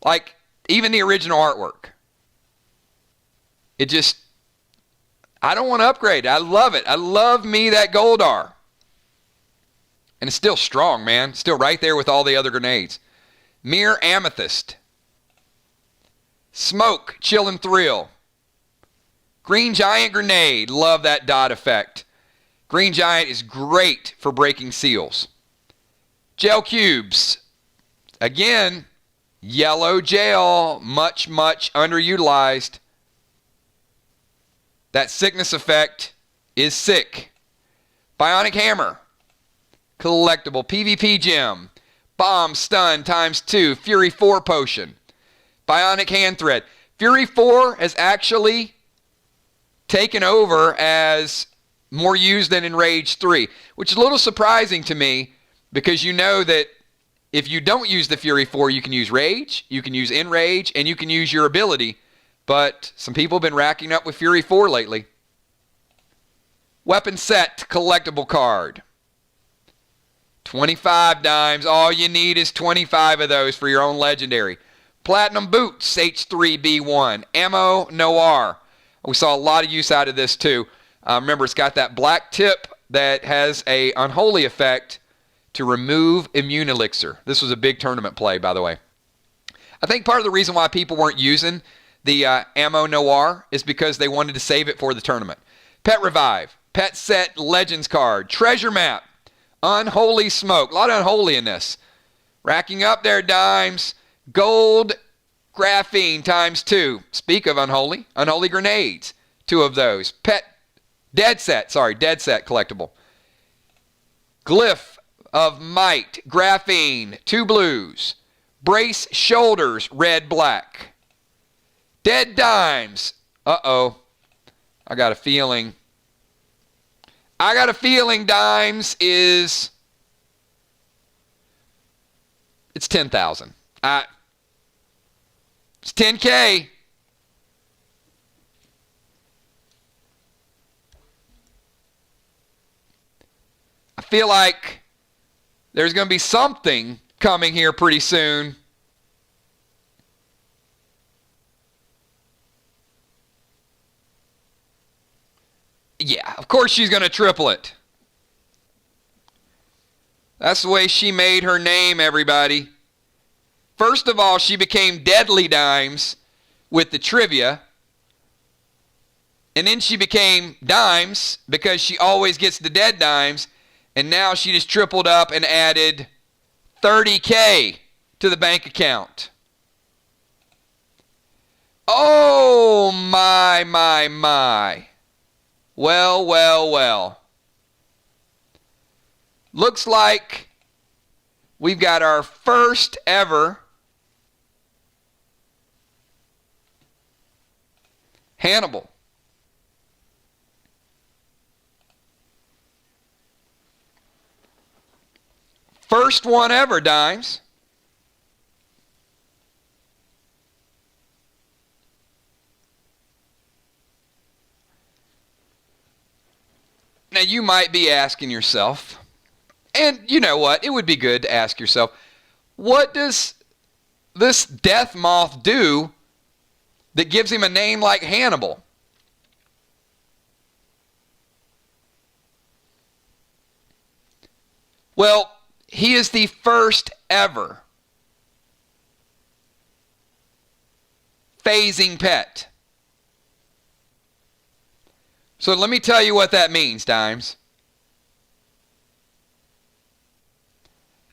Like, even the original artwork. It just, I don't want to upgrade. I love it. I love me that Goldar. And it's still strong, man. Still right there with all the other grenades. Mere Amethyst. Smoke, Chill and Thrill. Green Giant Grenade. Love that dot effect. Green Giant is great for breaking seals. Gel Cubes. Again, yellow gel. Much, much underutilized. That sickness effect is sick. Bionic Hammer. Collectible. PvP Gem. Bomb Stun ×2. Fury 4 Potion. Bionic Hand Thread. Fury 4 has actually taken over as more used than in Rage 3, which is a little surprising to me because you know that if you don't use the Fury 4, you can use Rage, you can use Enrage, and you can use your ability. But some people have been racking up with Fury 4 lately. Weapon Set Collectible Card. 25 dimes. All you need is 25 of those for your own legendary. Platinum Boots H3B1. Ammo Noir. We saw a lot of use out of this too. Remember, it's got that black tip that has a unholy effect to remove immune elixir. This was a big tournament play, by the way. I think part of the reason why people weren't using the Ammo Noir is because they wanted to save it for the tournament. Pet Revive. Pet Set Legends card. Treasure Map. Unholy Smoke. A lot of unholy in this. Racking up their dimes. Gold Graphene ×2. Speak of unholy. Unholy Grenades. 2 of those. Dead Set collectible. Glyph of Might. Graphene. 2 blues. Brace Shoulders. Red, black. Dead Dimes. Uh-oh. I got a feeling Dimes is... It's 10,000. It's 10K. I feel like there's going to be something coming here pretty soon. Yeah, of course she's going to triple it. That's the way she made her name, everybody. First of all, she became Deadly Dimes with the trivia. And then she became Dimes because she always gets the dead dimes. And now she just tripled up and added 30K to the bank account. Oh, my. Well. Looks like we've got our first ever Hannibal. First one ever, Dimes. Now you might be asking yourself, and you know what? It would be good to ask yourself, what does this death moth do that gives him a name like Hannibal? Well, he is the first ever phasing pet. So let me tell you what that means, Dimes.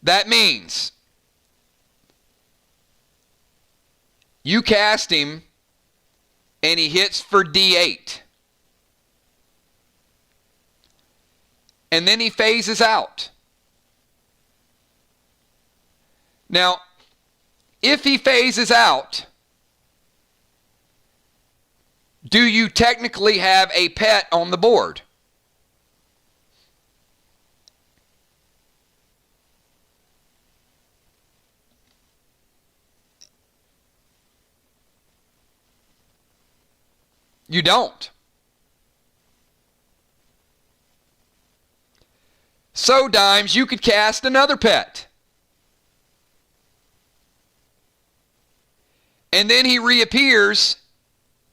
That means you cast him and he hits for D8. And then he phases out. Now, if he phases out, do you technically have a pet on the board? You don't. So, Dimes, you could cast another pet. And then he reappears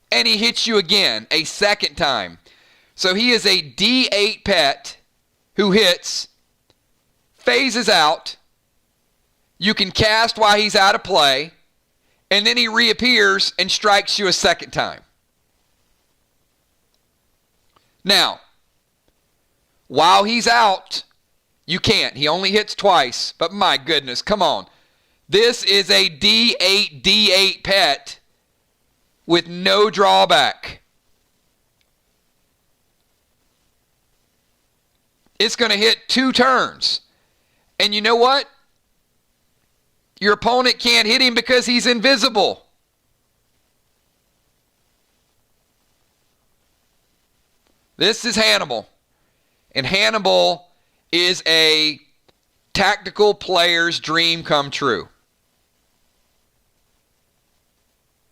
and he hits you again a second time. So he is a D8 pet who hits, phases out. You can cast while he's out of play. And then he reappears and strikes you a second time. Now, while he's out, you can't. He only hits twice. But my goodness, come on. This is a D8 pet with no drawback. It's going to hit 2 turns. And you know what? Your opponent can't hit him because he's invisible. This is Hannibal. And Hannibal is a tactical player's dream come true.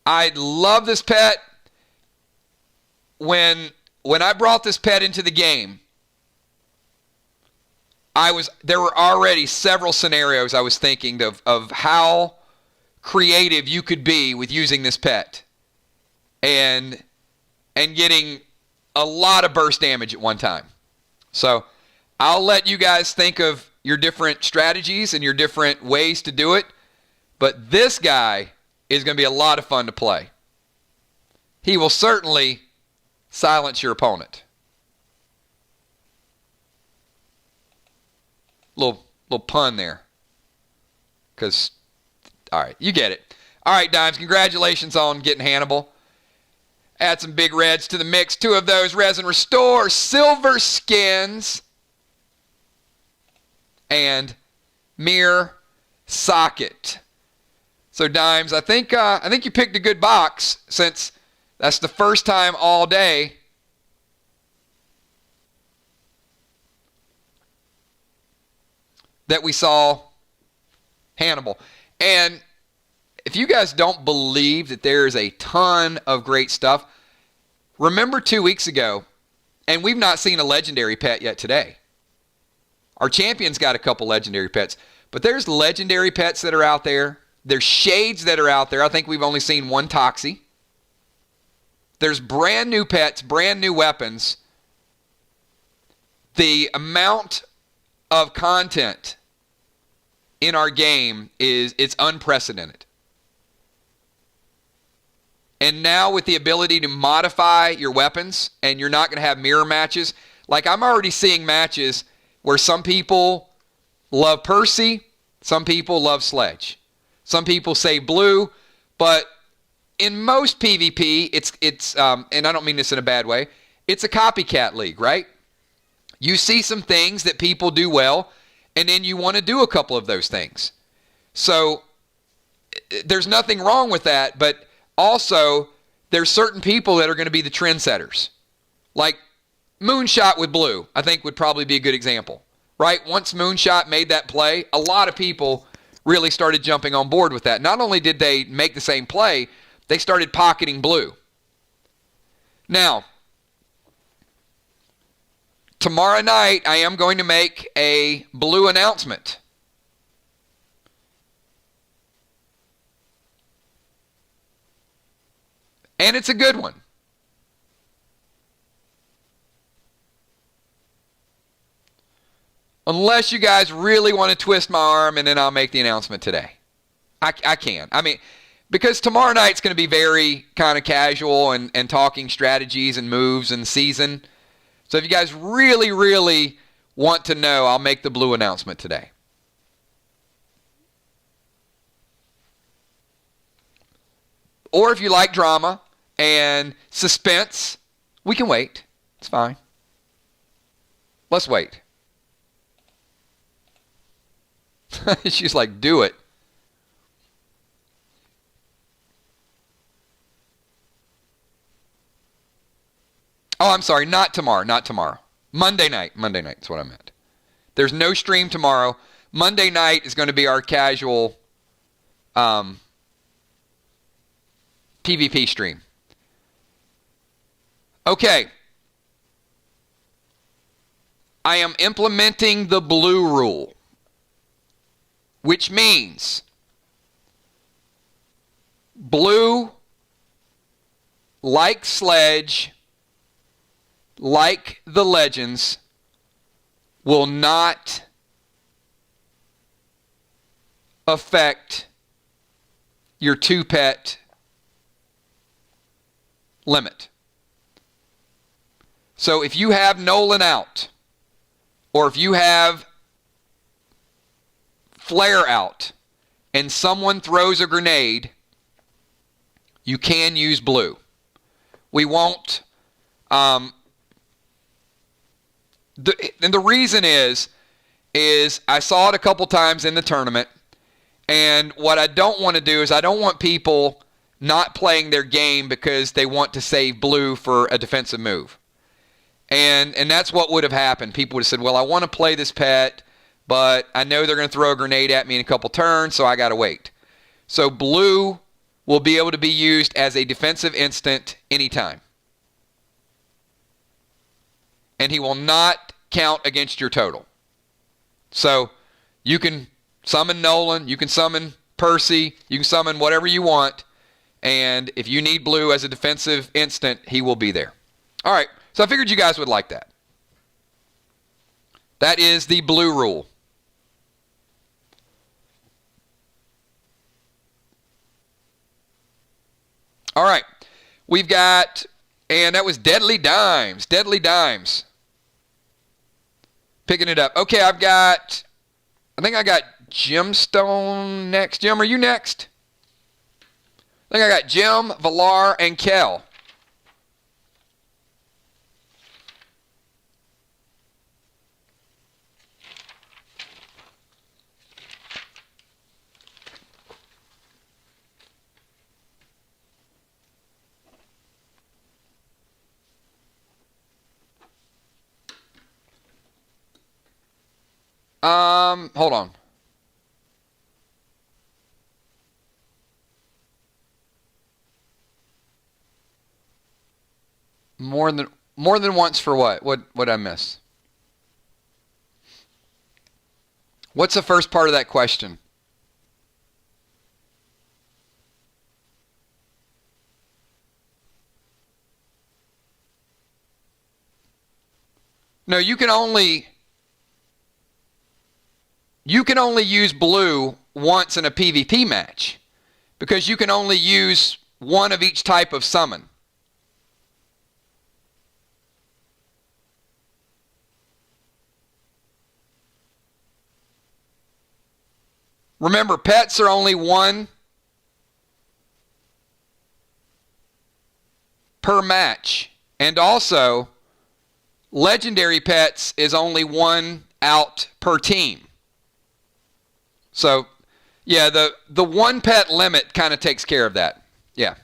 I love this pet. When I brought this pet into the game, there were already several scenarios I was thinking of how creative you could be with using this pet and getting a lot of burst damage at one time. So I'll let you guys think of your different strategies and your different ways to do it. But this guy is going to be a lot of fun to play. He will certainly silence your opponent. Little pun there. Because, all right, you get it. All right, Dimes, congratulations on getting Hannibal. Add some big reds to the mix. 2 of those Resin Restore silver skins. And Mirror Socket. So, Dimes, I think you picked a good box since that's the first time all day that we saw Hannibal. And if you guys don't believe that there is a ton of great stuff, remember 2 weeks ago, and we've not seen a legendary pet yet today. Our champion's got a couple legendary pets, but there's legendary pets that are out there. There's shades that are out there. I think we've only seen one Toxie. There's brand new pets, brand new weapons. The amount of content in our game it's unprecedented. And now with the ability to modify your weapons, and you're not going to have mirror matches. Like I'm already seeing matches where some people love Percy, some people love Sledge. Some people say blue, but in most PvP, it's and I don't mean this in a bad way, it's a copycat league, right? You see some things that people do well, and then you want to do a couple of those things. So there's nothing wrong with that, but also there's certain people that are going to be the trendsetters. Like Moonshot with blue, I think would probably be a good example, right? Once Moonshot made that play, a lot of people really started jumping on board with that. Not only did they make the same play, they started pocketing blue. Now, tomorrow night, I am going to make a blue announcement. And it's a good one. Unless you guys really want to twist my arm, and then I'll make the announcement today. I can. I mean, because tomorrow night's going to be very kind of casual and talking strategies and moves and season. So if you guys really, really want to know, I'll make the blue announcement today. Or if you like drama and suspense, we can wait. It's fine. Let's wait. She's like, do it. Oh, I'm sorry. Not tomorrow. Not tomorrow. Monday night. Monday night is what I meant. There's no stream tomorrow. Monday night is going to be our casual PvP stream. Okay. I am implementing the blue rule, which means blue, like Sledge, like the Legends, will not affect your 2-pet limit. So if you have Nolan out, or if you have Flare out, and someone throws a grenade, you can use blue. We won't. And the reason is I saw it a couple times in the tournament, and what I don't want to do is I don't want people not playing their game because they want to save blue for a defensive move. And that's what would have happened. People would have said, well, I want to play this pet, but I know they're going to throw a grenade at me in a couple turns, so I got to wait. So blue will be able to be used as a defensive instant anytime. And he will not count against your total. So you can summon Nolan, you can summon Percy, you can summon whatever you want, and if you need blue as a defensive instant, he will be there. All right, so I figured you guys would like that. That is the blue rule. All right, we've got, and that was Deadly Dimes. Deadly Dimes. Picking it up. Okay, I think I got Gemstone next. Jim, are you next? I think I got Jim, Valar, and Kel. Hold on. More than once for what? What I miss? What's the first part of that question? No, you can only use blue once in a PvP match because you can only use one of each type of summon. Remember, pets are only one per match. And also, legendary pets is only one out per team. So, yeah, the one pet limit kind of takes care of that. Yeah.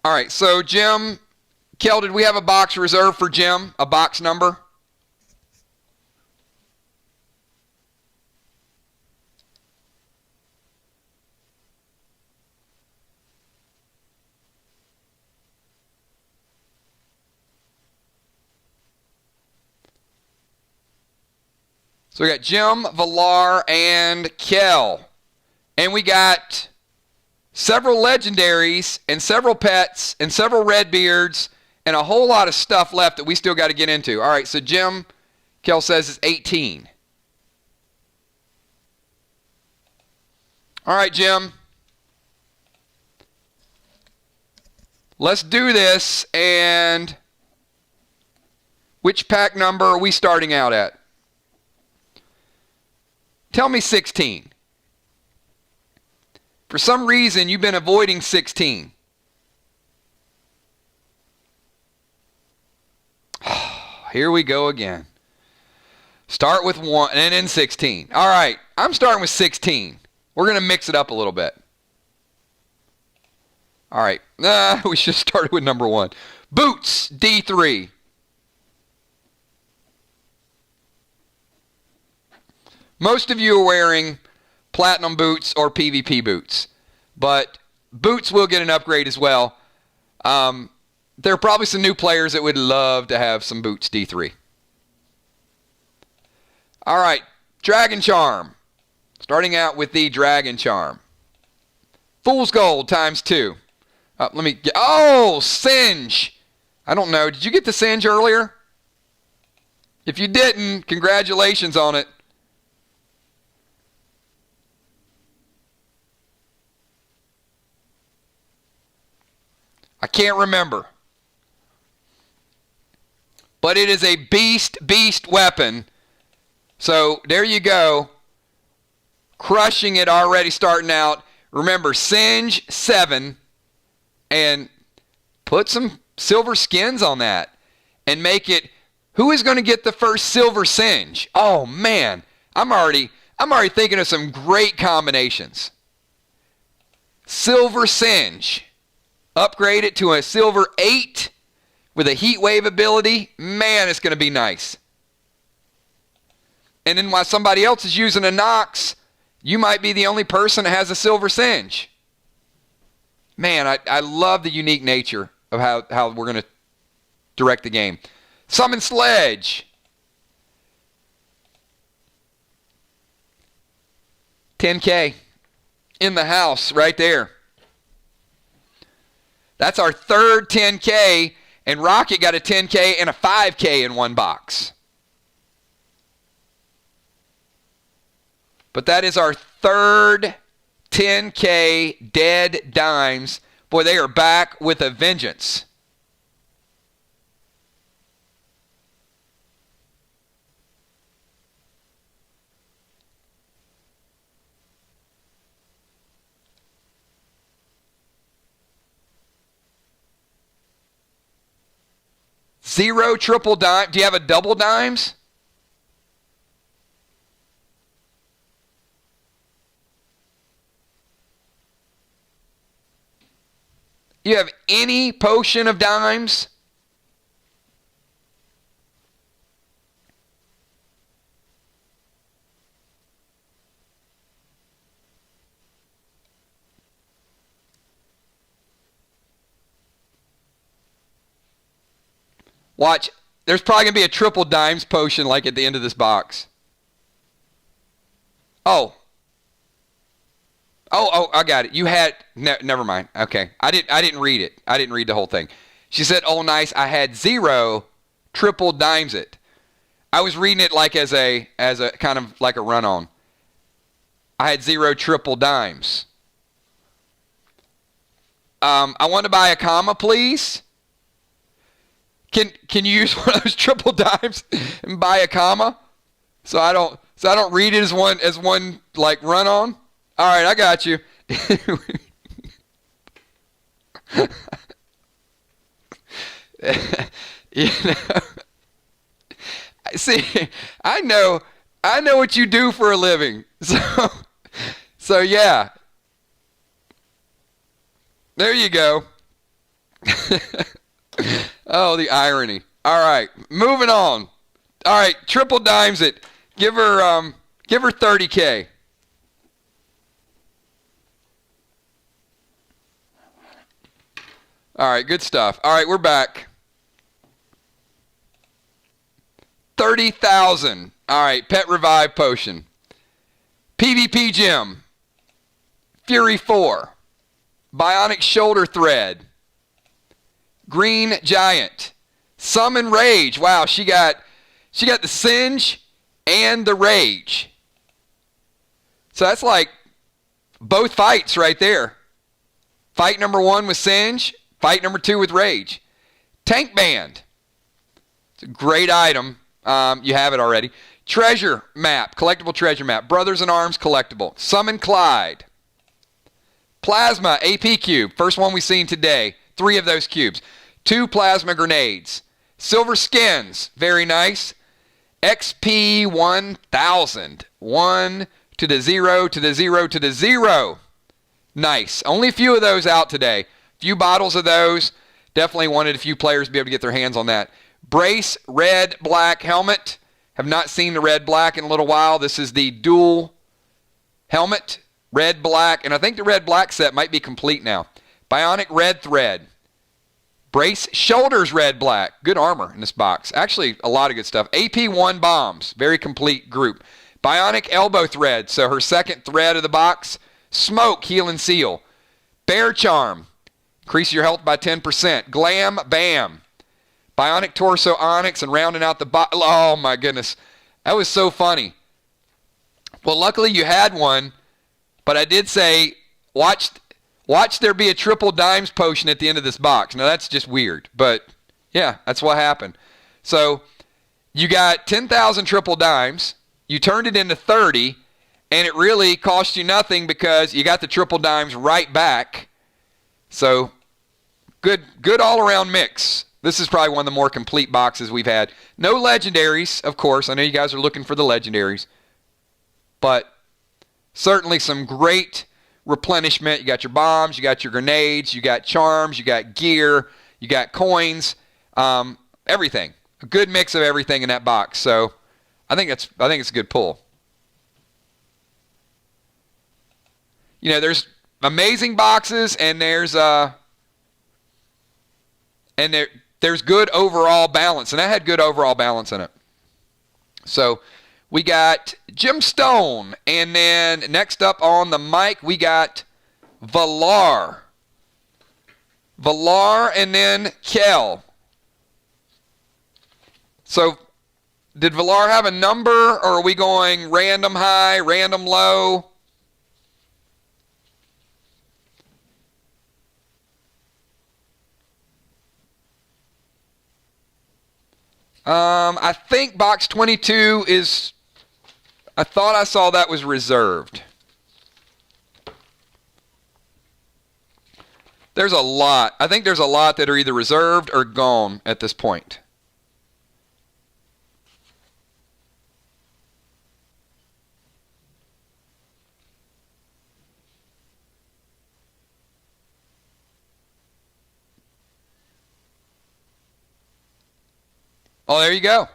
All right, so Jim, Kel, did we have a box reserved for Jim? A box number? So we got Jim, Valar, and Kel. And we got several legendaries and several pets and several Redbeards and a whole lot of stuff left that we still got to get into. All right, so Jim, Kel says it's 18. All right, Jim. Let's do this. And which pack number are we starting out at? Tell me 16. For some reason, you've been avoiding 16. Here we go again. Start with 1 and then 16. All right, I'm starting with 16. We're going to mix it up a little bit. All right, we should have started with number 1. Boots, D3. Most of you are wearing platinum boots or PvP boots. But boots will get an upgrade as well. There are probably some new players that would love to have some boots D3. All right, Dragon Charm. Starting out with the Dragon Charm. Fool's Gold times 2. Singe. I don't know. Did you get the Singe earlier? If you didn't, congratulations on it. I can't remember. But it is a beast weapon. So there you go. Crushing it already starting out. Remember, Singe 7. And put some silver skins on that. And make it, who is going to get the first silver Singe? Oh man, I'm already thinking of some great combinations. Silver Singe. Upgrade it to a silver 8 with a heat wave ability. Man, it's going to be nice. And then while somebody else is using a Nox, you might be the only person that has a silver Singe. Man, I love the unique nature of how we're going to direct the game. Summon Sledge. 10K in the house right there. That's our third 10K, and Rocket got a 10K and a 5K in one box. But that is our third 10K dead dimes. Boy, they are back with a vengeance. Zero triple dime. Do you have a double dimes? You have any potion of dimes? Watch, there's probably going to be a triple dimes potion like at the end of this box. Oh, I got it. You had, never mind. Okay, I didn't read it. I didn't read the whole thing. She said, oh, nice, I had 0 triple dimes it. I was reading it like as a kind of like a run-on. I had 0 triple dimes. I want to buy a comma, please. Can you use one of those triple dimes and buy a comma? So I don't read it as one like run on. All right, I got you. You know, see, I know what you do for a living. So yeah. There you go. Oh, the irony. All right, moving on. All right, triple dimes it. Give her 30K. All right, good stuff. All right, we're back. 30,000. All right, Pet Revive Potion. PvP Gem. Fury 4. Bionic Shoulder Thread. Green Giant. Summon Rage. Wow, she got the Singe and the Rage. So that's like both fights right there. Fight number 1 with Singe. Fight number 2 with Rage. Tank Band. It's a great item. You have it already. Treasure Map. Collectible Treasure Map. Brothers in Arms collectible. Summon Clyde. Plasma AP Cube. First one we've seen today. 3 of those cubes. 2 Plasma Grenades. Silver Skins. Very nice. XP 1000. 1 to the 0 to the 0 to the 0. Nice. Only a few of those out today. Few bottles of those. Definitely wanted a few players to be able to get their hands on that. Brace Red Black Helmet. Have not seen the Red Black in a little while. This is the dual Helmet, red, black, and I think the red, black set might be complete now. Bionic red thread. Brace, shoulders, red, black. Good armor in this box. Actually, a lot of good stuff. AP1 bombs. Very complete group. Bionic elbow thread. So her second thread of the box. Smoke, heal and seal. Bear charm. Increase your health by 10%. Glam, bam. Bionic torso onyx and rounding out the box. Oh my goodness. That was so funny. Well, luckily you had one, but I did say, watch there be a triple dimes potion at the end of this box. Now that's just weird, but yeah, that's what happened. So you got 10,000 triple dimes, you turned it into 30, and it really cost you nothing because you got the triple dimes right back. So good all-around mix. This is probably one of the more complete boxes we've had. No legendaries, of course. I know you guys are looking for the legendaries, but certainly some great replenishment. You got your bombs, you got your grenades, you got charms, you got gear, you got coins, everything. A good mix of everything in that box. So I think it's a good pull. You know, there's amazing boxes and there's good overall balance, and that had good overall balance in it. So we got Gemstone, and then next up on the mic, we got Valar. Valar, and then Kel. So did Valar have a number, or are we going random high, random low? I think box 22 is, I thought I saw that was reserved. There's a lot. I think there's a lot that are either reserved or gone at this point. Oh, there you go.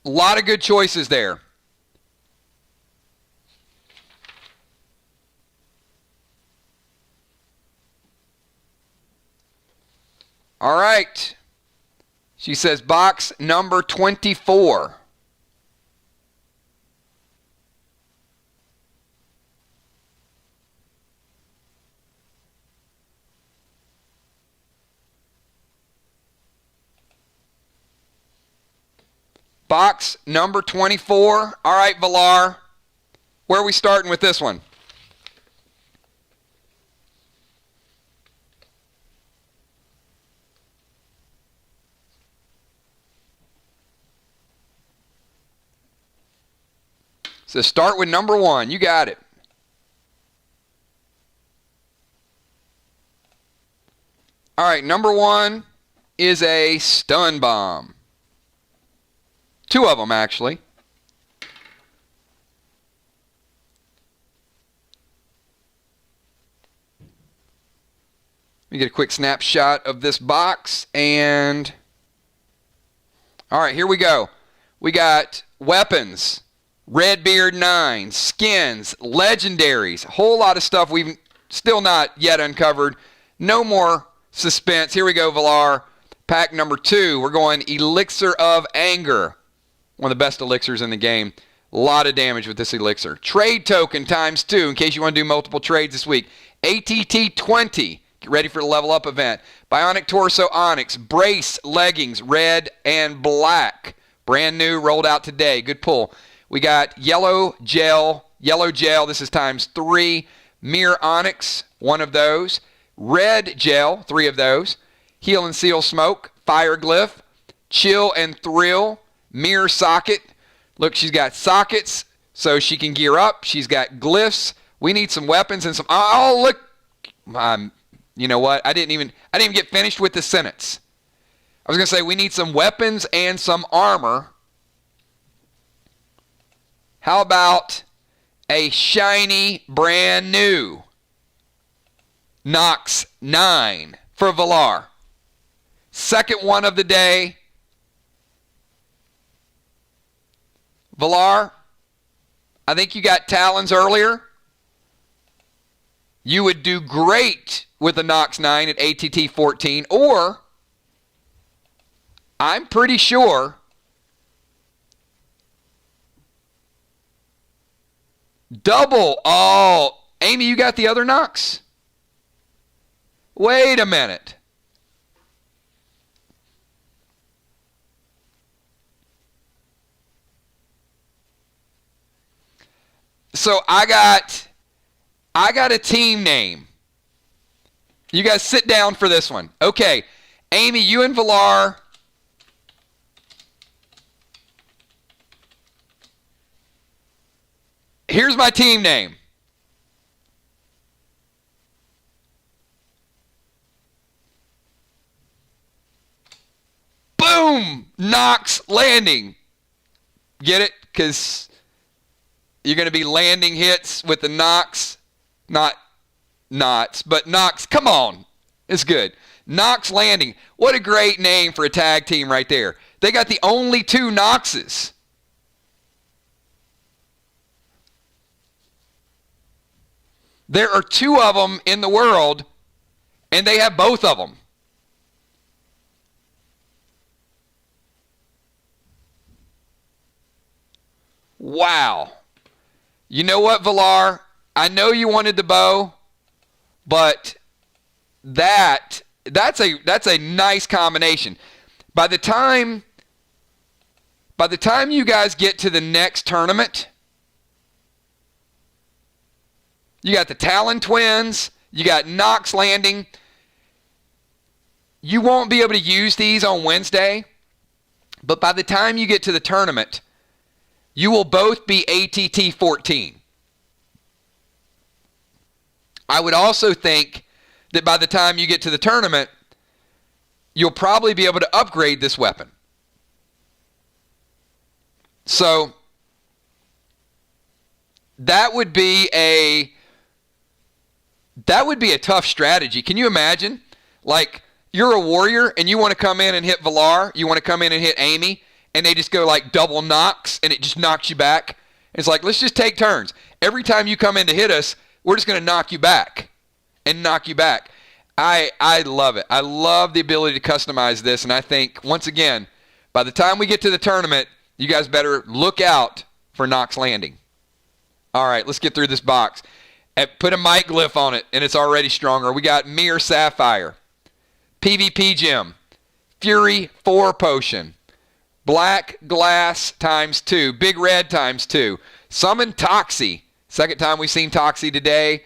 A lot of good choices there. All right. She says box number 24. Box number 24. All right, Valar. Where are we starting with this one? So start with number 1. You got it. All right, number 1 is a stun bomb. 2 of them, actually. Let me get a quick snapshot of this box, and all right, here we go. We got weapons, Redbeard 9, skins, legendaries, a whole lot of stuff we've still not yet uncovered. No more suspense. Here we go, Valar. Pack number 2. We're going Elixir of Anger. One of the best elixirs in the game. A lot of damage with this elixir. Trade token times 2 in case you want to do multiple trades this week. ATT 20. Get ready for the level up event. Bionic Torso Onyx. Brace leggings, red and black. Brand new, rolled out today. Good pull. We got yellow gel. This is times 3. Mirror Onyx, 1 of those. Red gel, 3 of those. Heal and Seal Smoke. Fire Glyph. Chill and Thrill. Mirror socket. Look, she's got sockets so she can gear up. She's got glyphs. We need some weapons and some. Oh, look. You know what? I didn't even get finished with the sentence. I was going to say we need some weapons and some armor. How about a shiny, brand new Nox 9 for Villar. Second one of the day. Villar, I think you got Talons earlier. You would do great with a Nox 9 at ATT 14, or I'm pretty sure double. Oh, Amy, you got the other Nox? Wait a minute. So I got a team name. You guys sit down for this one. Okay, Amy, you and Villar. Here's my team name. Boom! Nox landing. Get it? Because you're going to be landing hits with the Nox. Not knots, but Nox. Come on. It's good. Nox landing. What a great name for a tag team right there. They got the only two Noxes. There are two of them in the world, and they have both of them. Wow. You know what, Villar? I know you wanted the bow, but that's a nice combination. By the time you guys get to the next tournament, you got the Talon Twins, you got Nox landing. You won't be able to use these on Wednesday, but by the time you get to the tournament, you will both be ATT 14. I would also think that by the time you get to the tournament, you'll probably be able to upgrade this weapon. So that would be a tough strategy. Can you imagine? Like, you're a warrior and you want to come in and hit Villar, you want to come in and hit Amy, and they just go like double Nox and it just knocks you back. It's like, let's just take turns. Every time you come in to hit us, we're just going to knock you back and knock you back. I love it. I love the ability to customize this, and I think, once again, by the time we get to the tournament, you guys better look out for Nox landing. All right, let's get through this box. Put a mic glyph on it, and it's already stronger. We got Mirror Sapphire, PvP Gem, Fury 4 Potion, Black Glass ×2, Big Red ×2, Summon Toxie. Second time we've seen Toxie today.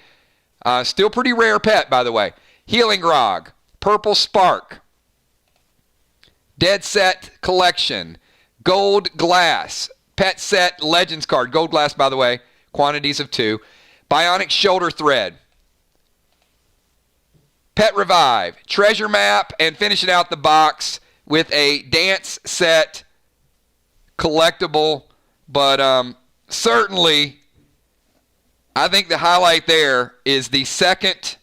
Still pretty rare pet, by the way. Healing Grog, Purple Spark, Dead Set Collection, Gold Glass, Pet Set Legends card, Gold Glass, by the way, quantities of 2, Bionic Shoulder Thread, Pet Revive, Treasure Map, and finishing out the box with a Dance Set collectible, but certainly I think the highlight there is the second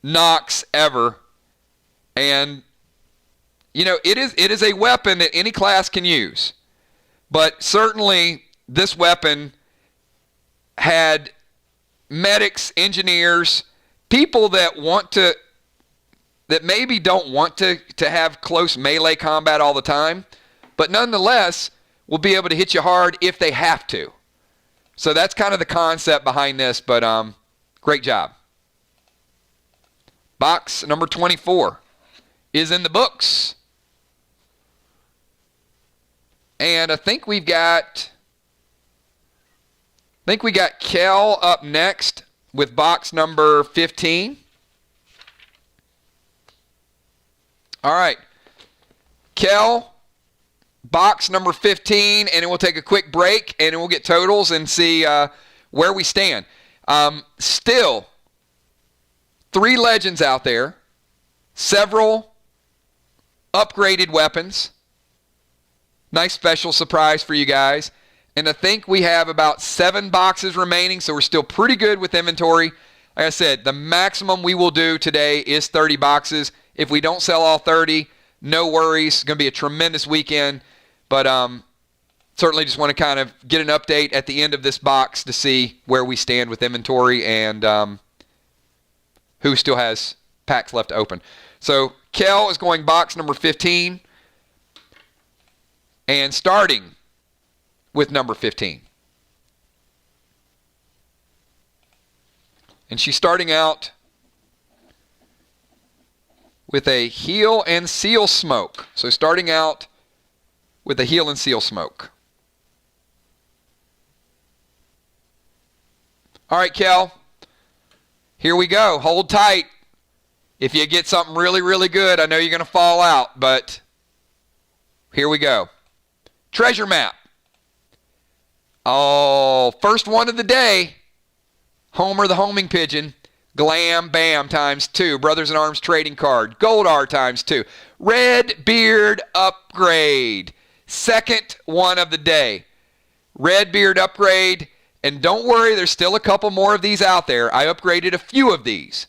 Nox ever. And, you know, it is a weapon that any class can use. But certainly this weapon had medics, engineers, people that maybe don't want to have close melee combat all the time, but nonetheless will be able to hit you hard if they have to. So that's kind of the concept behind this, but great job. Box number 24 is in the books. And I think we got Kel up next with box number 15. All right. Kel, box number 15, and then we'll take a quick break, and then we'll get totals and see where we stand. Still, 3 legends out there, several upgraded weapons. Nice special surprise for you guys. And I think we have about 7 boxes remaining, so we're still pretty good with inventory. Like I said, the maximum we will do today is 30 boxes. If we don't sell all 30, no worries. It's going to be a tremendous weekend. But certainly just want to kind of get an update at the end of this box to see where we stand with inventory and who still has packs left to open. So Kel is going box number 15 and starting with number 15. And she's starting out with a heel and seal smoke. So starting out with a heel and seal smoke. All right, Kel. Here we go. Hold tight. If you get something really, really good, I know you're going to fall out, but here we go. Treasure map. Oh, first one of the day. Homer the homing pigeon. Glam Bam ×2. Brothers in Arms trading card. Gold R ×2. Red Beard upgrade. Second one of the day. Red Beard upgrade. And don't worry, there's still a couple more of these out there. I upgraded a few of these.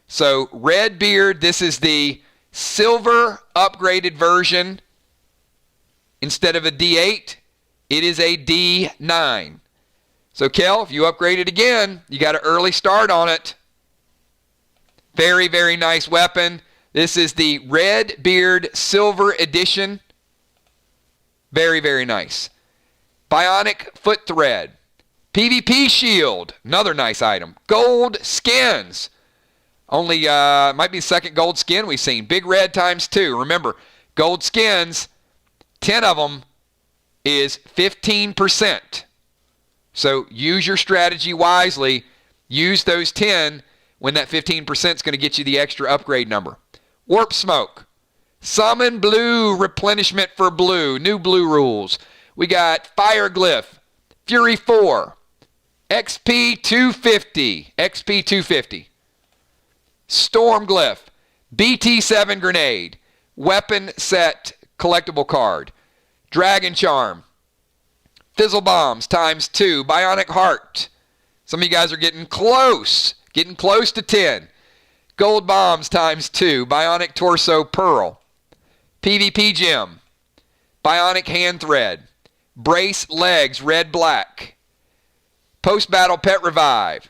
So Red Beard, this is the silver upgraded version. Instead of a D8, it is a D9. So Kel, if you upgrade it again, you got an early start on it. Very, very nice weapon. This is the Red Beard Silver Edition. Very, very nice. Bionic Foot Thread. PvP Shield. Another nice item. Gold Skins. Only, might be the second gold skin we've seen. Big Red ×2. Remember, gold skins, 10 of them is 15%. So use your strategy wisely. Use those 10 when that 15% is going to get you the extra upgrade number. Warp Smoke. Summon Blue replenishment for blue. New blue rules. We got Fire Glyph. Fury 4. XP 250. XP 250. Storm Glyph. BT7 Grenade. Weapon Set collectible card. Dragon Charm. Fizzle Bombs ×2. Bionic Heart. Some of you guys are getting close to 10. Gold Bombs ×2. Bionic Torso Pearl. PvP Gem. Bionic Hand Thread. Brace Legs Red Black. Post-Battle Pet Revive.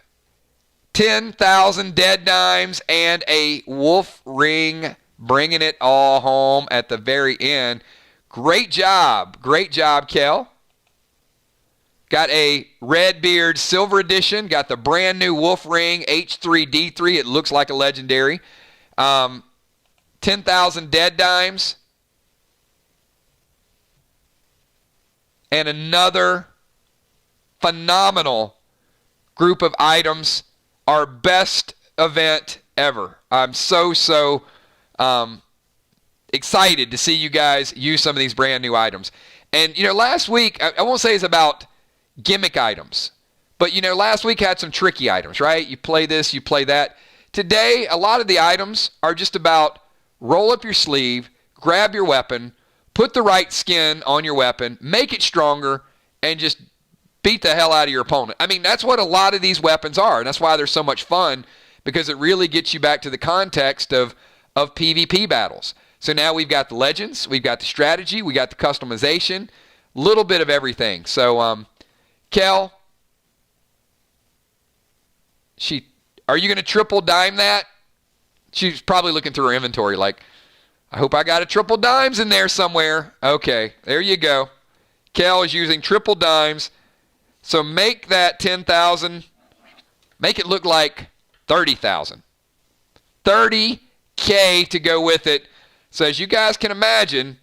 10,000 Dead Dimes and a Wolf Ring, bringing it all home at the very end. Great job, Kel. Got a Red Beard Silver Edition. Got the brand new Wolf Ring H3D3. It looks like a legendary. 10,000 Dead Dimes. And another phenomenal group of items. Our best event ever. I'm so excited to see you guys use some of these brand new items. And, last week, I won't say it's about gimmick items, but, last week had some tricky items, right? You play this, you play that. Today, a lot of the items are just about roll up your sleeve, grab your weapon, put the right skin on your weapon, make it stronger, and just beat the hell out of your opponent. I mean, that's what a lot of these weapons are, and that's why they're so much fun, because it really gets you back to the context of PvP battles. So now we've got the legends, we've got the strategy, we got the customization, little bit of everything. So, Kel, are you going to triple dime that? She's probably looking through her inventory like, I hope I got a triple dimes in there somewhere. Okay, there you go. Kel is using triple dimes. So make that 10,000, make it look like 30,000. 30K to go with it. So as you guys can imagine,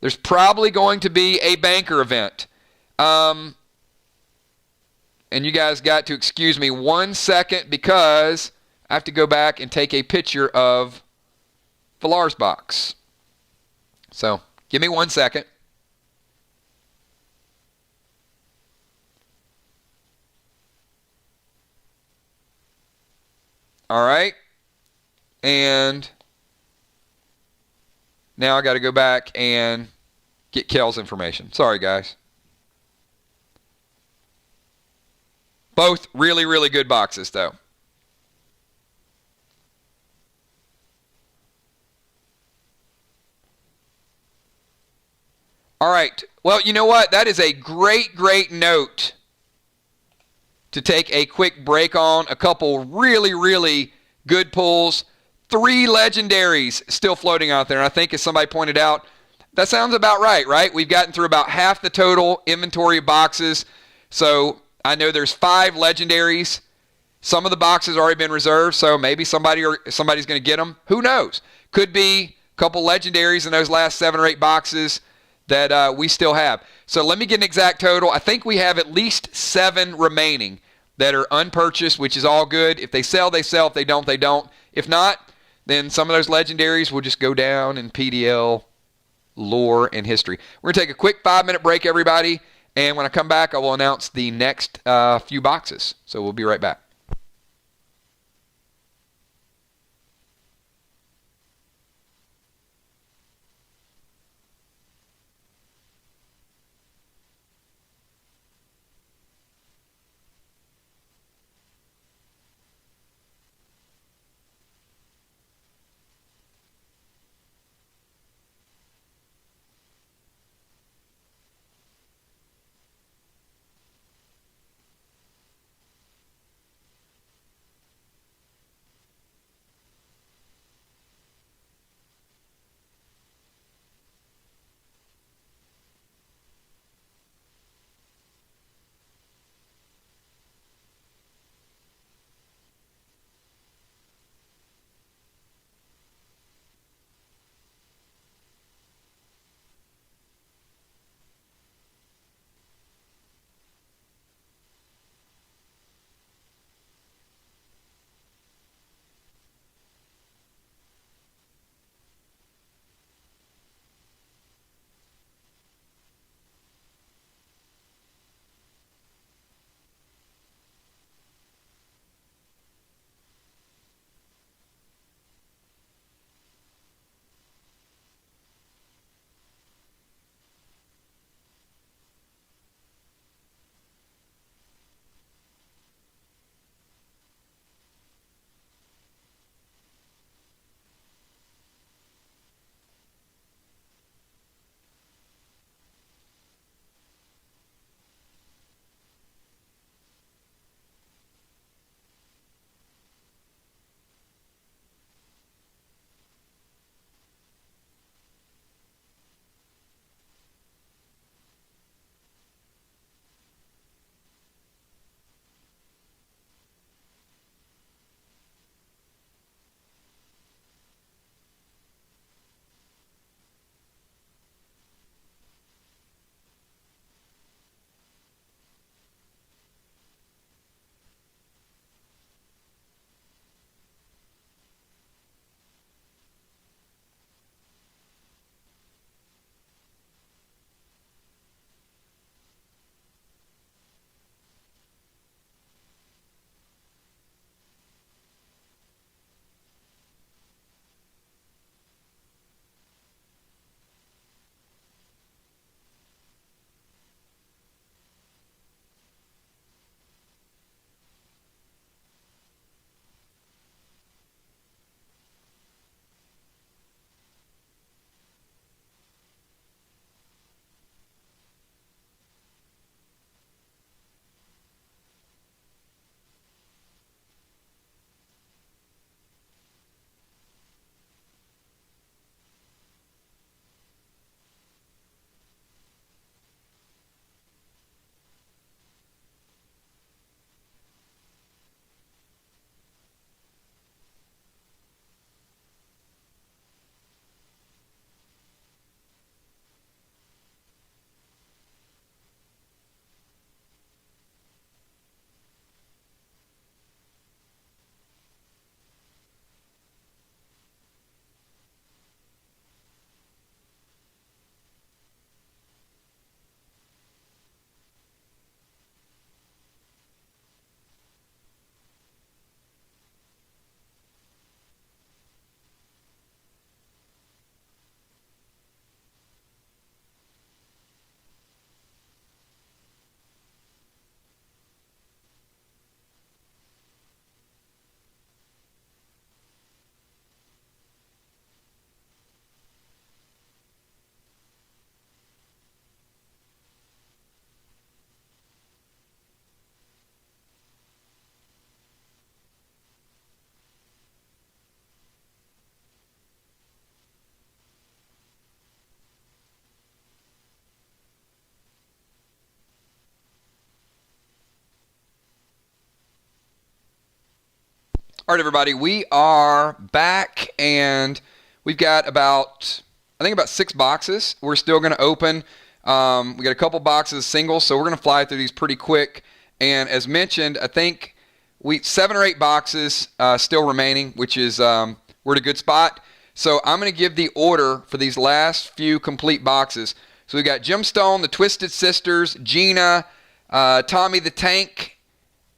there's probably going to be a banker event. And you guys got to excuse me 1 second because I have to go back and take a picture of Valar's box. So give me 1 second. All right. And now I got to go back and get Kel's information. Sorry, guys. Both really, really good boxes, though. All right. Well, you know what? That is a great, great note to take a quick break on. A couple really, really good pulls. 3 legendaries still floating out there. And I think, as somebody pointed out, that sounds about right, right? We've gotten through about half the total inventory of boxes. So I know there's 5 legendaries. Some of the boxes already been reserved, so maybe somebody's going to get them. Who knows? Could be a couple legendaries in those last 7 or 8 boxes that we still have. So let me get an exact total. I think we have at least 7 remaining that are unpurchased, which is all good. If they sell, they sell. If they don't, they don't. If not, then some of those legendaries will just go down in PDL, lore, and history. We're going to take a quick 5-minute break, everybody. And when I come back, I will announce the next few boxes. So we'll be right back. All right, everybody, we are back, and we've got about 6 boxes. We're still going to open. We got a couple boxes of singles, so we're going to fly through these pretty quick. And as mentioned, I think 7 or 8 boxes still remaining, which is we're at a good spot. So I'm going to give the order for these last few complete boxes. So we got Gemstone, the Twisted Sisters, Gina, Tommy the Tank,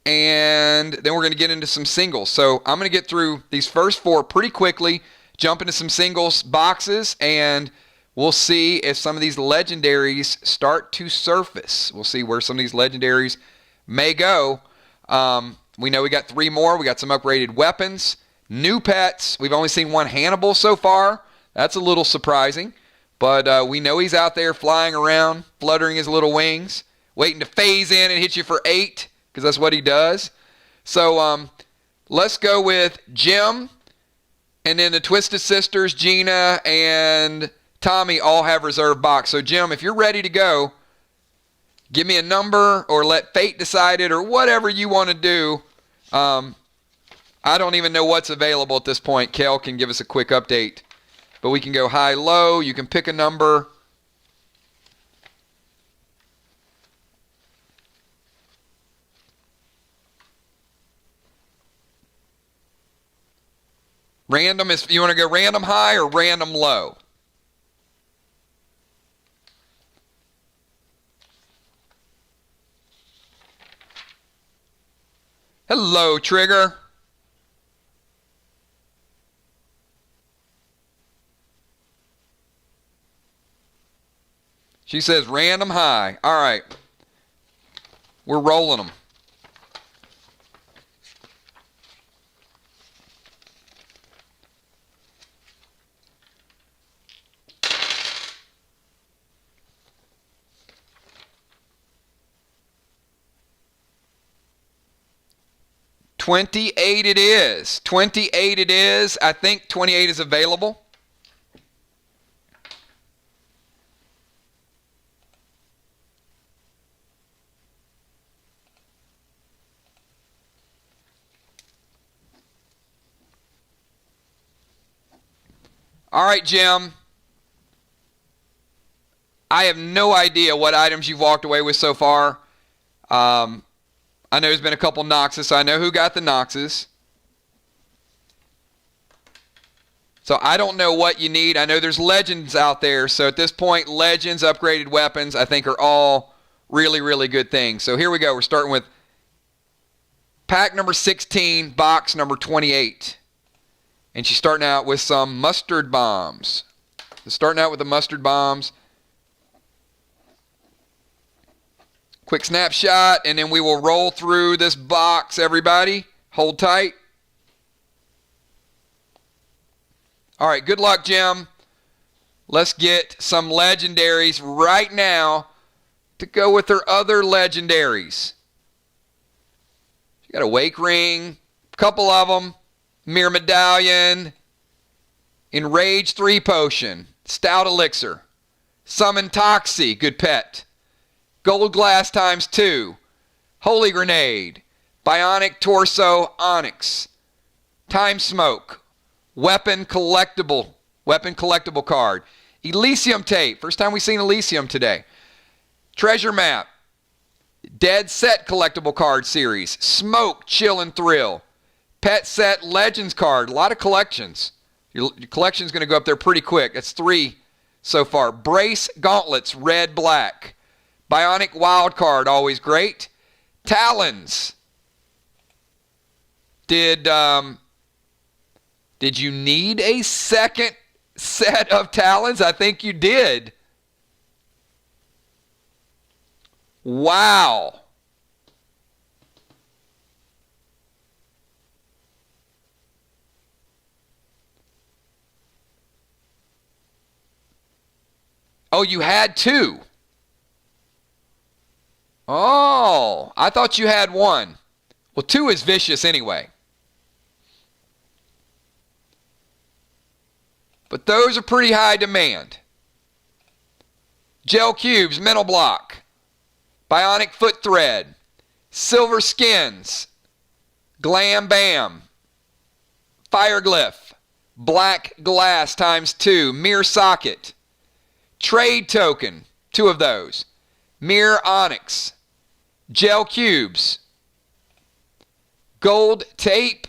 and then we're going to get into some singles. So I'm going to get through these first 4 pretty quickly, jump into some singles boxes, and we'll see if some of these legendaries start to surface. We'll see where some of these legendaries may go. We know we got 3 more. We got some upgraded weapons, new pets. We've only seen 1 Hannibal so far. That's a little surprising. But we know he's out there flying around, fluttering his little wings, waiting to phase in and hit you for 8. Because that's what he does. So let's go with Jim, and then the Twisted Sisters, Gina, and Tommy all have reserved box. So Jim, if you're ready to go, give me a number or let fate decide it or whatever you want to do. I don't even know what's available at this point. Kel can give us a quick update. But we can go high, low. You can pick a number. Random, if you want to go random high or random low. Hello, Trigger. She says random high. All right. We're rolling them. $28 it is. $28 it is. I think 28 is available. All right, Jim. I have no idea what items you've walked away with so far. I know there's been a couple Noxes, so I know who got the Noxes. So I don't know what you need. I know there's Legends out there. So at this point, Legends, upgraded weapons, I think are all really, really good things. So here we go. We're starting with pack number 16, box number 28. And she's starting out with some mustard bombs. So starting out with the mustard bombs. Quick snapshot, and then we will roll through this box, everybody. Hold tight. All right, good luck, Jim. Let's get some legendaries right now to go with her other legendaries. She got a Wake Ring, a couple of them. Mirror Medallion, Enrage 3 Potion, Stout Elixir, Summon Toxie, good pet. Gold Glass times 2, Holy Grenade, Bionic Torso Onyx, Time Smoke, Weapon Collectible card, Elysium Tape, first time we've seen Elysium today, Treasure Map, Dead Set Collectible Card Series, Smoke, Chill and Thrill, Pet Set Legends card, a lot of collections. Your collection's going to go up there pretty quick. That's 3 so far. Brace Gauntlets, red, black. Bionic Wild card, always great. Talons. Did you need a second set of Talons? I think you did. Wow. Oh, you had 2. Oh, I thought you had 1. Well, 2 is vicious anyway. But those are pretty high demand. Gel Cubes, Mental Block. Bionic Foot Thread. Silver Skins. Glam Bam. Fire Glyph, Black Glass ×2, Mirror Socket, Trade Token, 2 of those, Mirror Onyx, Gel Cubes, Gold Tape,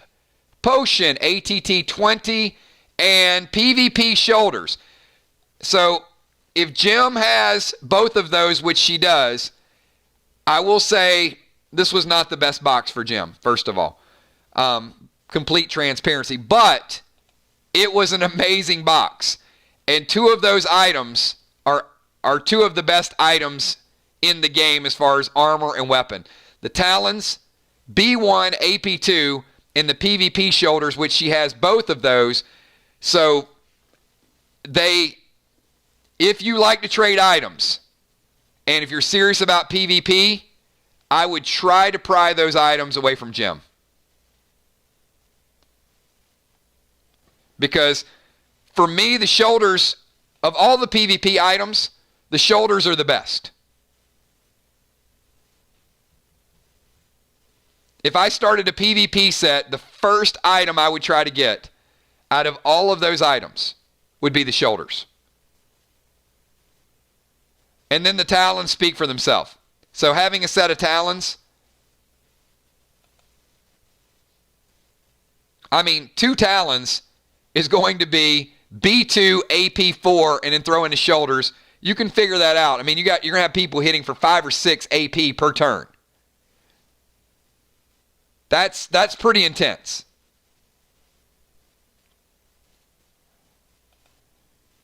Potion, ATT 20, and PvP Shoulders. So if Jim has both of those, which she does, I will say this was not the best box for Jim, first of all. Complete transparency. But it was an amazing box. And 2 of those items are 2 of the best items in the game as far as armor and weapon. The Talons, B1, AP2, and the PvP Shoulders, which she has both of those. So if you like to trade items, and if you're serious about PvP, I would try to pry those items away from Jim. Because for me, the shoulders, of all the PvP items, the shoulders are the best. If I started a PvP set, the first item I would try to get out of all of those items would be the shoulders. And then the Talons speak for themselves. So having a set of Talons, 2 Talons is going to be B2, AP4, and then throw in the shoulders. You can figure that out. You're going to have people hitting for 5 or 6 AP per turn. That's pretty intense.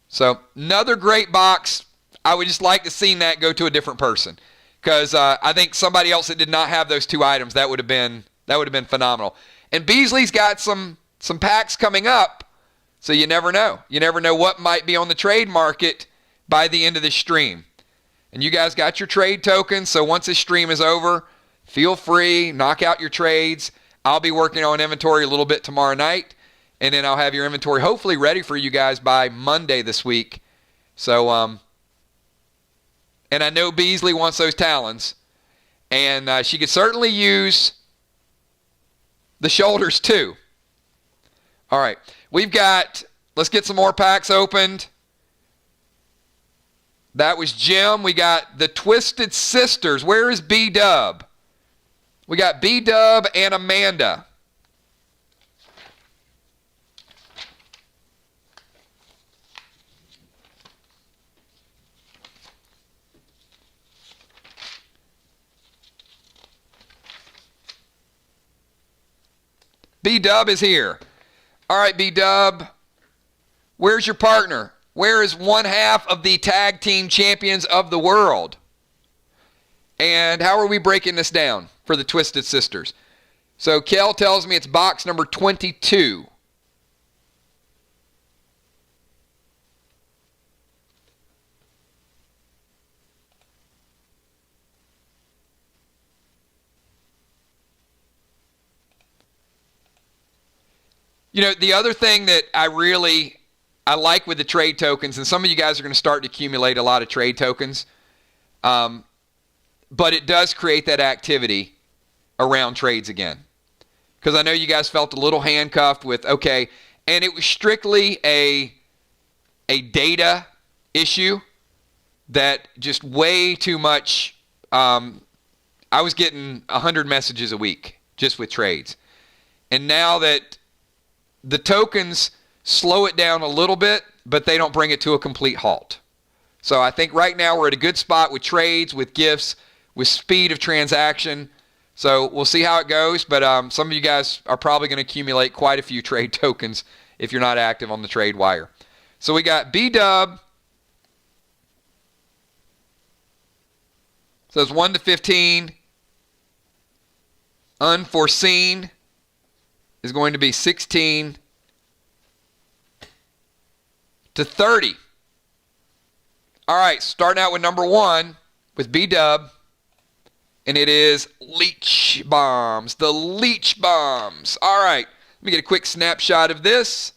So another great box. I would just like to see that go to a different person, because I think somebody else that did not have those 2 items, that would have been phenomenal. And Beasley's got some packs coming up, so you never know. You never know what might be on the trade market by the end of this stream. And you guys got your trade tokens, so once this stream is over, feel free, knock out your trades. I'll be working on inventory a little bit tomorrow night, and then I'll have your inventory hopefully ready for you guys by Monday this week. So, and I know Beasley wants those Talons, and she could certainly use the shoulders too. All right, let's get some more packs opened. That was Jim. We got the Twisted Sisters. Where is B-Dub? We got B-Dub and Amanda. B-Dub is here. All right, B-Dub. Where's your partner? Where is 1/2 of the tag team champions of the world? And how are we breaking this down for the Twisted Sisters? So Kel tells me it's box number 22. The other thing that I like with the trade tokens, and some of you guys are going to start to accumulate a lot of trade tokens, but it does create that activity around trades again. Because I know you guys felt a little handcuffed with, okay, and it was strictly a data issue that just way too much. I was getting 100 messages a week just with trades. And now that the tokens slow it down a little bit, but they don't bring it to a complete halt. So I think right now we're at a good spot with trades, with gifts, with speed of transaction. So we'll see how it goes, but some of you guys are probably going to accumulate quite a few trade tokens if you're not active on the trade wire. So we got B-Dub. Says 1 to 15. Unforeseen is going to be 16 to 30. All right, starting out with number 1 with B-Dub, and it is Leech Bombs. The Leech Bombs. All right, let me get a quick snapshot of this.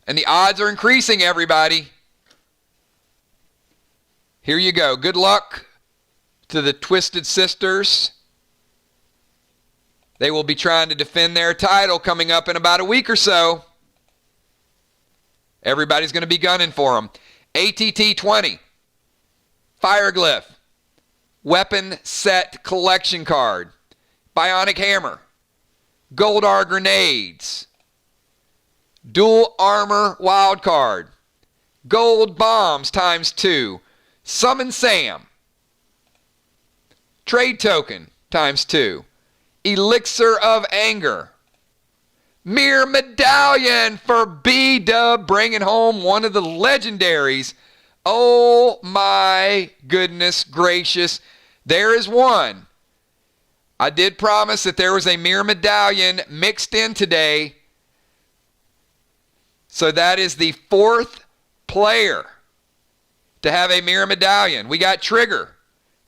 And the odds are increasing, everybody. Here you go. Good luck to the Twisted Sisters. They will be trying to defend their title coming up in about a week or so. Everybody's going to be gunning for them. ATT 20. Fireglyph. Weapon Set Collection Card. Bionic Hammer. Goldar Grenades. Dual Armor Wild Card. Gold Bombs ×2. Summon Sam. Trade Token ×2. Elixir of Anger. Mirror Medallion for B-Dub, bringing home one of the legendaries. Oh my goodness gracious. There is one. I did promise that there was a Mirror Medallion mixed in today. So that is the 4th player to have a Mirror Medallion. We got Trigger.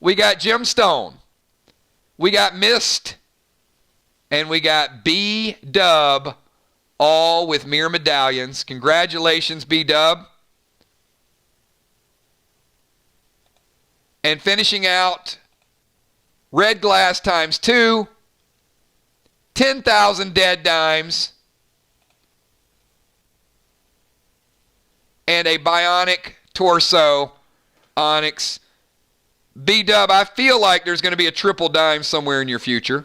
We got Gemstone. We got Mist. And we got B-Dub, all with Mirror Medallions. Congratulations, B-Dub. And finishing out, Red Glass ×2, 10,000 Dead Dimes, and a Bionic Torso Onyx. B-Dub, I feel like there's going to be a triple dime somewhere in your future.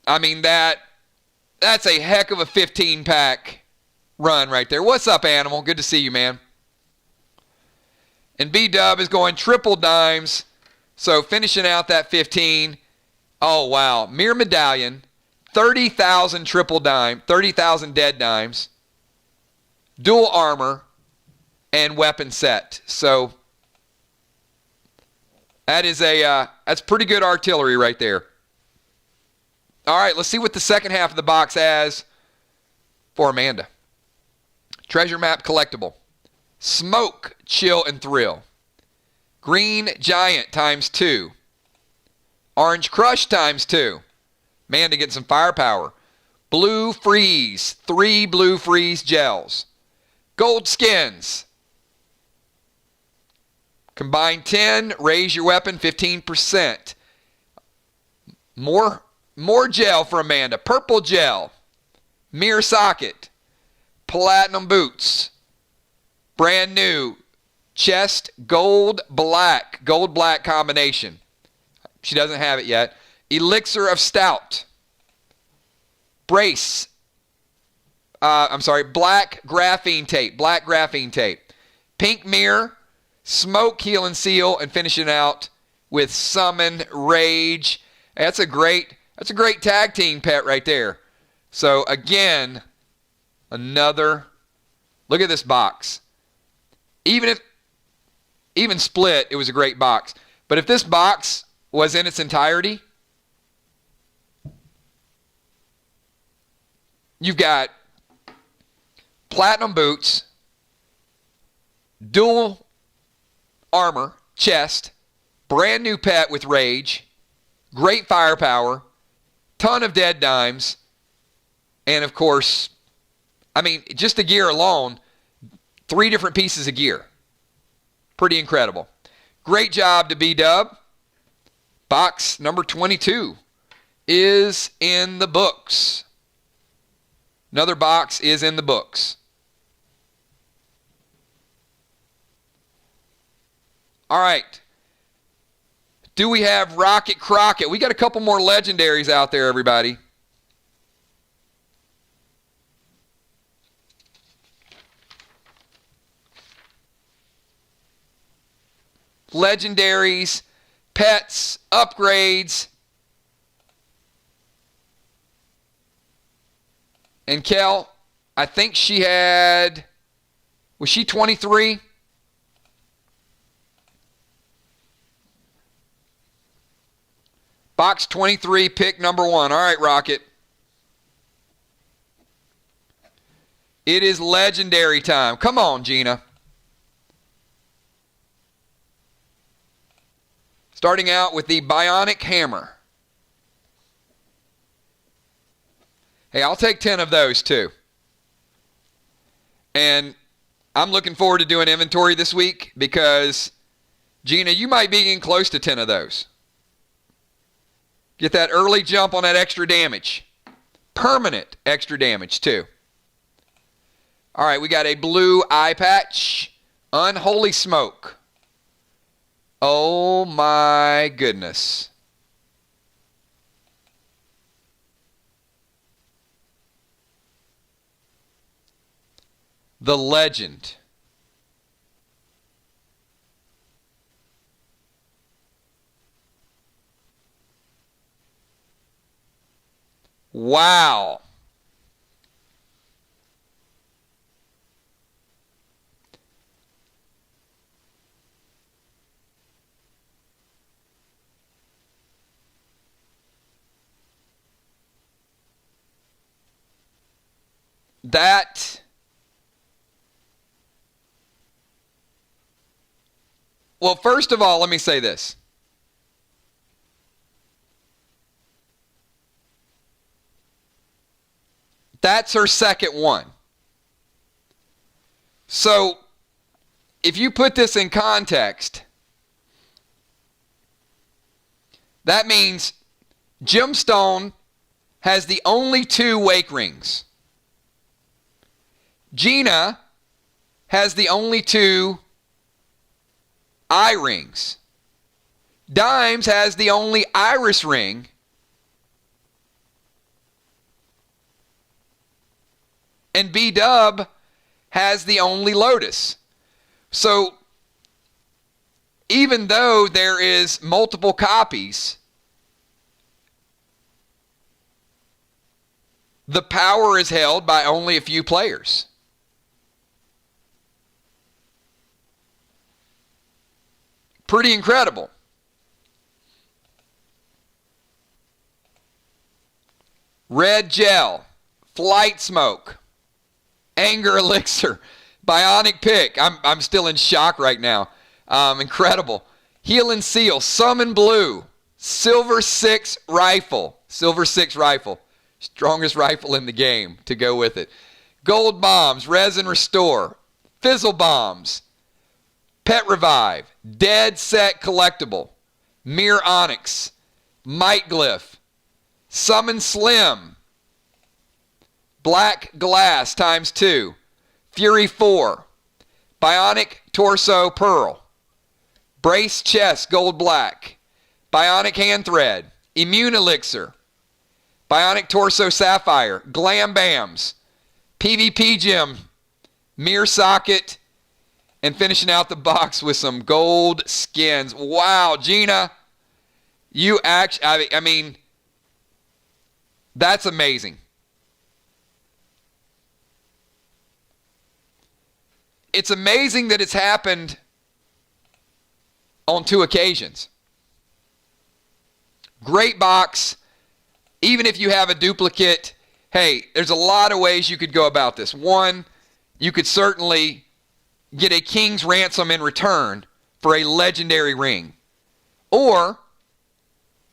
I mean, that's a heck of a 15-pack run right there. What's up, Animal? Good to see you, man. And B-Dub is going triple dimes, so finishing out that 15. Oh, wow. Mirror Medallion, 30,000 triple dime, 30,000 dead dimes, dual armor, and weapon set. So that's pretty good artillery right there. All right, let's see what the second half of the box has for Amanda. Treasure Map Collectible. Smoke, Chill, and Thrill. Green Giant ×2. Orange Crush ×2. Amanda getting some firepower. Blue Freeze. 3 Blue Freeze gels. Gold Skins. Combine 10. Raise your weapon 15%. More gel for Amanda. Purple gel. Mirror socket. Platinum boots. Brand new. Chest gold black. Gold black combination. She doesn't have it yet. Elixir of Stout. Brace. Black graphene tape. Black graphene tape. Pink mirror. Smoke, Heal, and Seal. And finishing out with Summon Rage. That's a great tag team pet right there. So again, look at this box. Even split, it was a great box. But if this box was in its entirety, you've got platinum boots, dual armor, chest, brand new pet with rage, great firepower, ton of dead dimes, and of course, I mean, just the gear alone, 3 different pieces of gear. Pretty incredible. Great job to B-Dub. Box number 22 is in the books. Another box is in the books. All right. Do we have Rocket Crockett? We got a couple more legendaries out there, everybody. Legendaries, pets, upgrades. And Kel, I think she had, was she 23? Box 23, pick number 1. All right, Rocket. It is legendary time. Come on, Gina. Starting out with the Bionic Hammer. Hey, I'll take 10 of those too. And I'm looking forward to doing inventory this week because, Gina, you might be getting close to 10 of those. Get that early jump on that extra damage. Permanent extra damage too. All right, we got a blue eye patch. Unholy Smoke. Oh my goodness. The legend. Wow. Well, first of all, let me say this. That's her second one. So, if you put this in context, that means Gemstone has the only 2 wake rings. Gina has the only 2 eye rings. Dimes has the only iris ring. And B-Dub has the only lotus. So, even though there is multiple copies, the power is held by only a few players. Pretty incredible. Red Gel, Flight Smoke, Anger Elixir, Bionic Pick. I'm still in shock right now. Incredible. Heal and Seal, Summon Blue, Silver 6 Rifle. Silver 6 Rifle. Strongest rifle in the game to go with it. Gold Bombs, Resin Restore, Fizzle Bombs, Pet Revive, Dead Set Collectible, Mirror Onyx, Might Glyph, Summon Slim, Black Glass ×2, Fury 4, Bionic Torso Pearl, Brace Chest Gold Black, Bionic Hand Thread, Immune Elixir, Bionic Torso Sapphire, Glam Bams, PvP Gem, Mirror Socket, and finishing out the box with some gold skins. Wow, Gina, you actually, I mean, that's amazing. It's amazing that it's happened on 2 occasions. Great box. Even if you have a duplicate, hey, there's a lot of ways you could go about this. One, you could certainly get a king's ransom in return for a legendary ring. Or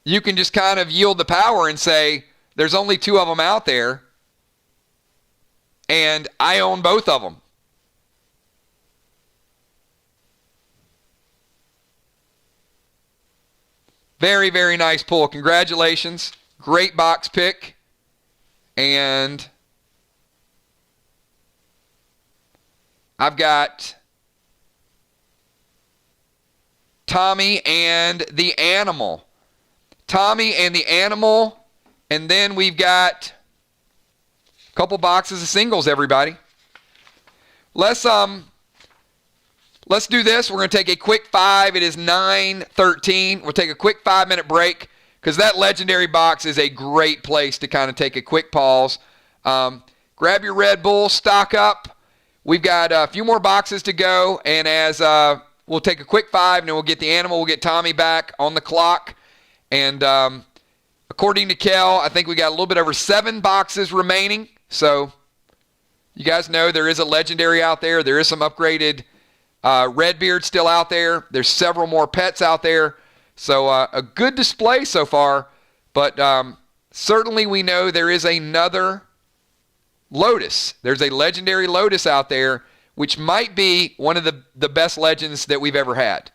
you can just kind of yield the power and say, there's only 2 of them out there, and I own both of them. Very, very nice pull. Congratulations. Great box pick. And I've got Tommy and the Animal. Tommy and the Animal. And then we've got a couple boxes of singles, everybody. Let's do this. We're going to take a quick 5. It is 9:13. We'll take a quick 5-minute break because that legendary box is a great place to kind of take a quick pause. Grab your Red Bull, stock up. We've got a few more boxes to go, and as we'll take a quick 5, and then we'll get the Animal. We'll get Tommy back on the clock. And according to Kel, I think we got a little bit over 7 boxes remaining. So You guys know there is a legendary out there. There is some upgraded Redbeard still out there. There's several more pets out there. So a good display so far. But certainly we know there is another Lotus. There's a legendary Lotus out there, which might be one of the best legends that we've ever had.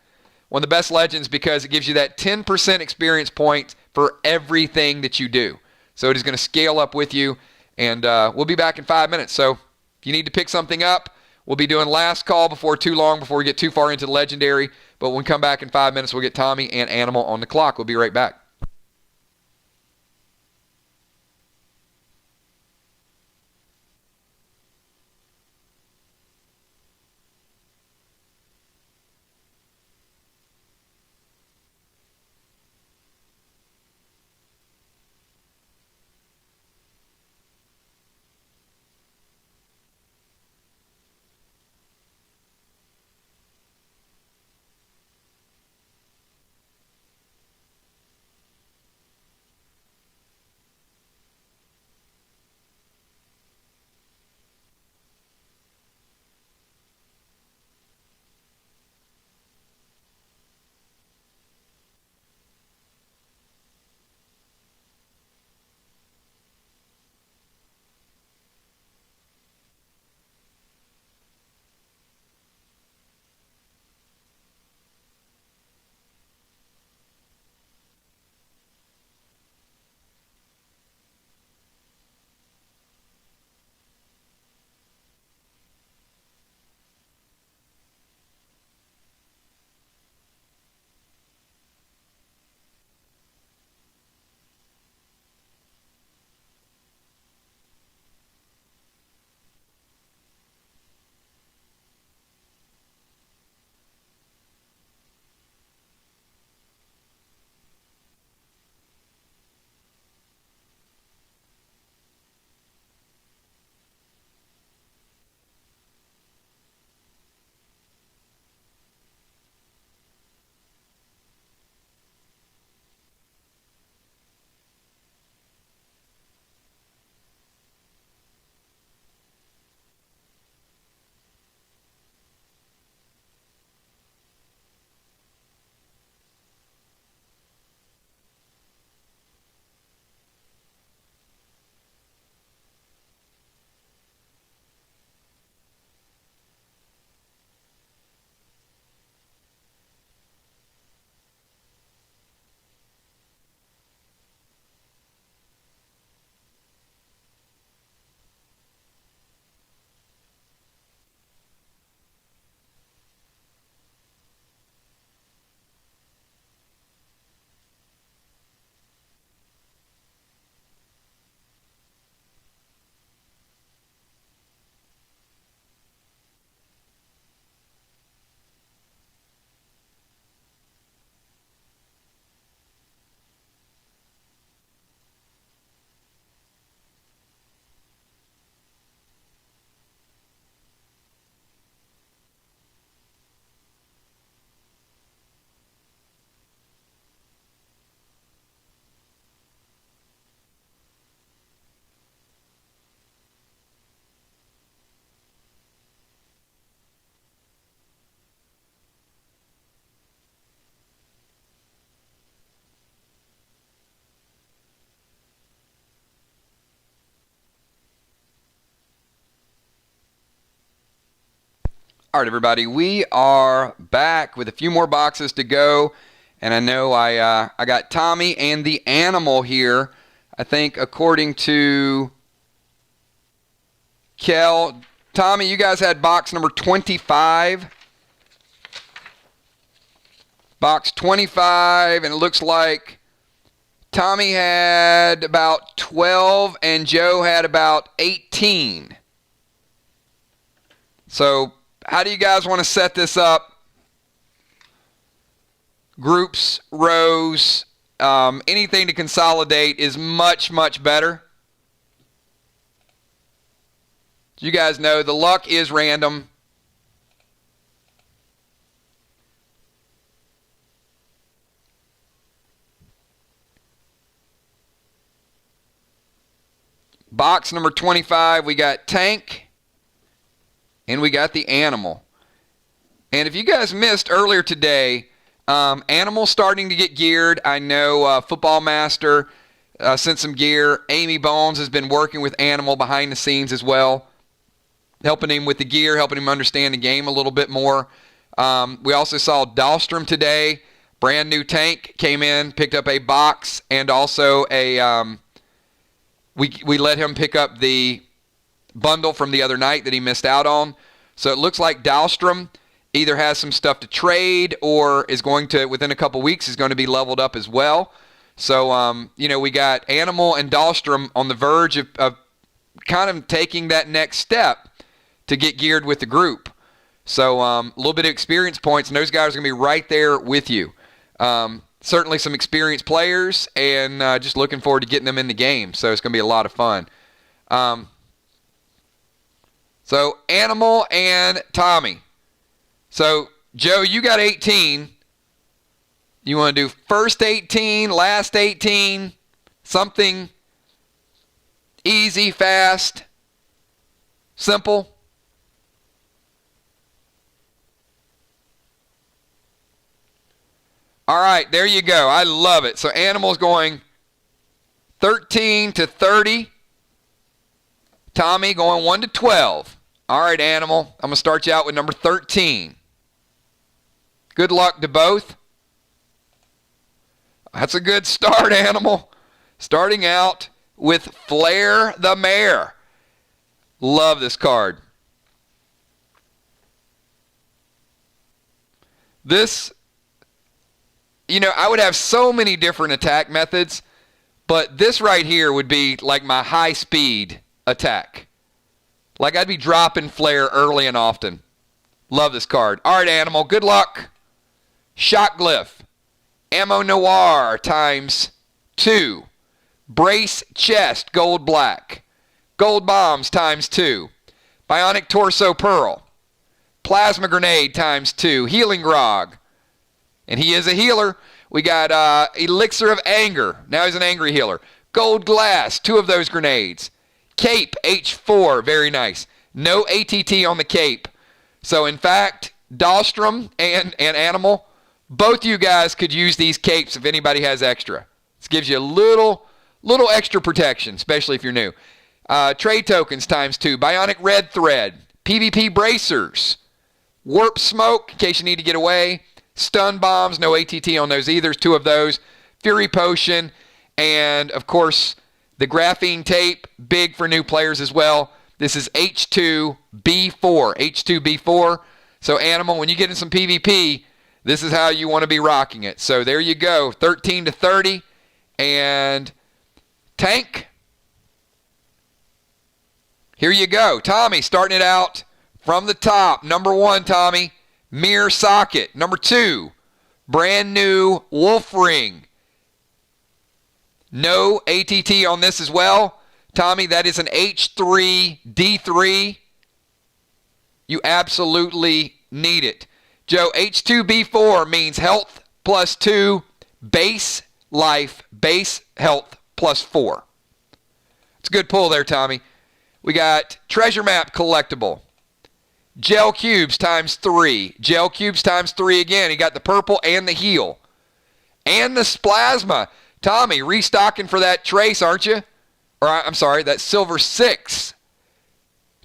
One of the best legends because it gives you that 10% experience point for everything that you do. So it is going to scale up with you. And we'll be back in 5 minutes. So if you need to pick something up, we'll be doing last call before too long, before we get too far into the legendary. But when we come back in 5 minutes, we'll get Tommy and Animal on the clock. We'll be right back. All right, everybody, we are back with a few more boxes to go. And I know I got Tommy and the Animal here. I think according to Kel, Tommy, you guys had box number 25. Box 25, and it looks like Tommy had about 12 and Joe had about 18. So how do you guys want to set this up? Groups, rows, anything to consolidate is much, much better. You guys know the luck is random. Box number 25, we got Tank, and we got the Animal. And if you guys missed earlier today, Animal starting to get geared. I know Football Master sent some gear. Amy Bones has been working with Animal behind the scenes as well, helping him with the gear, helping him understand the game a little bit more. We also saw Dahlstrom today. Brand new tank came in, picked up a box, and also we let him pick up the bundle from the other night that he missed out on. So it looks like Dahlstrom either has some stuff to trade or is going to, within a couple weeks, is going to be leveled up as well. So, we got Animal and Dahlstrom on the verge of kind of taking that next step to get geared with the group. So a little bit of experience points, and those guys are going to be right there with you. Certainly some experienced players, and just looking forward to getting them in the game. So it's going to be a lot of fun. So Animal and Tommy. So, Joe, you got 18. You want to do first 18, last 18, something easy, fast, simple? All right, there you go. I love it. So Animal's going 13 to 30. Tommy going 1 to 12. All right, Animal, I'm going to start you out with number 13. Good luck to both. That's a good start, Animal. Starting out with Flair the Mare. Love this card. This, I would have so many different attack methods, but this right here would be like my high-speed attack. Like I'd be dropping Flair early and often. Love this card. All right, Animal, good luck. Shot Glyph. Ammo Noir times 2. Brace Chest, gold black. Gold Bombs times 2. Bionic Torso Pearl. Plasma Grenade times 2. Healing Grog. And he is a healer. We got Elixir of Anger. Now he's an angry healer. Gold Glass, 2 of those grenades. Cape, H4, very nice. No ATT on the cape. So, in fact, Dahlstrom and Animal, both you guys could use these capes if anybody has extra. This gives you a little extra protection, especially if you're new. Trade tokens times 2. Bionic Red Thread. PvP Bracers. Warp Smoke, in case you need to get away. Stun Bombs, no ATT on those either. 2 of those. Fury Potion. And, of course, the Graphene Tape, big for new players as well. This is H2B4. H2B4. So, Animal, when you get in some PvP, this is how you want to be rocking it. So there you go, 13 to 30. And Tank, here you go. Tommy, starting it out from the top. Number 1, Tommy, Mirror Socket. Number 2, brand new Wolf Ring. No ATT on this as well. Tommy, that is an H3D3. You absolutely need it. Joe, H2B4 means health plus 2, base life, base health plus 4. It's a good pull there, Tommy. We got Treasure Map collectible. Gel Cubes times 3. Gel Cubes times 3 again. You got the purple and the heal. And the Splasma. Tommy, restocking for that trace, aren't you? Or, I'm sorry, that silver 6.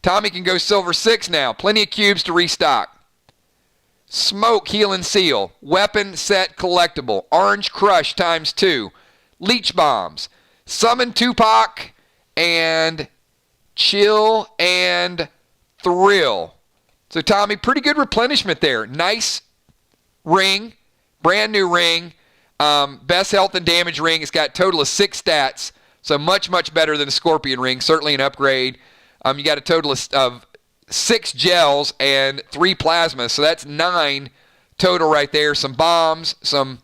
Tommy can go silver 6 now. Plenty of cubes to restock. Smoke, Heal and Seal. Weapon set collectible. Orange Crush times 2. Leech Bombs. Summon Tupac and Chill and Thrill. So, Tommy, pretty good replenishment there. Nice ring. Brand new ring. Best health and damage ring. It's got a total of 6 stats. So much, much better than a Scorpion ring. Certainly an upgrade. You got a total of 6 gels and 3 plasmas. So that's 9 total right there. Some bombs, some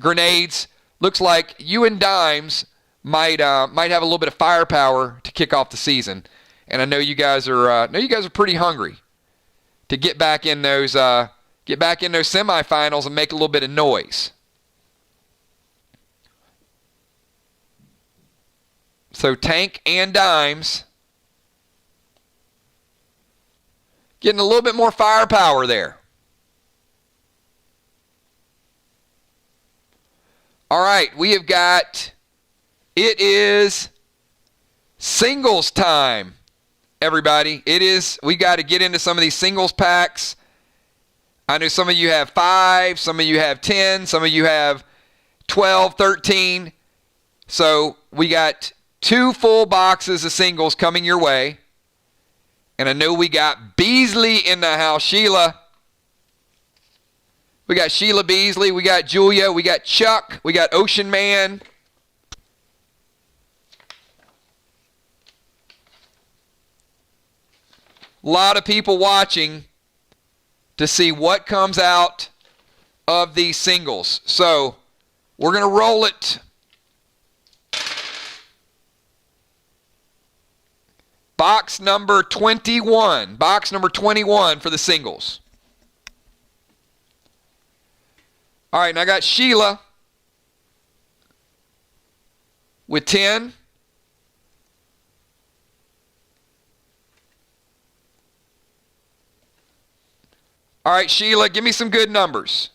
grenades. Looks like you and Dimes might have a little bit of firepower to kick off the season. And I know you guys are pretty hungry to get back in those semifinals and make a little bit of noise. So Tank and Dimes Getting a little bit more firepower there. All right, we have got, it is singles time, everybody. It is, we got to get into some of these singles packs. I know some of you have 5, some of you have 10, some of you have 12, 13. So we got 2 full boxes of singles coming your way. And I know we got Beasley in the house. Sheila. We got Sheila Beasley. We got Julia. We got Chuck. We got Ocean Man. A lot of people watching to see what comes out of these singles. So we're going to roll it. Box number 21. Box number 21 for the singles. All right, and I got Sheila with 10. All right, Sheila, give me some good numbers.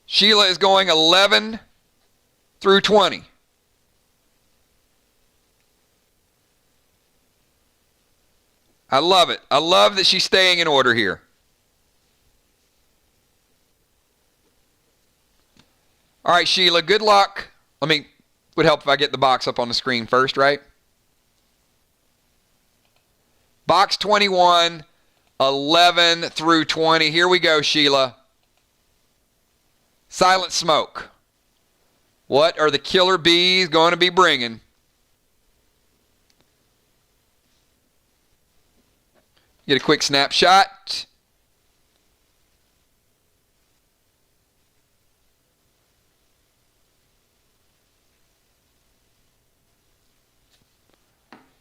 Sheila is going 11 through 20. I love it. I love that she's staying in order here. All right, Sheila, good luck. Would help if I get the box up on the screen first, right? Box 21, 11 through 20. Here we go, Sheila. Silent Smoke. What are the killer bees going to be bringing? Get a quick snapshot.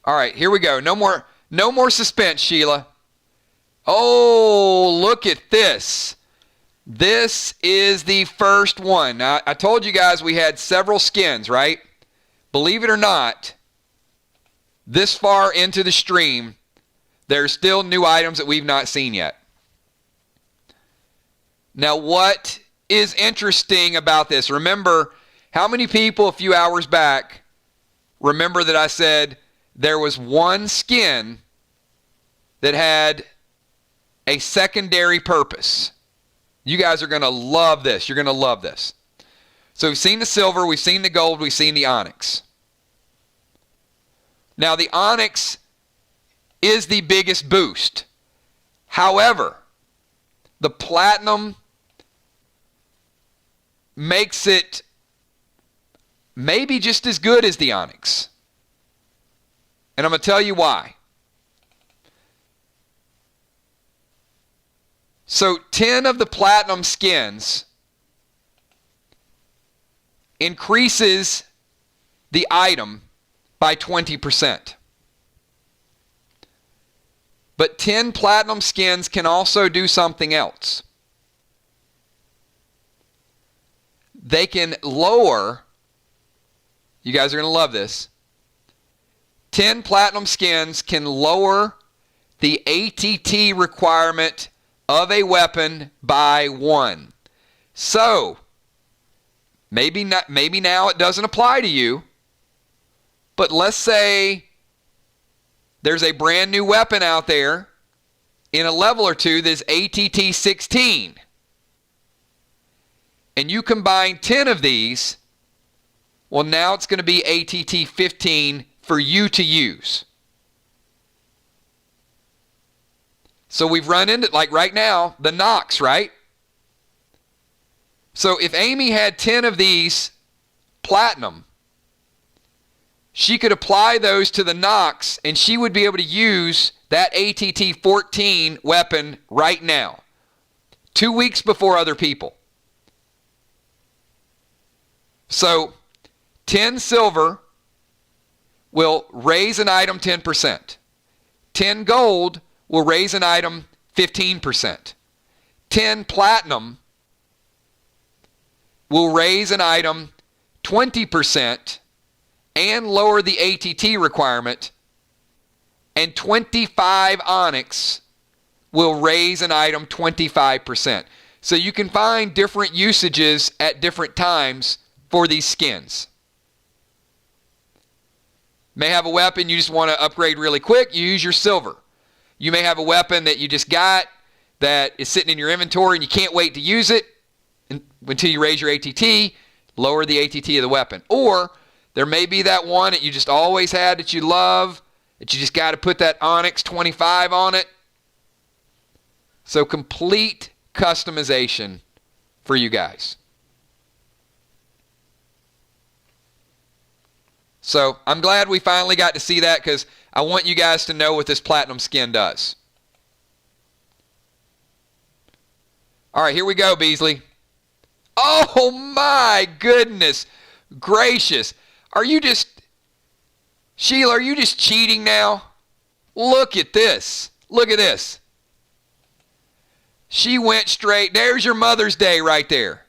All right, here we go. No more suspense, Sheila. Oh, look at this. This is the first one. Now, I told you guys we had several skins, right? Believe it or not, this far into the stream, there's still new items that we've not seen yet. Now, what is interesting about this? Remember, how many people a few hours back remember that I said there was one skin that had a secondary purpose? You guys are going to love this. You're going to love this. So we've seen the silver, we've seen the gold, we've seen the onyx. Now, the onyx is the biggest boost. However, the platinum makes it maybe just as good as the onyx. And I'm going to tell you why. So 10 of the platinum skins increases the item by 20%. But 10 platinum skins can also do something else. They can lower, you guys are going to love this, 10 platinum skins can lower the ATT requirement of a weapon by 1. So, maybe now it doesn't apply to you, but let's say there's a brand new weapon out there in a level or two that's ATT 16. And you combine 10 of these, well, now it's going to be ATT 15 for you to use. So we've run into, like right now, the Nox, right? So if Amy had 10 of these platinum, she could apply those to the Nox and she would be able to use that ATT 14 weapon right now, 2 weeks before other people. So 10 silver will raise an item 10%. 10 gold will raise an item 15%. 10 platinum will raise an item 20% and lower the ATT requirement. And 25 onyx will raise an item 25%. So you can find different usages at different times for these skins. May have a weapon you just want to upgrade really quick, you use your silver. You may have a weapon that you just got that is sitting in your inventory and you can't wait to use it until you raise your ATT, lower the ATT of the weapon. Or there may be that one that you just always had that you love, that you just got to put that Onyx 25 on it. So complete customization for you guys. So I'm glad we finally got to see that because I want you guys to know what this platinum skin does. All right, here we go, Beasley. Oh my goodness gracious. Sheila, are you just cheating now? Look at this. Look at this. She went straight. There's your Mother's Day right there.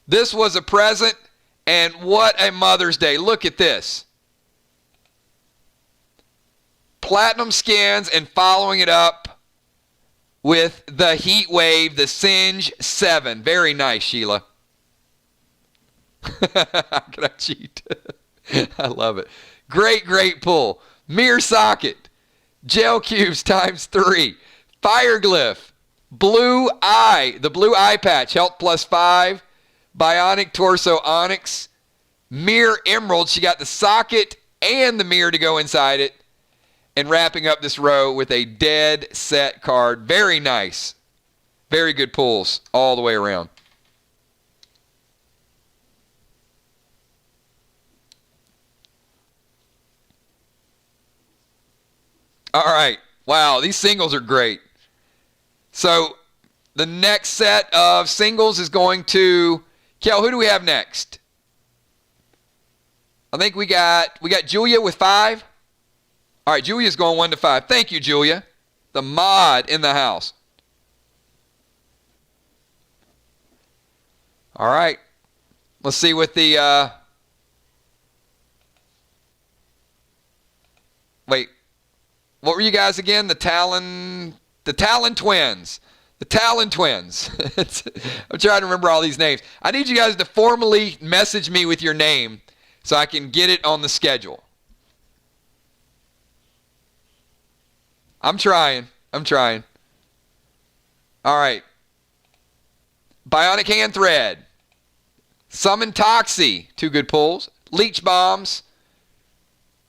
This was a present, and what a Mother's Day. Look at this. Platinum skins and following it up with the Heat Wave, the Singe 7. Very nice, Sheila. How can I cheat? I love it. Great, great pull. Mirror socket. Gel cubes times 3. Fire glyph. Blue eye. The blue eye patch. Health plus 5. Bionic torso onyx. Mirror emerald. She got the socket and the mirror to go inside it. And wrapping up this row with a dead set card. Very nice. Very good pulls all the way around. All right. Wow, these singles are great. So the next set of singles is going to... Kel, who do we have next? I think we got Julia with 5. All right, Julia's going 1 to 5. Thank you, Julia. The mod in the house. All right. Let's see what the... Wait. What were you guys again? The Talon Twins. The Talon Twins. I'm trying to remember all these names. I need you guys to formally message me with your name so I can get it on the schedule. I'm trying. All right. Bionic Hand Thread. Summon Toxie. 2 good pulls. Leech Bombs.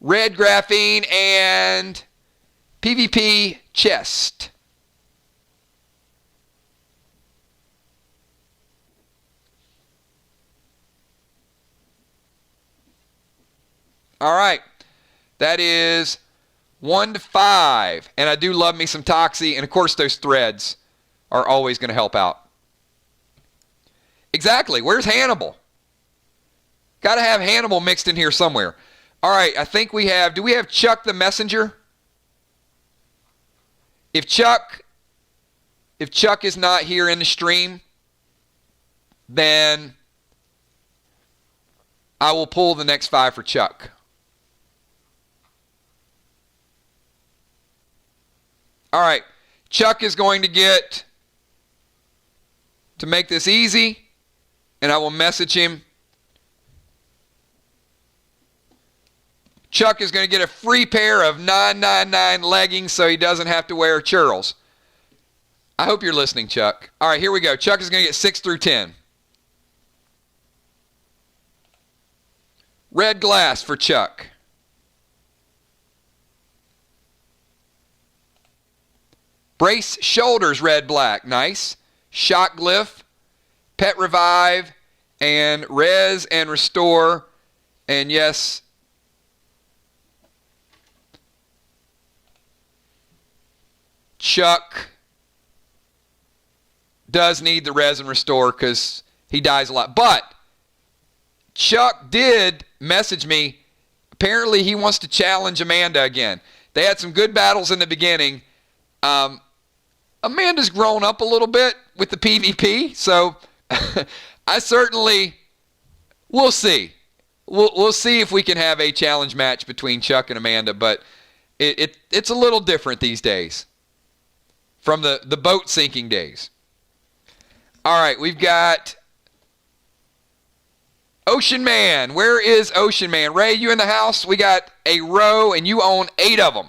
Red Graphene and PvP Chest. All right. That is 1 to 5. And I do love me some Toxie. And, of course, those threads are always going to help out. Exactly. Where's Hannibal? Got to have Hannibal mixed in here somewhere. All right. I think we have... Do we have Chuck the Messenger? If Chuck is not here in the stream, then I will pull the next 5 for Chuck. All right. Chuck is going to get, to make this easy, and I will message him. Chuck is going to get a free pair of 999 leggings so he doesn't have to wear churls. I hope you're listening, Chuck. All right, here we go. Chuck is going to get 6 through 10. Red glass for Chuck. Brace shoulders, red, black. Nice. Shock glyph, pet revive, and res and restore. And yes, Chuck does need the res and restore because he dies a lot. But Chuck did message me apparently he wants to challenge Amanda again. They had some good battles in the beginning. Amanda's grown up a little bit with the PvP, so I certainly, we'll see. We'll see if we can have a challenge match between Chuck and Amanda, but it's a little different these days from the boat sinking days. All right, we've got Ocean Man. Where is Ocean Man? Ray, you in the house? We got a row, and you own 8 of them.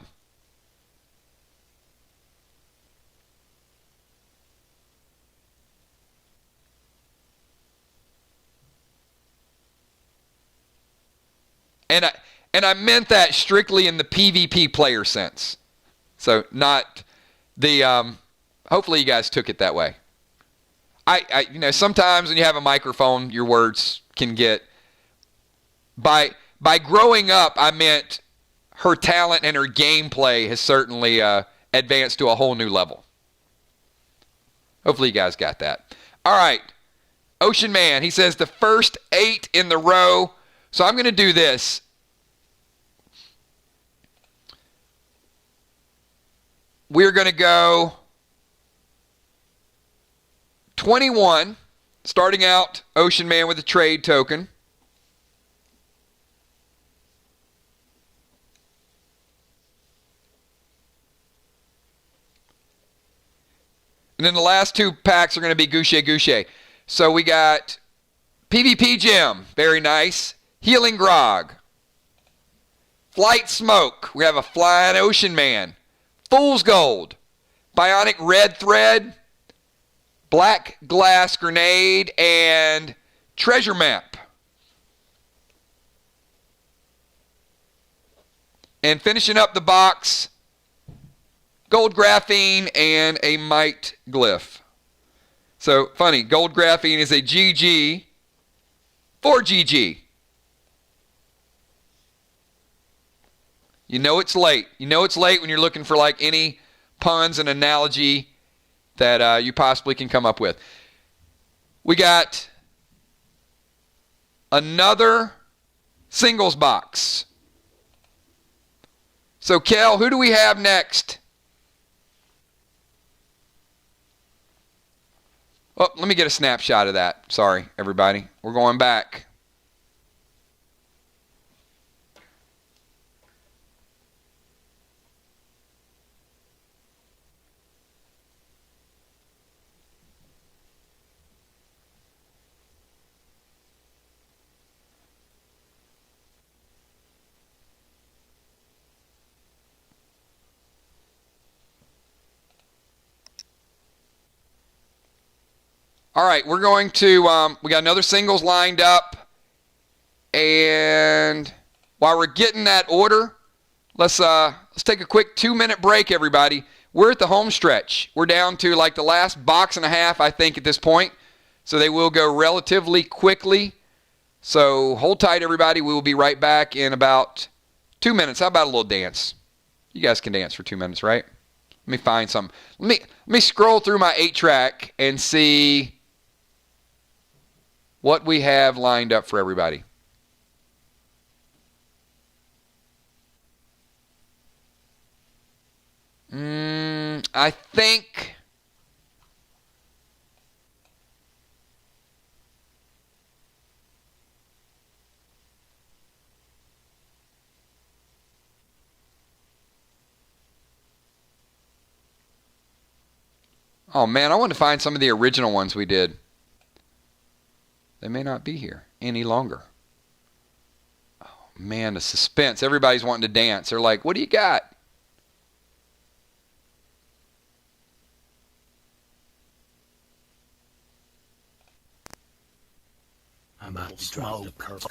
And I meant that strictly in the PvP player sense. So not the, hopefully you guys took it that way. Sometimes when you have a microphone, your words can get, by growing up, I meant her talent and her gameplay has certainly advanced to a whole new level. Hopefully you guys got that. All right. Ocean Man, he says the first 8 in the row. So I'm going to do this. We're going to go 21, starting out Ocean Man with a trade token. And then the last 2 packs are going to be Goucher. So we got PvP Gem, very nice. Healing Grog. Flight Smoke, we have a Flying Ocean Man. Fool's Gold. Bionic Red Thread. Black Glass Grenade. And Treasure Map. And finishing up the box, Gold Graphene and a Might Glyph. So, funny, Gold Graphene is a GG for GG. You know it's late. You know it's late when you're looking for like any puns and analogy that you possibly can come up with. We got another singles box. So, Kel, who do we have next? Oh, let me get a snapshot of that. Sorry, everybody. We're going back. All right, we're going to, we got another singles lined up. And while we're getting that order, let's take a quick 2-minute break, everybody. We're at the home stretch. We're down to like the last box and a half, I think, at this point. So they will go relatively quickly. So hold tight, everybody. We will be right back in about 2 minutes. How about a little dance? You guys can dance for 2 minutes, right? Let me find some. Let me scroll through my 8-track and see what we have lined up for everybody. I think oh man, I want to find some of the original ones we did. They may not be here any longer. Oh, man, the suspense. Everybody's wanting to dance. They're like, what do you got? I'm about to drop the perk.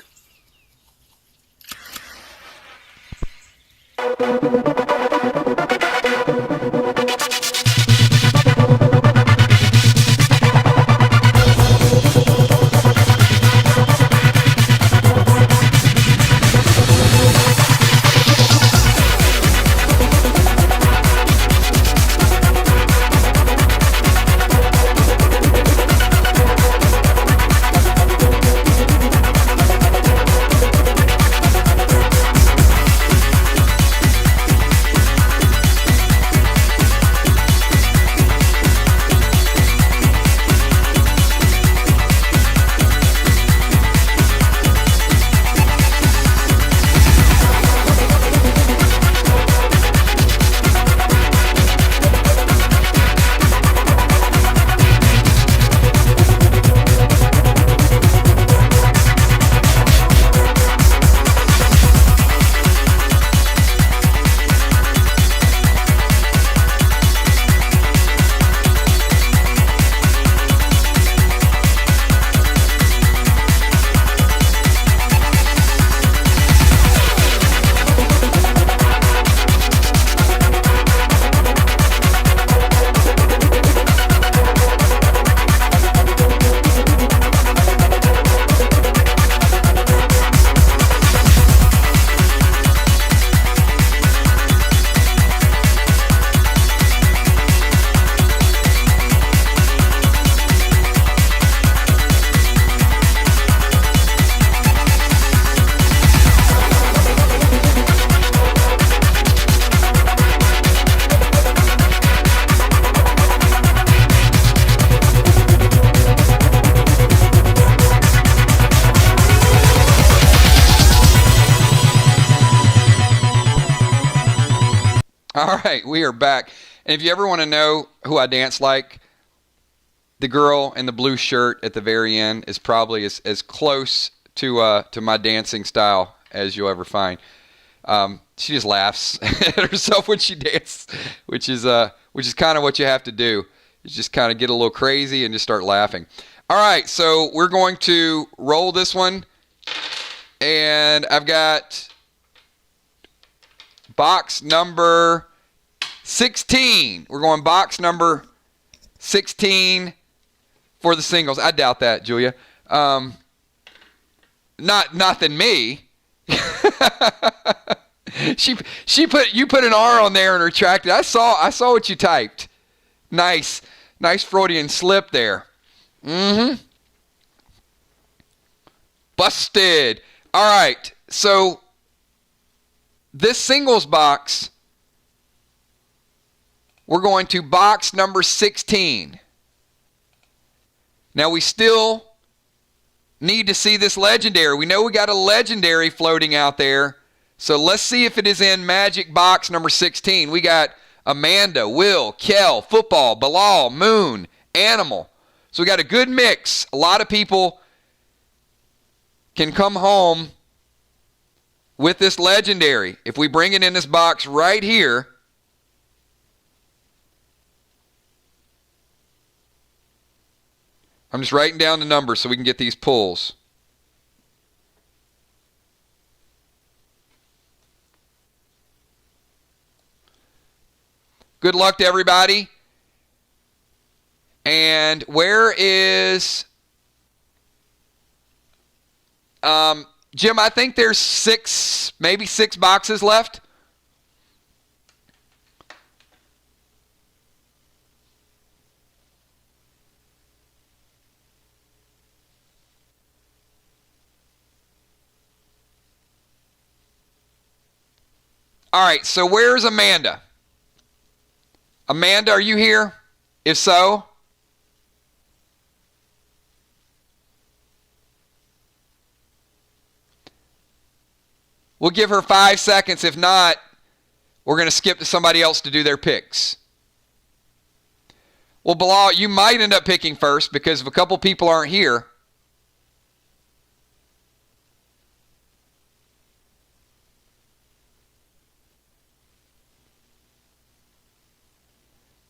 right, we are back. And if you ever want to know who I dance like, the girl in the blue shirt at the very end is probably as close to my dancing style as you'll ever find. She just laughs at herself when she dances, which is kind of what you have to do. You just kind of get a little crazy and just start laughing. All right, so we're going to roll this one, and I've got box number 16. We're going box number 16 for the singles. I doubt that, Julia. Not than me. You put an R on there and retracted. I saw what you typed. Nice Freudian slip there. Busted. All right. So this singles box, we're going to box number 16. Now we still need to see this legendary. We know we got a legendary floating out there. So let's see if it is in magic box number 16. We got Amanda, Will, Kel, Football, Bilal, Moon, Animal. So we got a good mix. A lot of people can come home with this legendary. If we bring it in this box right here, I'm just writing down the numbers so we can get these pulls. Good luck to everybody. And where is Jim? I think there's maybe six boxes left. All right, so where's Amanda? Amanda, are you here? If so, we'll give her 5 seconds. If not, we're going to skip to somebody else to do their picks. Well, Bilal, you might end up picking first because if a couple people aren't here.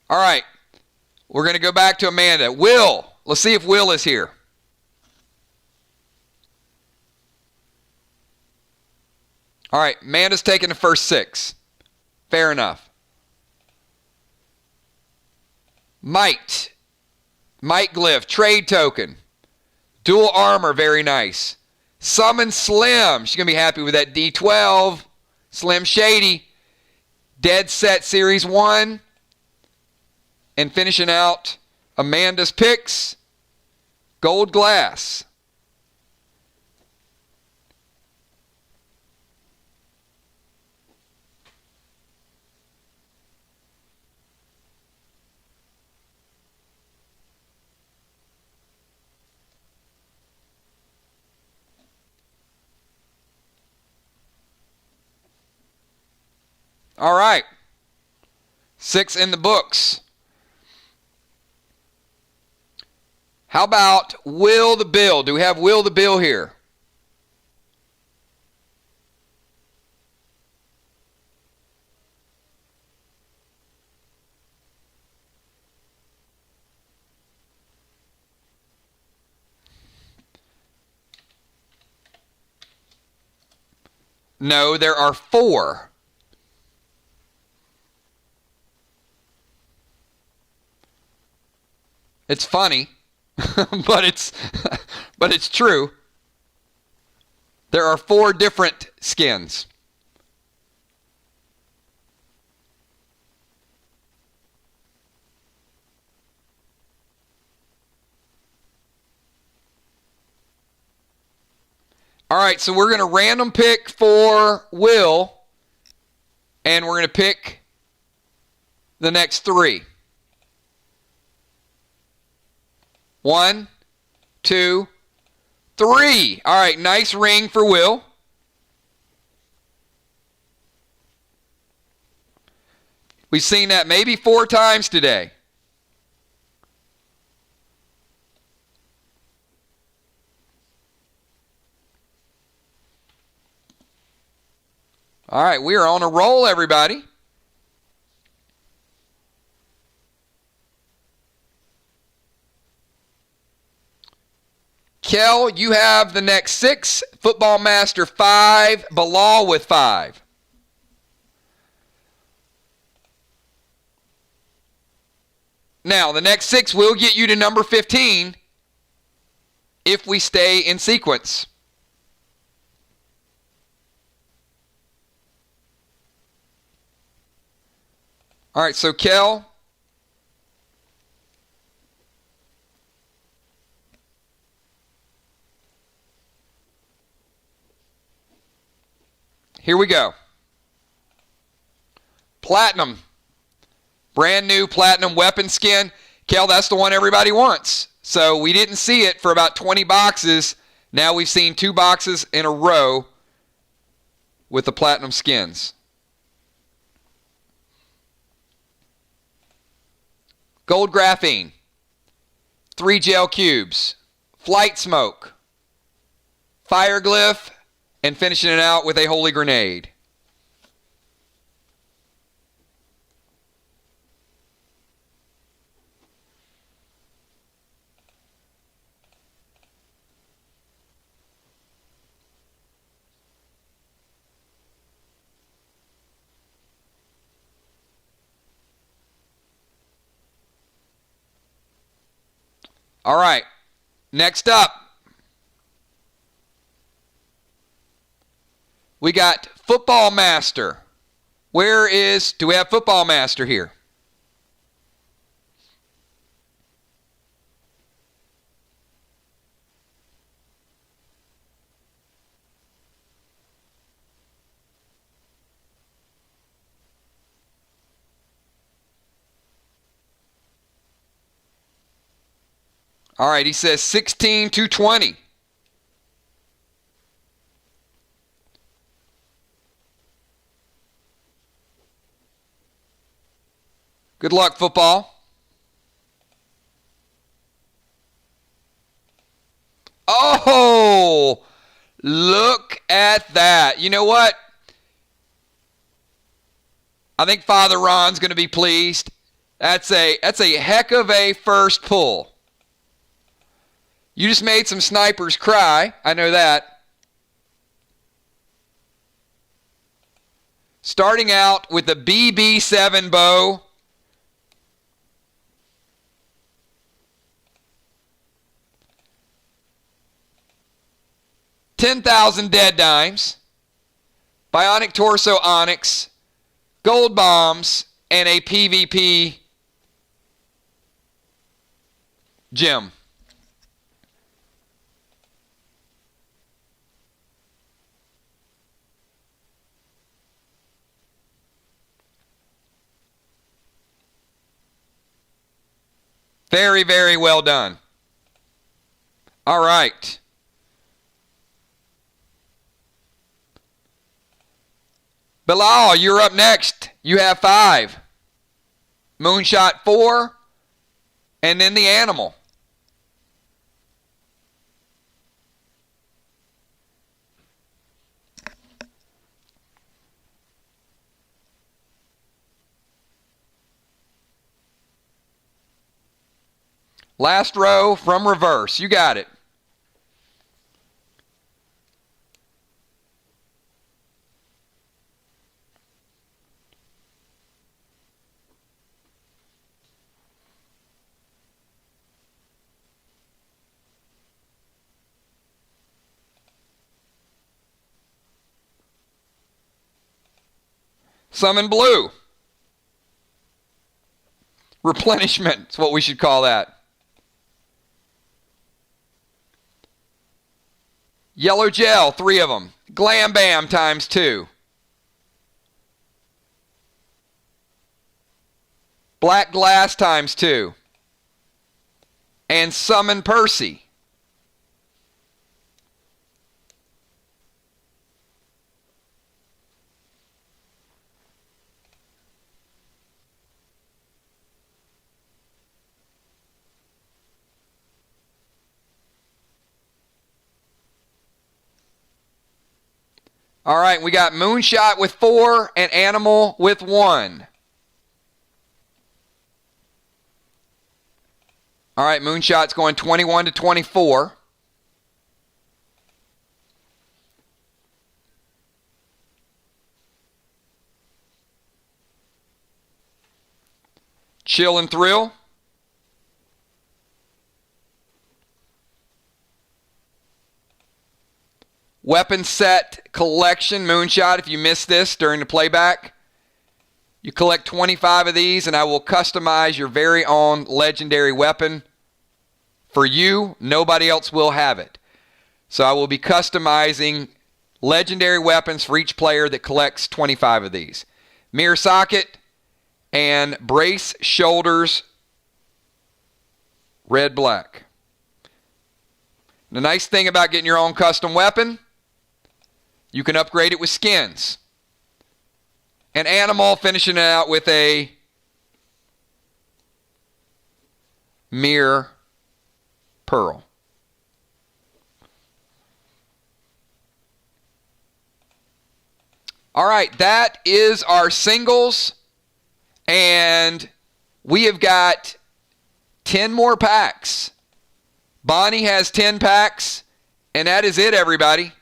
All right, we're going to go back to Amanda. Will, let's see if Will is here. All right, Amanda's taking the first 6. Fair enough. Mike Glyph, trade token. Dual armor, very nice. Summon Slim, she's going to be happy with that D12. Slim Shady. Dead Set Series 1. And finishing out Amanda's picks, Gold Glass. All right. 6 in the books. How about Will the Bill? Do we have Will the Bill here? No, there are 4. It's funny. but it's true. There are 4 different skins. All right, so we're going to random pick for Will, and we're going to pick the next 3. 1, 2, 3. All right, nice ring for Will. We've seen that maybe 4 times today. All right, we are on a roll, everybody. Kel, you have the next 6. Football Master 5. Bilal with 5. Now, the next 6 will get you to number 15 if we stay in sequence. All right, so Kel, here we go. Platinum. Brand new platinum weapon skin. Kel, that's the one everybody wants. So we didn't see it for about 20 boxes. Now we've seen 2 boxes in a row with the platinum skins. Gold graphene, 3 gel cubes, flight smoke, fire glyph, and finishing it out with a holy grenade. All right, next up, we got Football Master. Do we have Football Master here? All right, he says 16-20. Good luck, football. Oh, look at that. You know what? I think Father Ron's going to be pleased. That's a heck of a first pull. You just made some snipers cry. I know that. Starting out with the BB7 bow. $10,000 dead dimes. Bionic torso onyx. Gold bombs. And a PvP gem. Very, very well done. All right. Bilal, you're up next. You have 5. Moonshot 4. And then the animal. Last row from reverse. You got it. Summon blue. Replenishment is what we should call that. Yellow gel, 3 of them. Glam Bam times 2. Black glass times 2. And Summon Percy. All right, we got Moonshot with 4 and Animal with 1. All right, Moonshot's going 21 to 24. Chill and Thrill. Weapon set collection, Moonshot. If you missed this during the playback, you collect 25 of these and I will customize your very own legendary weapon for you. Nobody else will have it. So I will be customizing legendary weapons for each player that collects 25 of these. Mirror Socket and Brace Shoulders Red Black. The nice thing about getting your own custom weapon, you can upgrade it with skins. An Animal finishing it out with a Mirror Pearl. All right, that is our singles. And we have got 10 more packs. Bonnie has 10 packs, and that is it, everybody.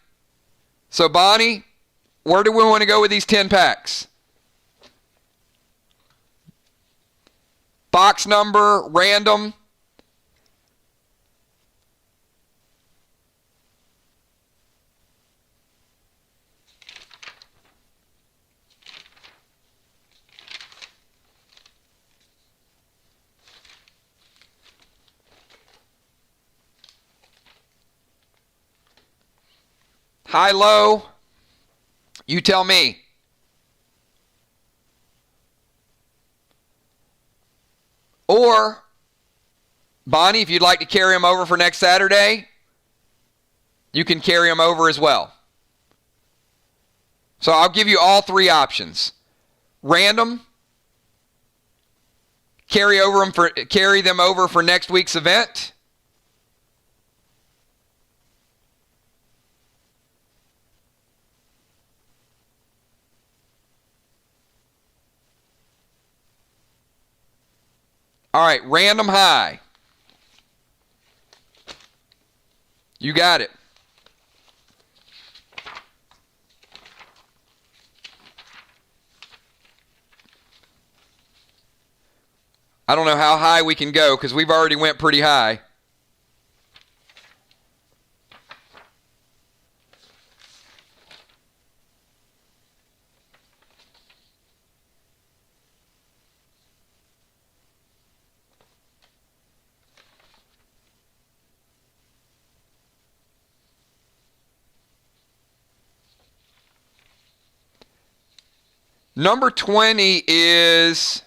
So, Bonnie, where do we want to go with these 10 packs? Box number, random. High, low, you tell me. Or, Bonnie, if you'd like to carry them over for next Saturday, you can carry them over as well. So I'll give you all 3 options. Random, carry them over for next week's event. All right, random high. You got it. I don't know how high we can go because we've already went pretty high. Number 20 is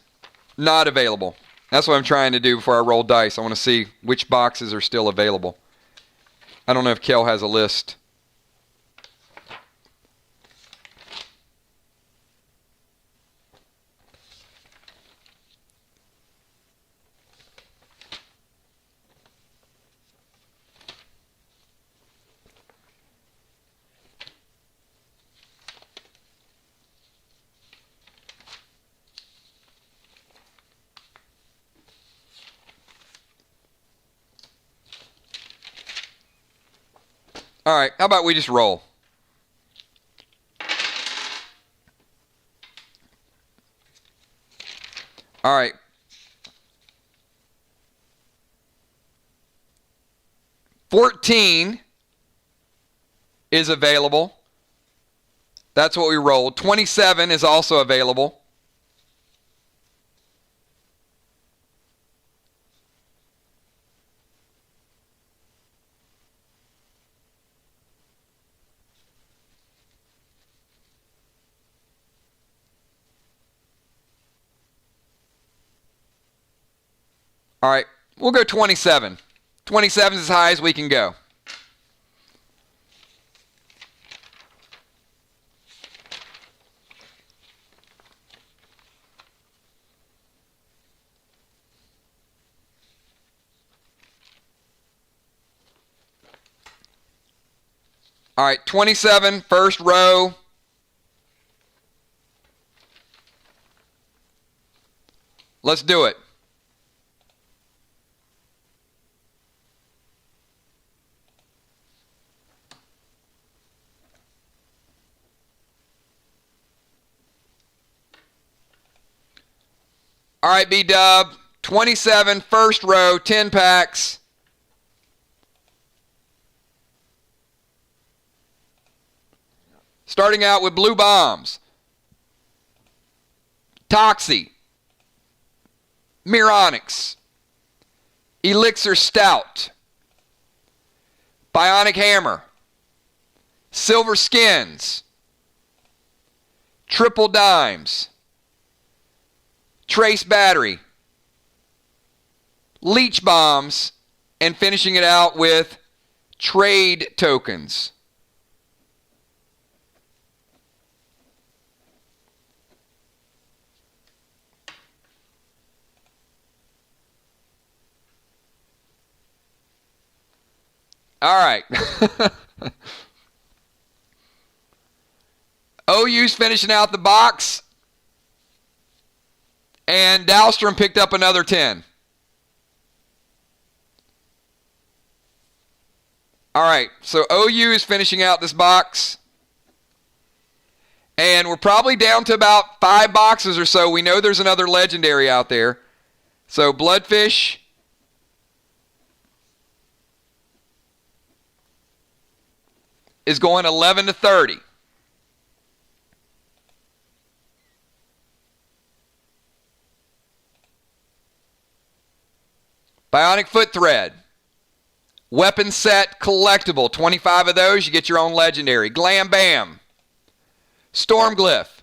not available. That's what I'm trying to do before I roll dice. I want to see which boxes are still available. I don't know if Kel has a list. All right, how about we just roll? All right. $14 is available. That's what we rolled. 27 is also available. All right, we'll go 27. 27 is as high as we can go. All right, 27, first row. Let's do it. All right, B-Dub. 27, first row, 10 packs. Starting out with Blue Bombs. Toxie. Mironics. Elixir Stout. Bionic Hammer. Silver Skins. Triple Dimes. Trace Battery. Leech Bombs. And finishing it out with Trade Tokens. All right. OU's finishing out the box. And Dahlstrom picked up another 10. All right. So OU is finishing out this box. And we're probably down to about 5 boxes or so. We know there's another legendary out there. So Bloodfish. Is going 11 to 30. Bionic Foot Thread. Weapon set collectible. 25 of those. You get your own legendary. Glam Bam. Stormglyph.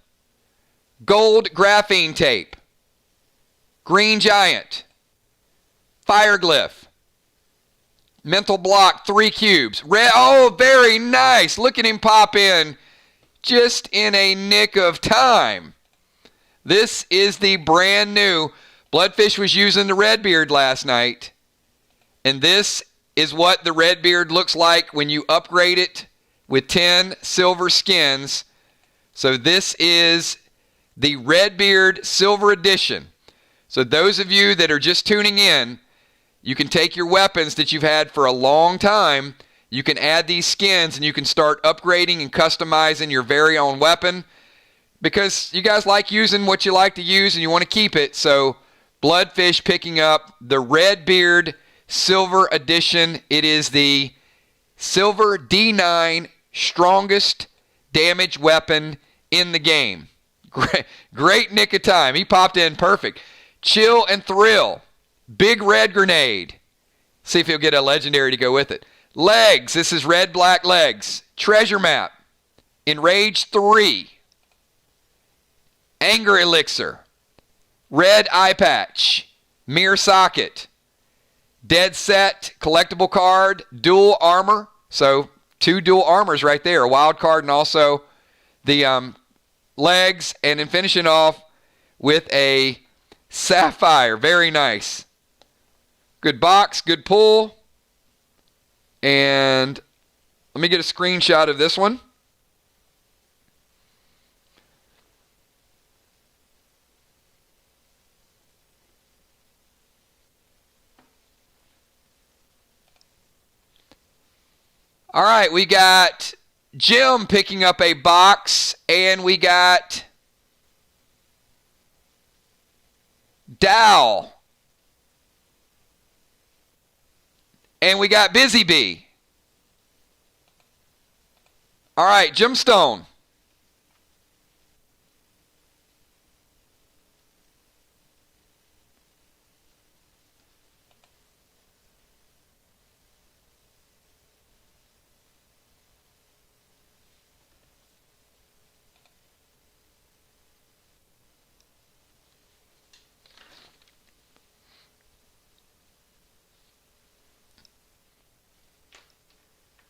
Gold Graphene Tape. Green Giant. Fireglyph. Mental Block, 3 cubes. Red, oh, very nice. Look at him pop in just in a nick of time. This is the brand new. Bloodfish was using the Redbeard last night. And this is what the Redbeard looks like when you upgrade it with 10 silver skins. So this is the Redbeard Silver Edition. So those of you that are just tuning in, you can take your weapons that you've had for a long time, you can add these skins, and you can start upgrading and customizing your very own weapon because you guys like using what you like to use and you want to keep it. So Bloodfish picking up the Redbeard Silver Edition. It is the Silver D9 strongest damage weapon in the game. Great nick of time. He popped in perfect. Chill and Thrill. Big Red Grenade. See if he'll get a legendary to go with it. Legs. This is Red Black Legs. Treasure Map. Enrage 3. Anger Elixir. Red Eye Patch. Mirror Socket. Dead Set. Collectible card. Dual Armor. So 2 dual armors right there. A wild card and also the legs. And then finishing off with a Sapphire. Very nice. Good box, good pull. And let me get a screenshot of this one. All right, we got Jim picking up a box, and we got Dow. And we got Busy Bee. All right, Jim Stone.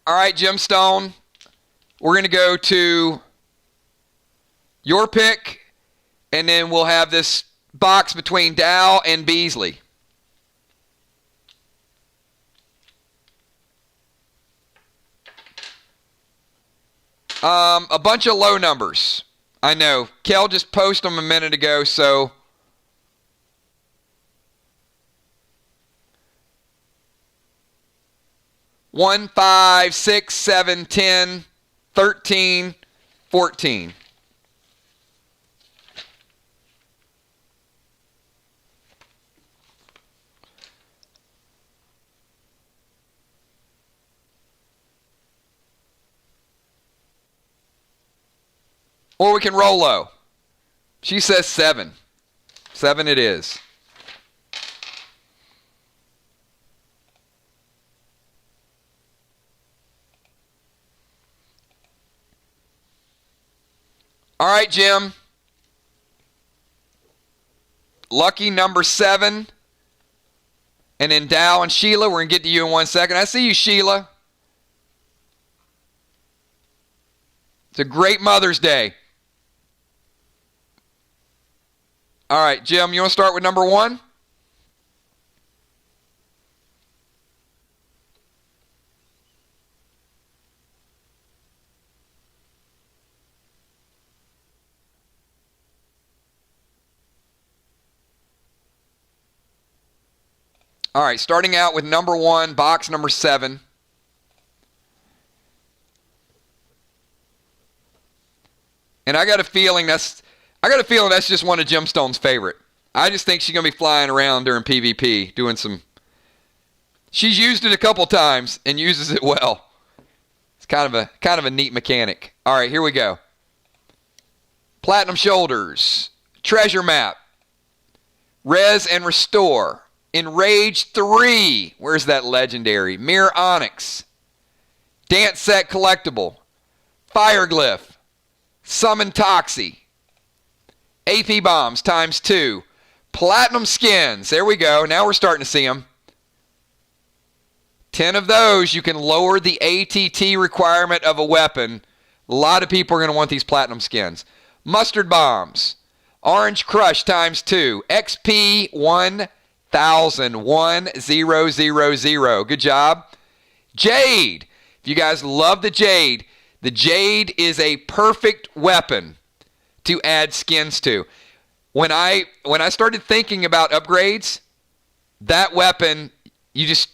All right, Jim Stone, we're going to go to your pick, and then we'll have this box between Dow and Beasley. A bunch of low numbers. I know. Kel just posted them a minute ago, so 1, 5, 6, 7, 10, 13, 14. Or we can roll low. She says 7. 7 it is. All right, Jim. Lucky number 7. And then Dow and Sheila, we're going to get to you in 1 second. I see you, Sheila. It's a great Mother's Day. All right, Jim, you want to start with number 1? All right, starting out with number 1, box number 7. And I got a feeling that's just one of Gemstone's favorite. I just think she's going to be flying around during PvP doing some. She's used it a couple times and uses it well. It's kind of a neat mechanic. All right, here we go. Platinum Shoulders, Treasure Map, Res and Restore, Enrage 3. Where's that legendary? Mirror Onyx, Dance Set Collectible, Fire Glyph, Summon Toxie, AP Bombs ×2, Platinum Skins. There we go. Now we're starting to see them. 10 of those. You can lower the ATT requirement of a weapon. A lot of people are going to want these Platinum Skins. Mustard Bombs, Orange Crush ×2, XP 1000. Good job. Jade. If you guys love the Jade is a perfect weapon to add skins to. When I started thinking about upgrades, that weapon, you just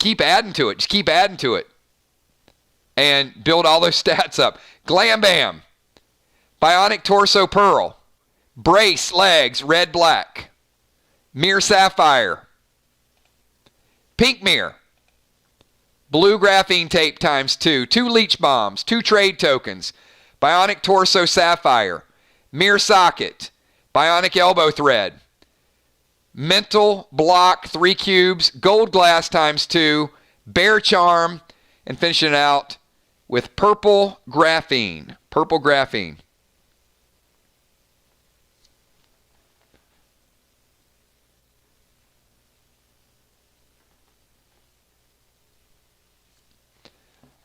keep adding to it. Just keep adding to it. And build all those stats up. Glam Bam, Bionic Torso Pearl, Brace Legs Red Black, Mirror Sapphire, Pink Mirror, Blue Graphene Tape ×2, 2 Leech Bombs, 2 Trade Tokens, Bionic Torso Sapphire, Mirror Socket, Bionic Elbow Thread, Mental Block 3 cubes, Gold Glass ×2, Bear Charm, and finishing it out with Purple Graphene. Purple Graphene.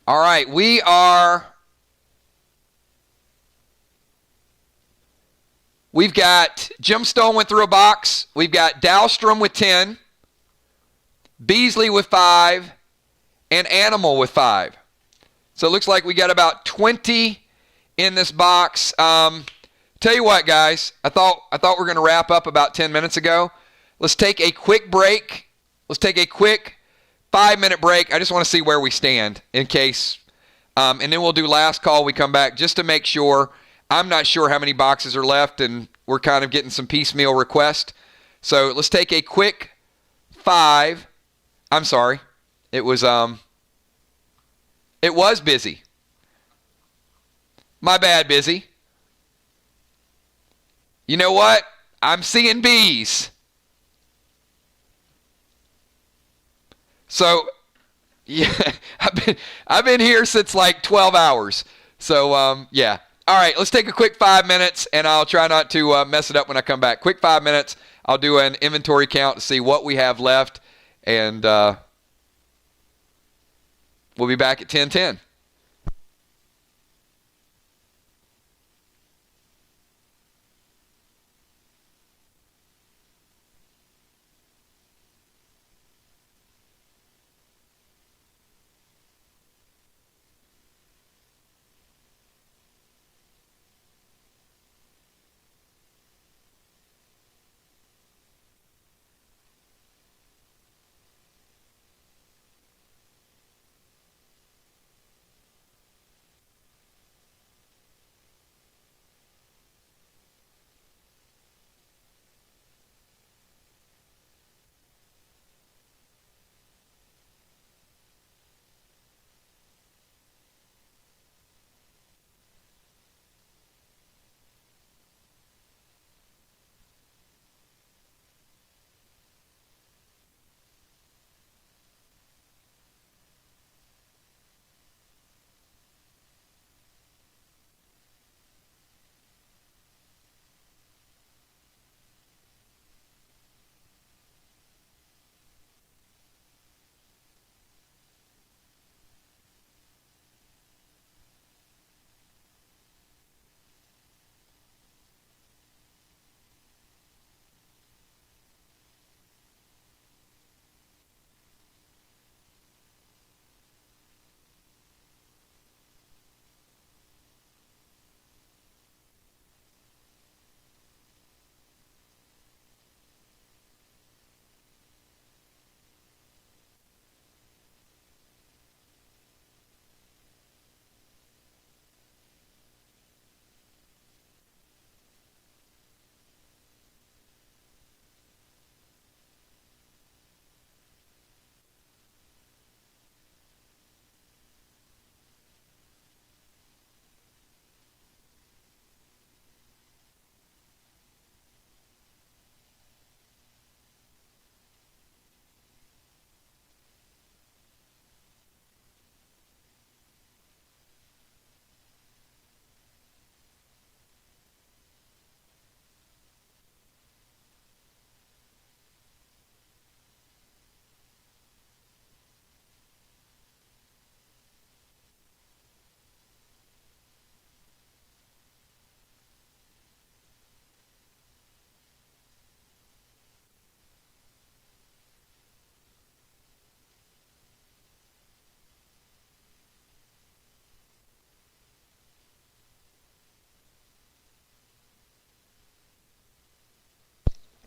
All right, we've got Gemstone went through a box. We've got Dahlstrom with 10, Beasley with 5, and Animal with 5. So it looks like we got about 20 in this box. Tell you what, guys, I thought we were going to wrap up about 10 minutes ago. Let's take a quick break. Let's take a quick 5-minute break. I just want to see where we stand in case, and then we'll do last call. We come back just to make sure. I'm not sure how many boxes are left, and we're kind of getting some piecemeal requests. So let's take a quick 5. I'm sorry. It was busy. My bad, busy. You know what? I'm seeing bees. So, yeah, I've been here since like 12 hours. So, yeah. All right, let's take a quick 5 minutes, and I'll try not to mess it up when I come back. Quick 5 minutes. I'll do an inventory count to see what we have left, and we'll be back at 10:10.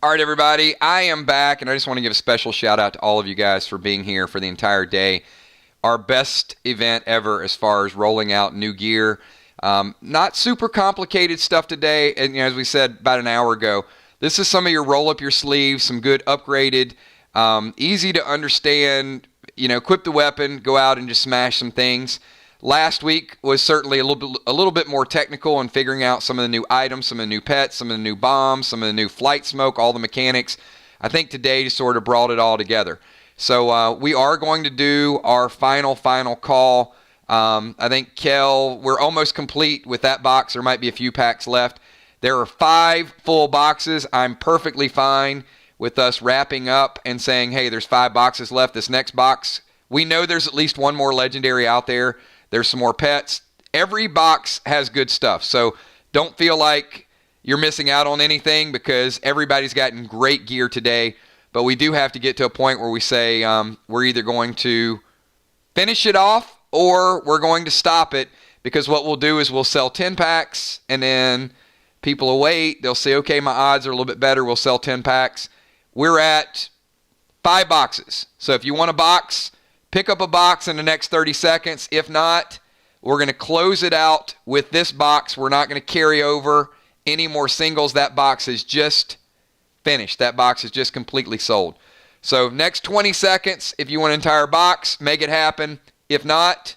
All right, everybody, I am back, and I just want to give a special shout out to all of you guys for being here for the entire day. Our best event ever as far as rolling out new gear. Not super complicated stuff today, and as we said about an hour ago, this is some of your roll up your sleeves, some good upgraded, easy to understand, equip the weapon, go out and just smash some things. Last week was certainly a little bit more technical in figuring out some of the new items, some of the new pets, some of the new bombs, some of the new flight smoke, all the mechanics. I think today just sort of brought it all together. So we are going to do our final call. I think, Kel, we're almost complete with that box. There might be a few packs left. There are 5 full boxes. I'm perfectly fine with us wrapping up and saying, hey, there's 5 boxes left. This next box, we know there's at least one more legendary out there. There's some more pets. Every box has good stuff. So don't feel like you're missing out on anything because everybody's gotten great gear today. But we do have to get to a point where we say we're either going to finish it off or we're going to stop it, because what we'll do is we'll sell 10 packs and then people will wait. They'll say, okay, my odds are a little bit better. We'll sell 10 packs. We're at 5 boxes. So if you want a box, pick up a box in the next 30 seconds. If not, we're going to close it out with this box. We're not going to carry over any more singles. That box is just finished. That box is just completely sold. So next 20 seconds, if you want an entire box, make it happen. If not,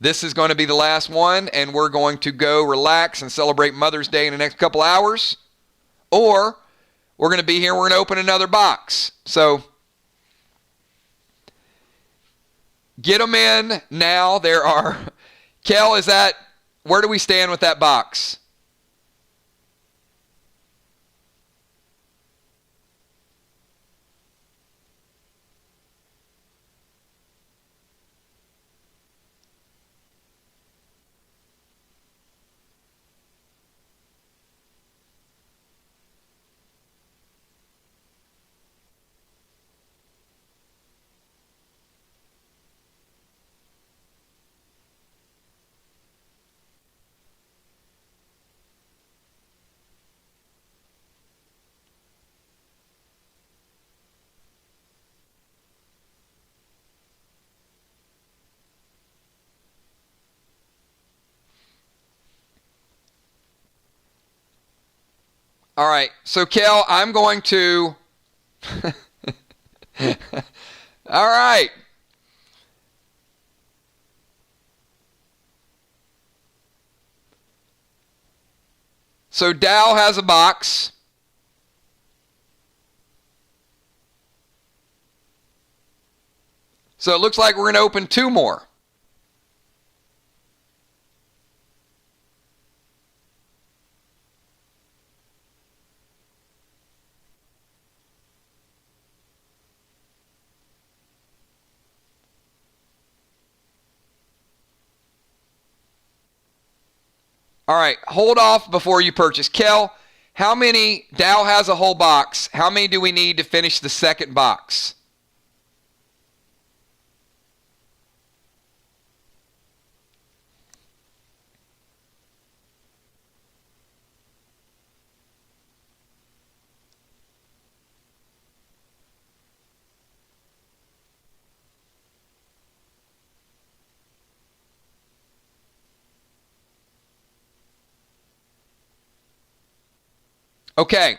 this is going to be the last one, and we're going to go relax and celebrate Mother's Day in the next couple hours. Or we're going to be here, we're going to open another box. So get them in now. There are, Kel, where do we stand with that box? All right, so Kel, I'm going to... All right. So Dow has a box. So it looks like we're going to open 2 more. All right, hold off before you purchase. Kel, how many, Dow has a whole box. How many do we need to finish the second box? Okay,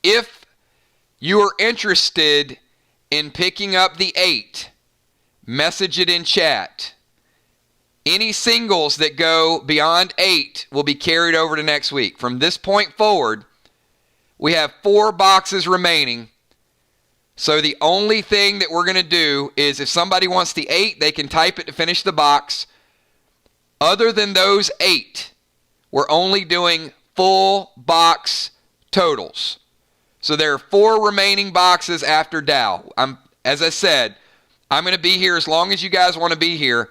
if you are interested in picking up the 8, message it in chat. Any singles that go beyond 8 will be carried over to next week. From this point forward, we have 4 boxes remaining. So the only thing that we're going to do is if somebody wants the 8, they can type it to finish the box. Other than those 8, we're only doing full box totals. So there are 4 remaining boxes after Dow. As I said, I'm going to be here as long as you guys want to be here.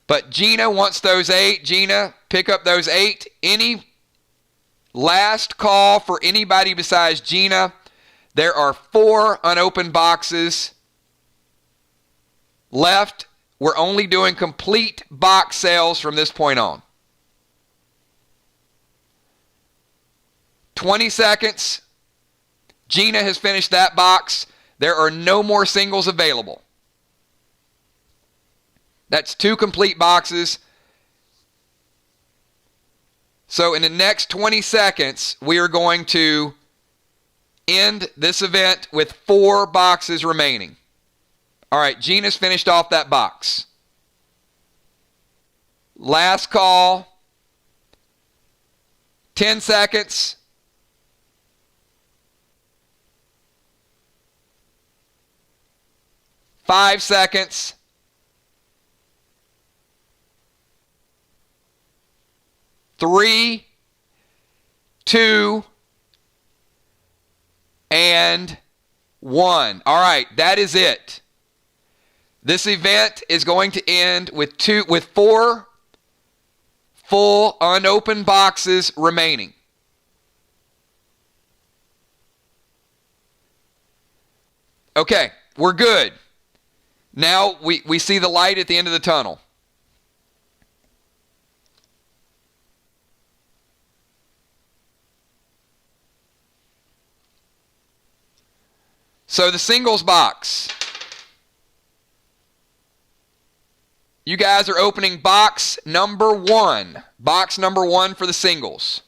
But Gina wants those 8. Gina, pick up those 8. Any last call for anybody besides Gina? There are 4 unopened boxes left. We're only doing complete box sales from this point on. 20 seconds. Gina has finished that box. There are no more singles available. That's 2 complete boxes. So in the next 20 seconds, we are going to end this event with 4 boxes remaining. All right, Gina's finished off that box. Last call. 10 seconds. Five seconds. 3, 2, and 1. All right, that is it. This event is going to end with 4 full unopened boxes remaining. Okay, we're good. Now we see the light at the end of the tunnel. So the singles box. You guys are opening box number 1. Box number 1 for the singles.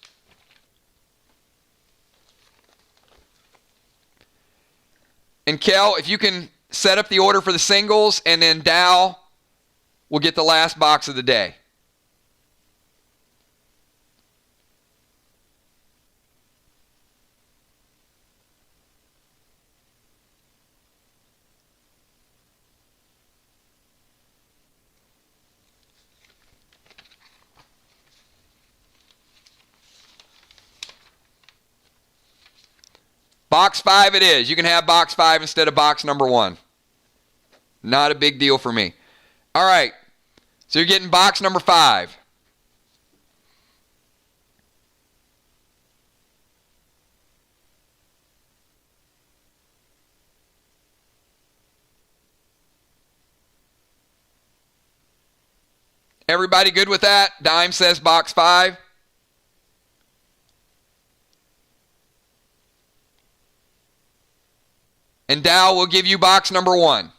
And Kel, if you can set up the order for the singles, and then Dow will get the last box of the day. Box 5 it is. You can have box 5 instead of box number 1. Not a big deal for me. All right. So you're getting box number 5. Everybody good with that? Dime says box 5. And Dow will give you box number 1.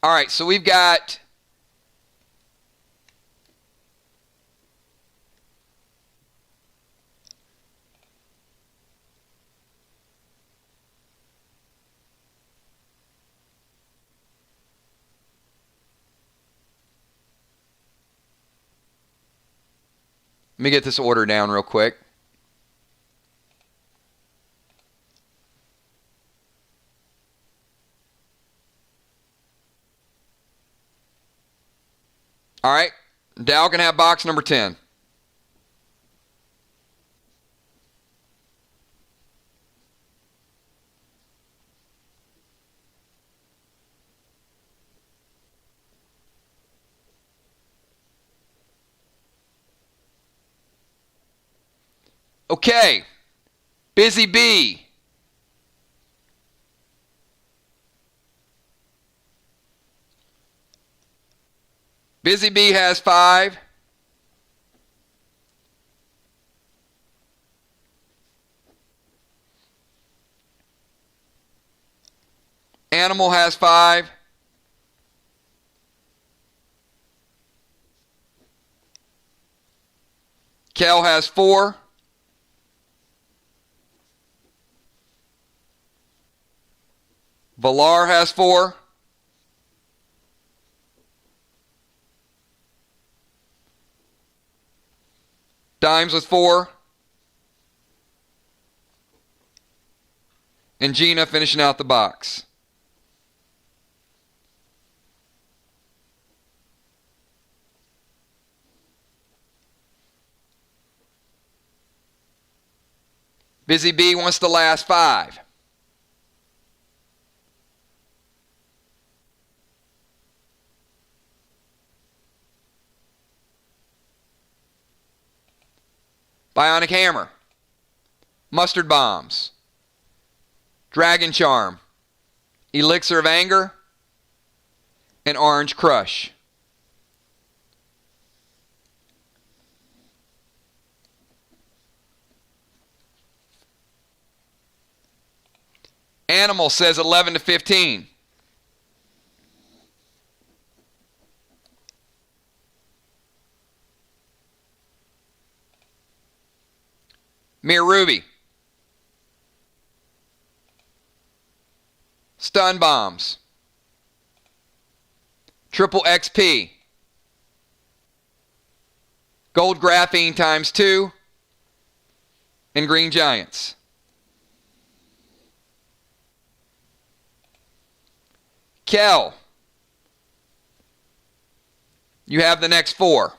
All right, so we've got let me get this order down real quick. All right, Dow can have box number 10. Okay, Busy Bee. Busy Bee has 5. Animal has 5. Kel has 4. Valar has 4. Dimes with 4. And Gina finishing out the box. Busy Bee wants the last 5. Bionic Hammer. Mustard Bombs. Dragon Charm, Elixir of Anger, and Orange Crush. Animal says 11 to 15. Mere Ruby. Stun Bombs. Triple XP. Gold Graphene times 2. And Green Giants. Kel. You have the next 4.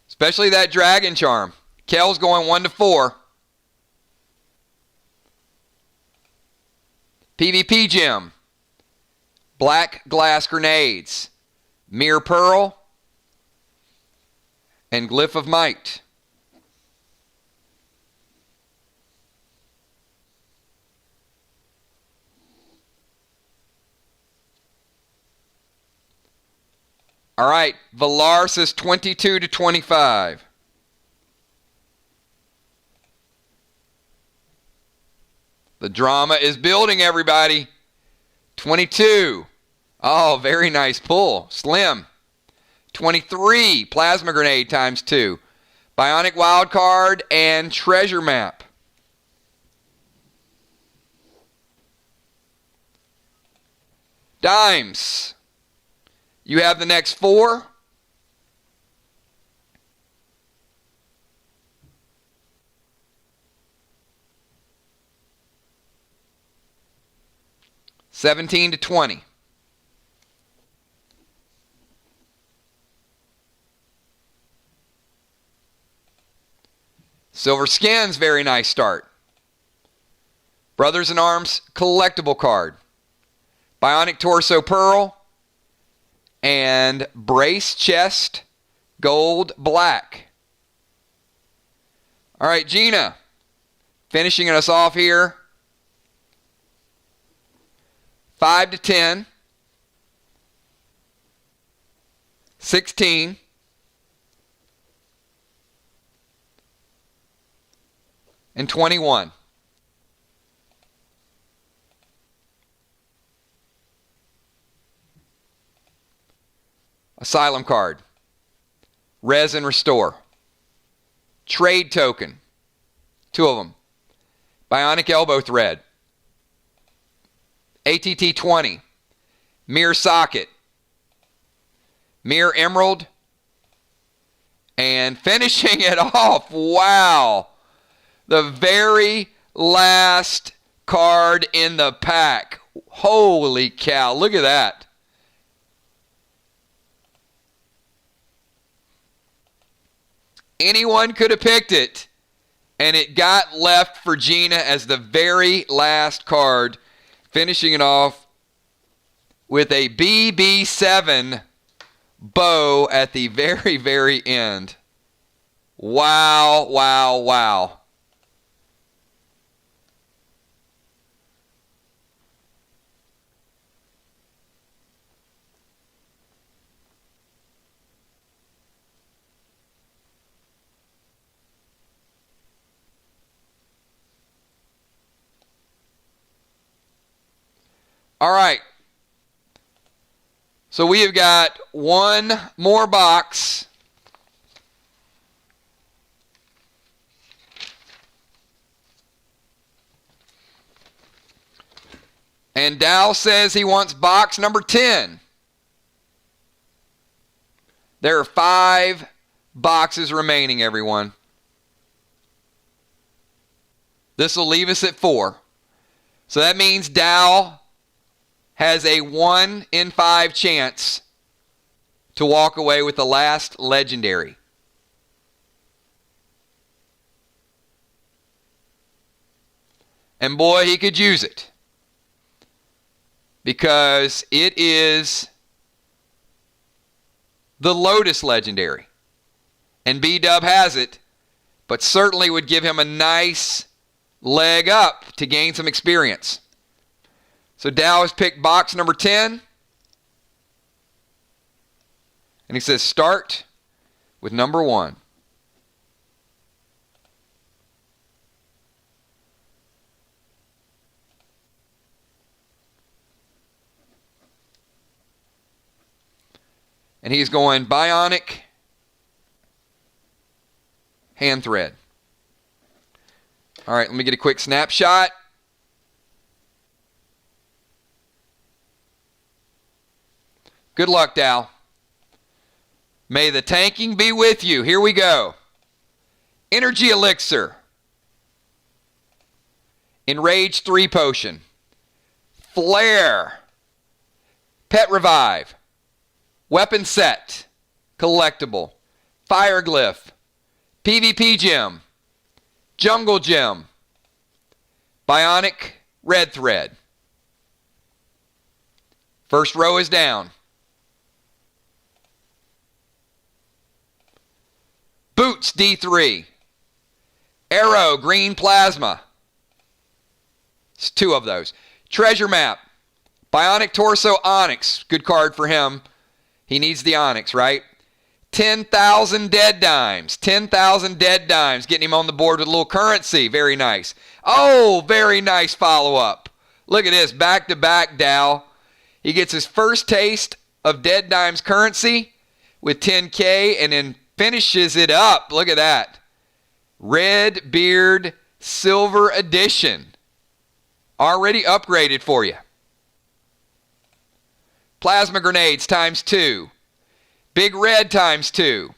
Especially that Dragon Charm. Kel's going 1 to 4. PvP Gem. Black Glass Grenades. Mere Pearl. And Glyph of Might. All right, Valar says 22 to 25. The drama is building, everybody. 22. Oh, very nice pull. Slim. 23. Plasma Grenade times 2. Bionic Wild Card and Treasure Map. Dimes. You have the next 4. $17 to $20. Silver Skins, very nice start. Brothers in Arms collectible card. Bionic Torso Pearl. And Brace Chest Gold Black. All right, Gina. Finishing us off here. 5 to 10. 16. And 21. Asylum card. Res and Restore. Trade token. 2 of them. Bionic Elbow Thread. ATT 20. Mirror Socket. Mirror Emerald. And finishing it off. Wow. The very last card in the pack. Holy cow. Look at that. Anyone could have picked it, and it got left for Gina as the very last card, finishing it off with a BB7 bow at the very, very end. Wow, wow, wow. All right. So we have got one more box. And Dow says he wants box number 10. There are 5 boxes remaining, everyone. This will leave us at 4. So that means Dow has a 1 in 5 chance to walk away with the last legendary. And boy, he could use it. Because it is the Lotus Legendary. And B-Dub has it, but certainly would give him a nice leg up to gain some experience. So Dow has picked box number 10. And he says start with number 1. And he's going Bionic Hand Thread. All right, let me get a quick snapshot. Good luck, Dow. May the tanking be with you. Here we go. Energy Elixir. Enrage 3 Potion. Flare. Pet Revive. Weapon Set. Collectible. Fire Glyph. PvP Gem. Jungle Gem. Bionic Red Thread. First row is down. Boots D3. Arrow Green Plasma. It's 2 of those. Treasure Map. Bionic Torso Onyx. Good card for him. He needs the Onyx, right? 10,000 dead dimes. 10,000 dead dimes. Getting him on the board with a little currency. Very nice. Oh, very nice follow-up. Look at this. Back-to-back Dow. He gets his first taste of dead dimes currency with 10K and then finishes it up. Look at that. Red Beard Silver Edition. Already upgraded for you. Plasma Grenades times 2. Big Red times 2.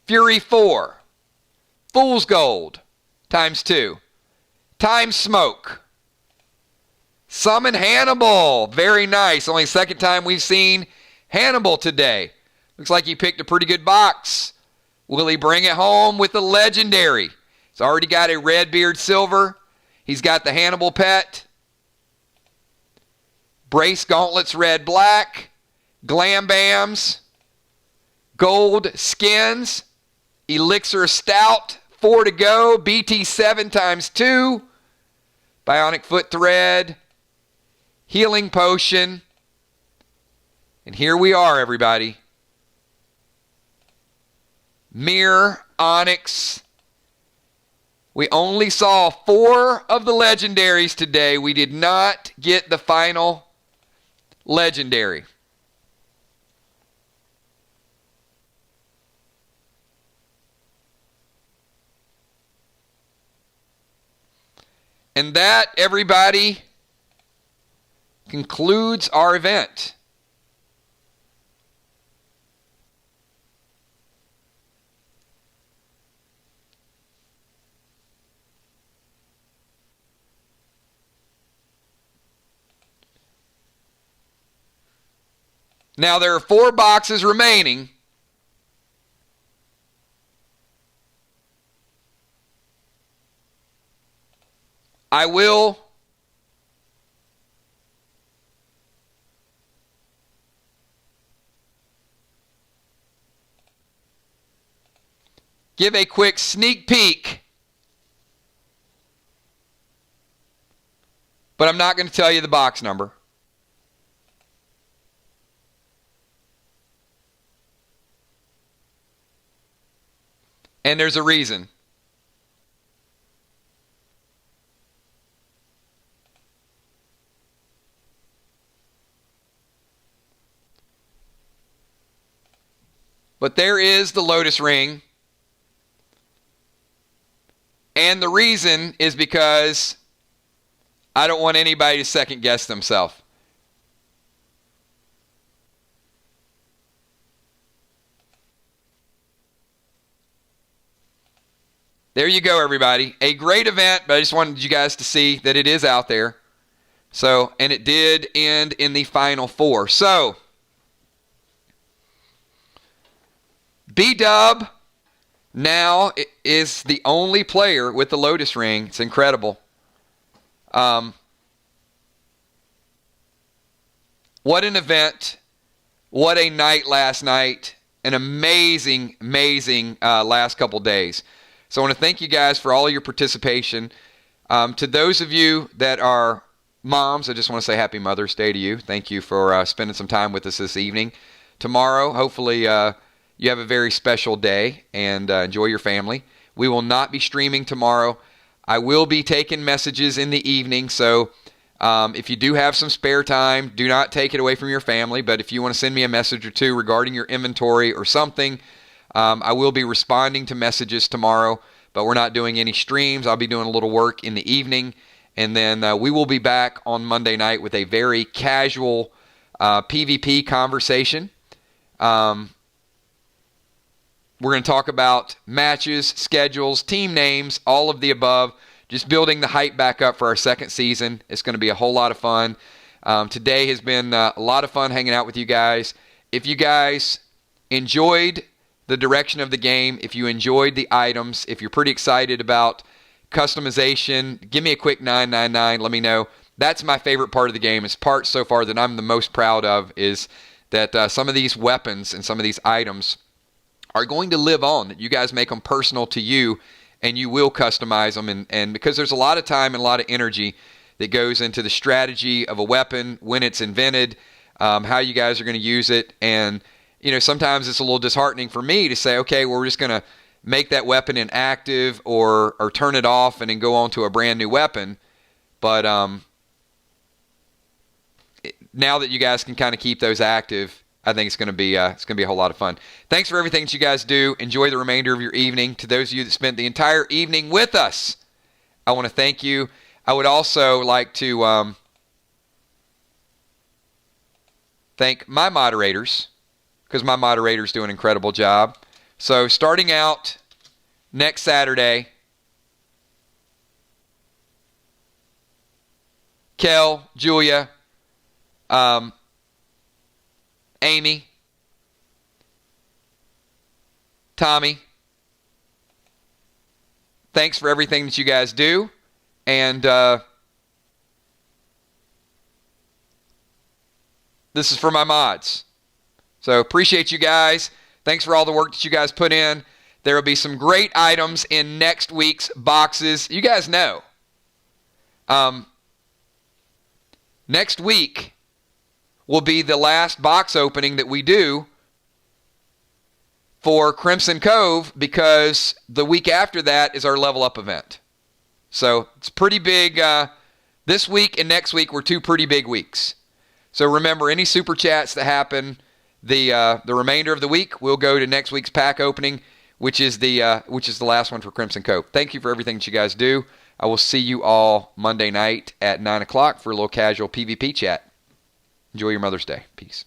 Fury 4. Fool's Gold times 2. Time Smoke. Summon Hannibal. Very nice. Only second time we've seen Hannibal today. Looks like he picked a pretty good box. Will he bring it home with the legendary? He's already got a Redbeard Silver. He's got the Hannibal Pet. Brace Gauntlets Red Black. Glam Bams. Gold Skins. Elixir Stout. 4 to go. BT7 times 2. Bionic Foot Thread. Healing Potion. And here we are, everybody. Mirror Onyx. We only saw 4 of the legendaries today. We did not get the final legendary. And that, everybody, concludes our event. Now there are 4 boxes remaining. I will give a quick sneak peek, but I'm not going to tell you the box number. And there's a reason. But there is the Lotus Ring. And the reason is because I don't want anybody to second guess themselves. There you go, everybody. A great event, but I just wanted you guys to see that it is out there. So, and it did end in the final 4. So, B-Dub now is the only player with the Lotus Ring. It's incredible. What an event. What a night last night. An amazing, amazing last couple days. So I want to thank you guys for all of your participation. To those of you that are moms, I just want to say Happy Mother's Day to you. Thank you for spending some time with us this evening. Tomorrow, hopefully you have a very special day and enjoy your family. We will not be streaming tomorrow. I will be taking messages in the evening, so if you do have some spare time, do not take it away from your family, but if you want to send me a message or two regarding your inventory or something, I will be responding to messages tomorrow, but we're not doing any streams. I'll be doing a little work in the evening, and then we will be back on Monday night with a very casual PvP conversation. We're going to talk about matches, schedules, team names, all of the above, just building the hype back up for our second season. It's going to be a whole lot of fun. Today has been a lot of fun hanging out with you guys. If you guys enjoyed the direction of the game, if you enjoyed the items, if you're pretty excited about customization, give me a quick 999. Let me know. That's my favorite part of the game. It's part so far that I'm the most proud of is that some of these weapons and some of these items are going to live on, that you guys make them personal to you and you will customize them. And because there's a lot of time and a lot of energy that goes into the strategy of a weapon, when it's invented, how you guys are going to use it. And, you know, sometimes it's a little disheartening for me to say, okay, well, we're just going to make that weapon inactive or turn it off and then go on to a brand new weapon. But now that you guys can kind of keep those active, I think it's going to be a whole lot of fun. Thanks for everything that you guys do. Enjoy the remainder of your evening. To those of you that spent the entire evening with us, I want to thank you. I would also like to thank my moderators, because my moderators do an incredible job. So starting out next Saturday, Kel, Julia, Amy, Tommy, thanks for everything that you guys do. And this is for my mods. So appreciate you guys. Thanks for all the work that you guys put in. There will be some great items in next week's boxes. You guys know. Next week will be the last box opening that we do for Crimson Cove, because the week after that is our level up event. So it's pretty big. This week and next week were two pretty big weeks. So remember, any super chats that happen the remainder of the week will go to next week's pack opening, which is the last one for Crimson Cove. Thank you for everything that you guys do. I will see you all Monday night at 9 o'clock for a little casual PvP chat. Enjoy your Mother's Day. Peace.